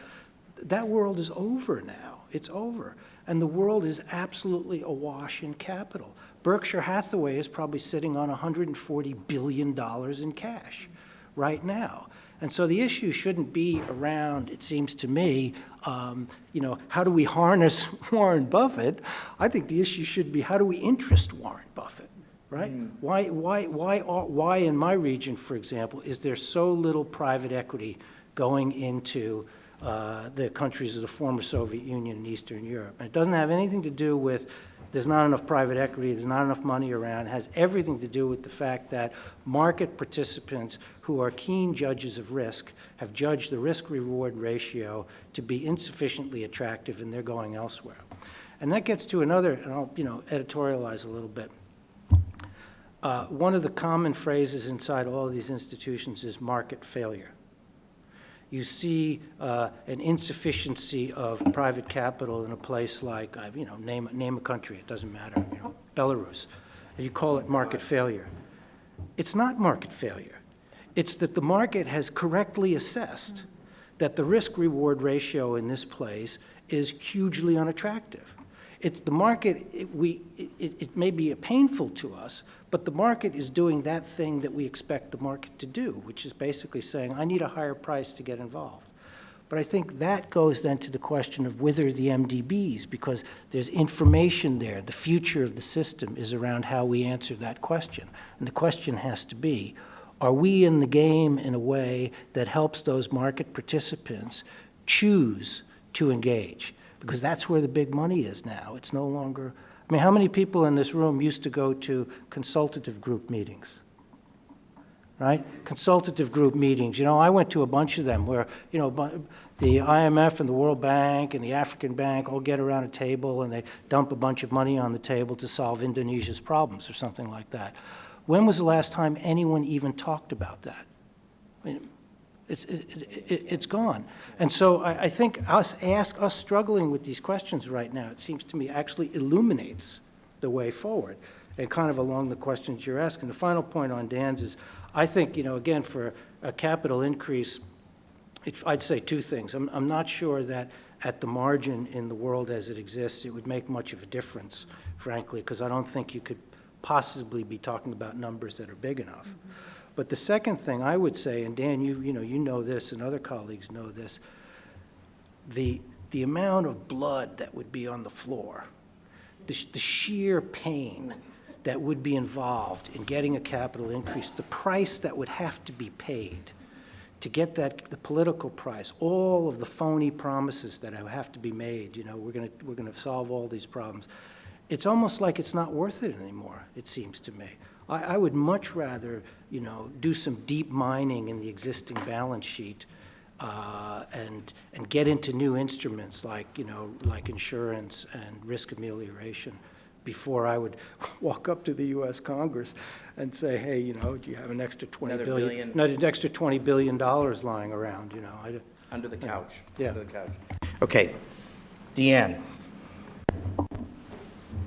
that world is over now. It's over. And the world is absolutely awash in capital. Berkshire Hathaway is probably sitting on $140 billion in cash right now. And so the issue shouldn't be around, it seems to me, you know, how do we harness Warren Buffett? I think the issue should be how do we interest Warren Buffett, right? Why in my region, for example, is there so little private equity going into the countries of the former Soviet Union and Eastern Europe? And it doesn't have anything to do with there's not enough private equity, there's not enough money around. It has everything to do with the fact that market participants who are keen judges of risk have judged the risk-reward ratio to be insufficiently attractive, and they're going elsewhere. And that gets to another, and I'll, you know, editorialize a little bit. One of the common phrases inside all of these institutions is market failure. You see an insufficiency of private capital in a place like, you know, name a country, it doesn't matter, you know, Belarus, and you call it market failure. It's not market failure. It's that the market has correctly assessed that the risk-reward ratio in this place is hugely unattractive. It's the market, it may be painful to us, but the market is doing that thing that we expect the market to do, which is basically saying, I need a higher price to get involved. But I think that goes then to the question of whether the MDBs, because there's information there. The future of the system is around how we answer that question. And the question has to be, are we in the game in a way that helps those market participants choose to engage? Because that's where the big money is now. It's no longer, I mean, how many people in this room used to go to consultative group meetings? Right? Consultative group meetings. You know, I went to a bunch of them where, you know, the IMF and the World Bank and the African Bank all get around a table and they dump a bunch of money on the table to solve Indonesia's problems or something like that. When was the last time anyone even talked about that? I mean, it's gone. And so I think us struggling with these questions right now, it seems to me, actually illuminates the way forward, and kind of along the questions you're asking. The final point on Dan's is, I think, you know, again, for a capital increase, I'd say two things. I'm not sure that at the margin in the world as it exists, it would make much of a difference, frankly, because I don't think you could possibly be talking about numbers that are big enough. Mm-hmm. But the second thing I would say, and Dan, you know this, and other colleagues know this, the amount of blood that would be on the floor, the sheer pain that would be involved in getting a capital increase, the price that would have to be paid to get that, the political price, all of the phony promises that have to be made, you know, we're gonna solve all these problems. It's almost like it's not worth it anymore, it seems to me. I would much rather, you know, do some deep mining in the existing balance sheet and get into new instruments like, you know, like insurance and risk amelioration before I would walk up to the U.S. Congress and say, hey, you know, do you have an extra extra $20 billion lying around, you know? Under the couch. Yeah. Under the couch. Okay. Deanne.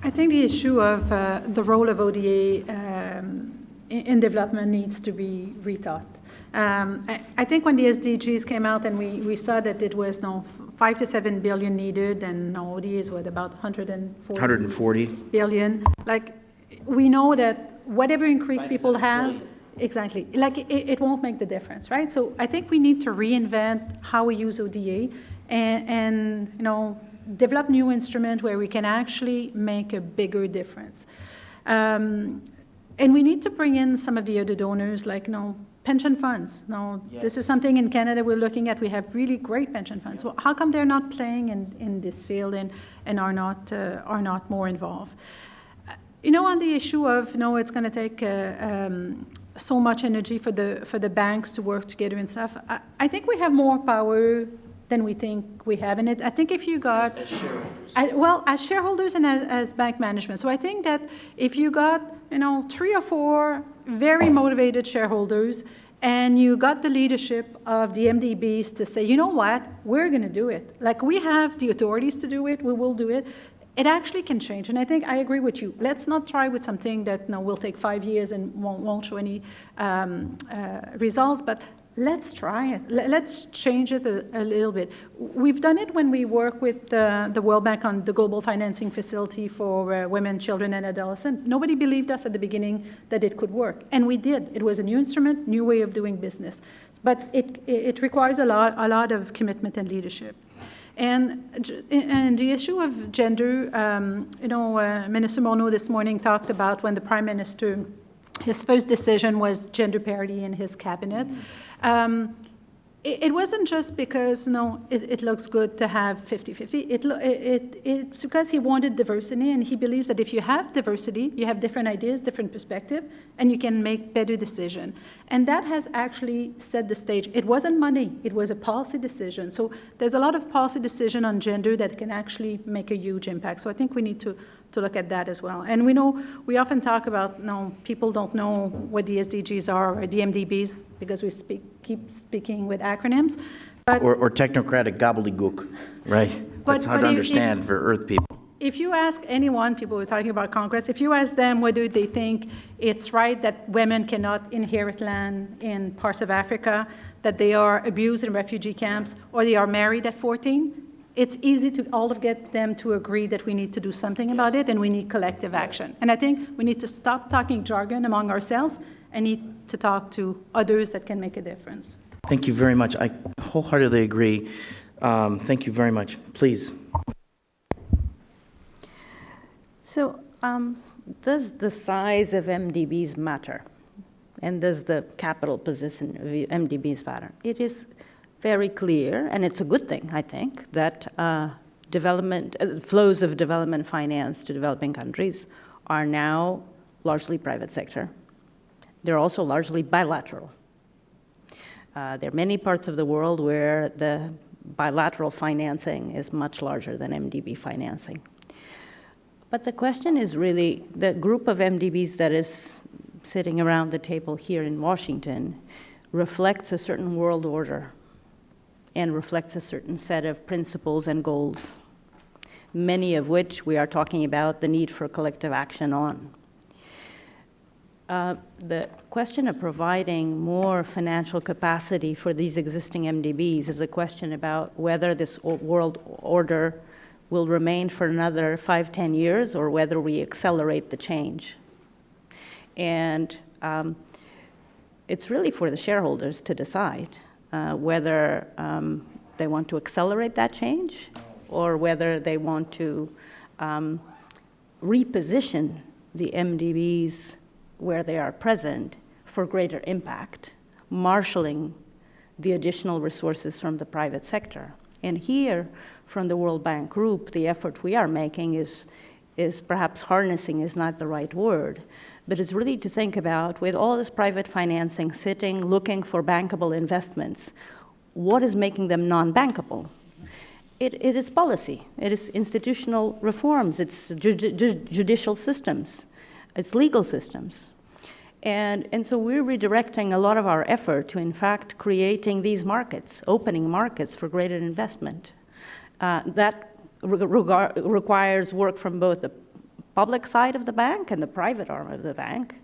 I think the issue of the role of ODA in development needs to be rethought. I think when the SDGs came out and we saw that it was 5 to 7 billion needed, and ODA is what, about 140 billion. Like, we know that whatever increase people have, exactly, like it won't make the difference, right? So I think we need to reinvent how we use ODA and you know, develop new instrument where we can actually make a bigger difference. And we need to bring in some of the other donors, like, you know, pension funds. Now, this is something in Canada we're looking at. We have really great pension funds. Well, how come they're not playing in this field and are not more involved? On the issue of, it's going to take so much energy for the banks to work together and stuff, I think we have more power than we think we have in it. I think if you got... As shareholders. As shareholders and as bank management. So I think that if you got, 3 or 4 very motivated shareholders and you got the leadership of the MDBs to say, you know what, we're going to do it. Like, we have the authorities to do it, we will do it. It actually can change. And I think I agree with you. Let's not try with something that will take 5 years and won't show any results, but let's try it. Let's change it a little bit. We've done it when we work with the World Bank on the global financing facility for women, children, and adolescents. Nobody believed us at the beginning that it could work, and we did. It was a new instrument, new way of doing business, but it requires a lot of commitment and leadership. And the issue of gender, Minister Monod this morning talked about when the Prime Minister, his first decision was gender parity in his cabinet. It wasn't just because, it looks good to have 50-50. It's because he wanted diversity, and he believes that if you have diversity, you have different ideas, different perspective, and you can make better decisions. And that has actually set the stage. It wasn't money, it was a policy decision. So there's a lot of policy decision on gender that can actually make a huge impact. So I think we need to look at that as well. And we often talk about, people don't know what the SDGs are or the MDBs because we keep speaking with acronyms. But or technocratic gobbledygook, right? That's hard to understand for Earth people. If you ask anyone, people who are talking about Congress, if you ask them whether they think it's right that women cannot inherit land in parts of Africa, that they are abused in refugee camps, or they are married at 14, it's easy to all of get them to agree that we need to do something about it and we need collective action. And I think we need to stop talking jargon among ourselves and need to talk to others that can make a difference. Thank you very much. I wholeheartedly agree. Thank you very much. Please. So does the size of MDBs matter? And does the capital position of MDBs matter? It is very clear, and it's a good thing, I think, that flows of development finance to developing countries are now largely private sector. They're also largely bilateral. There are many parts of the world where the bilateral financing is much larger than MDB financing. But the question is really, the group of MDBs that is sitting around the table here in Washington reflects a certain world order and reflects a certain set of principles and goals, many of which we are talking about the need for collective action on. The question of providing more financial capacity for these existing MDBs is a question about whether this world order will remain for another 5-10 years or whether we accelerate the change. And it's really for the shareholders to decide whether they want to accelerate that change or whether they want to reposition the MDBs where they are present for greater impact, marshaling the additional resources from the private sector. And here, from the World Bank Group, the effort we are making is perhaps harnessing is not the right word, but it's really to think about, with all this private financing sitting, looking for bankable investments, what is making them non-bankable? It is policy, it is institutional reforms, it's judicial systems, it's legal systems. And so we're redirecting a lot of our effort to, in fact, creating these markets, opening markets for greater investment. That requires work from both the public side of the bank and the private arm of the bank.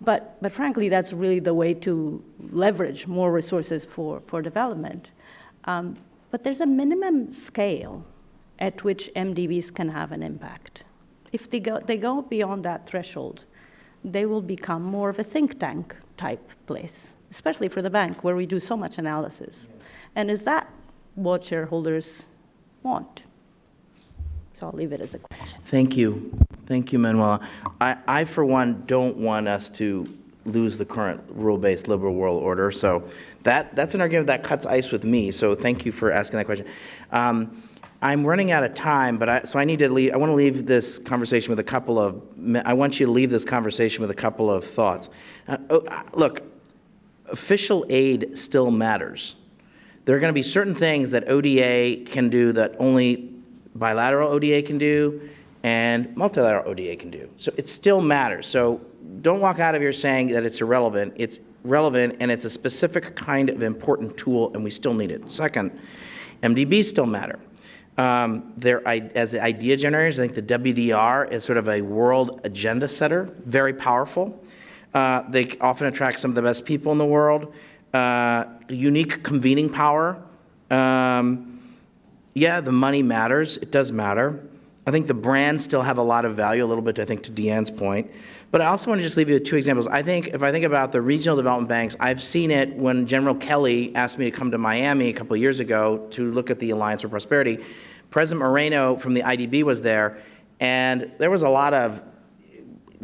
But frankly, that's really the way to leverage more resources for development. But there's a minimum scale at which MDBs can have an impact. If they go beyond that threshold, they will become more of a think tank type place, especially for the bank where we do so much analysis. And is that what shareholders want? So I'll leave it as a question. Thank you. Thank you, Manuela. I for one, don't want us to lose the current rule-based liberal world order. So that's an argument that cuts ice with me. So thank you for asking that question. I'm running out of time, but so I need to leave. I want to leave this conversation with a couple of. I want you to leave this conversation with a couple of thoughts. Look, official aid still matters. There are going to be certain things that ODA can do that only bilateral ODA can do, and multilateral ODA can do. So it still matters. So don't walk out of here saying that it's irrelevant. It's relevant, and it's a specific kind of important tool, and we still need it. Second, MDBs still matter. As idea generators, I think the WDR is sort of a world agenda setter, very powerful. They often attract some of the best people in the world. Unique convening power. Yeah, the money matters. It does matter. I think the brands still have a lot of value, a little bit, I think, to Deanne's point. But I also want to just leave you with two examples. I think if I think about the regional development banks, I've seen it when General Kelly asked me to come to Miami a couple of years ago to look at the Alliance for Prosperity. President Moreno from the IDB was there, and there was a lot of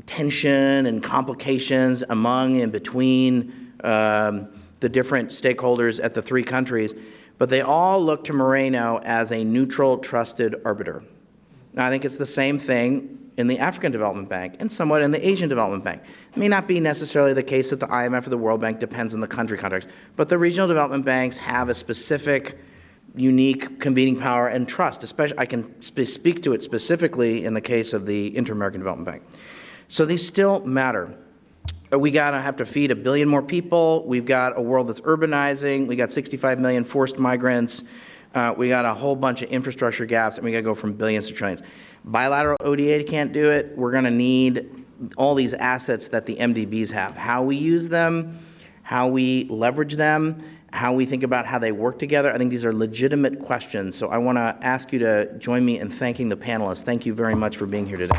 tension and complications among and between the different stakeholders at the three countries, but they all looked to Moreno as a neutral, trusted arbiter. Now, I think it's the same thing in the African Development Bank and somewhat in the Asian Development Bank. It may not be necessarily the case that the IMF or the World Bank, depends on the country context, but the regional development banks have a specific, unique convening power and trust. Especially, I can speak to it specifically in the case of the Inter-American Development Bank. So these still matter. We gotta have to feed 1 billion more people. We've got a world that's urbanizing. We got 65 million forced migrants. We got a whole bunch of infrastructure gaps, and we gotta go from billions to trillions. Bilateral ODA can't do it. We're gonna need all these assets that the MDBs have. How we use them, how we leverage them, how we think about how they work together. I think these are legitimate questions. So I wanna ask you to join me in thanking the panelists. Thank you very much for being here today.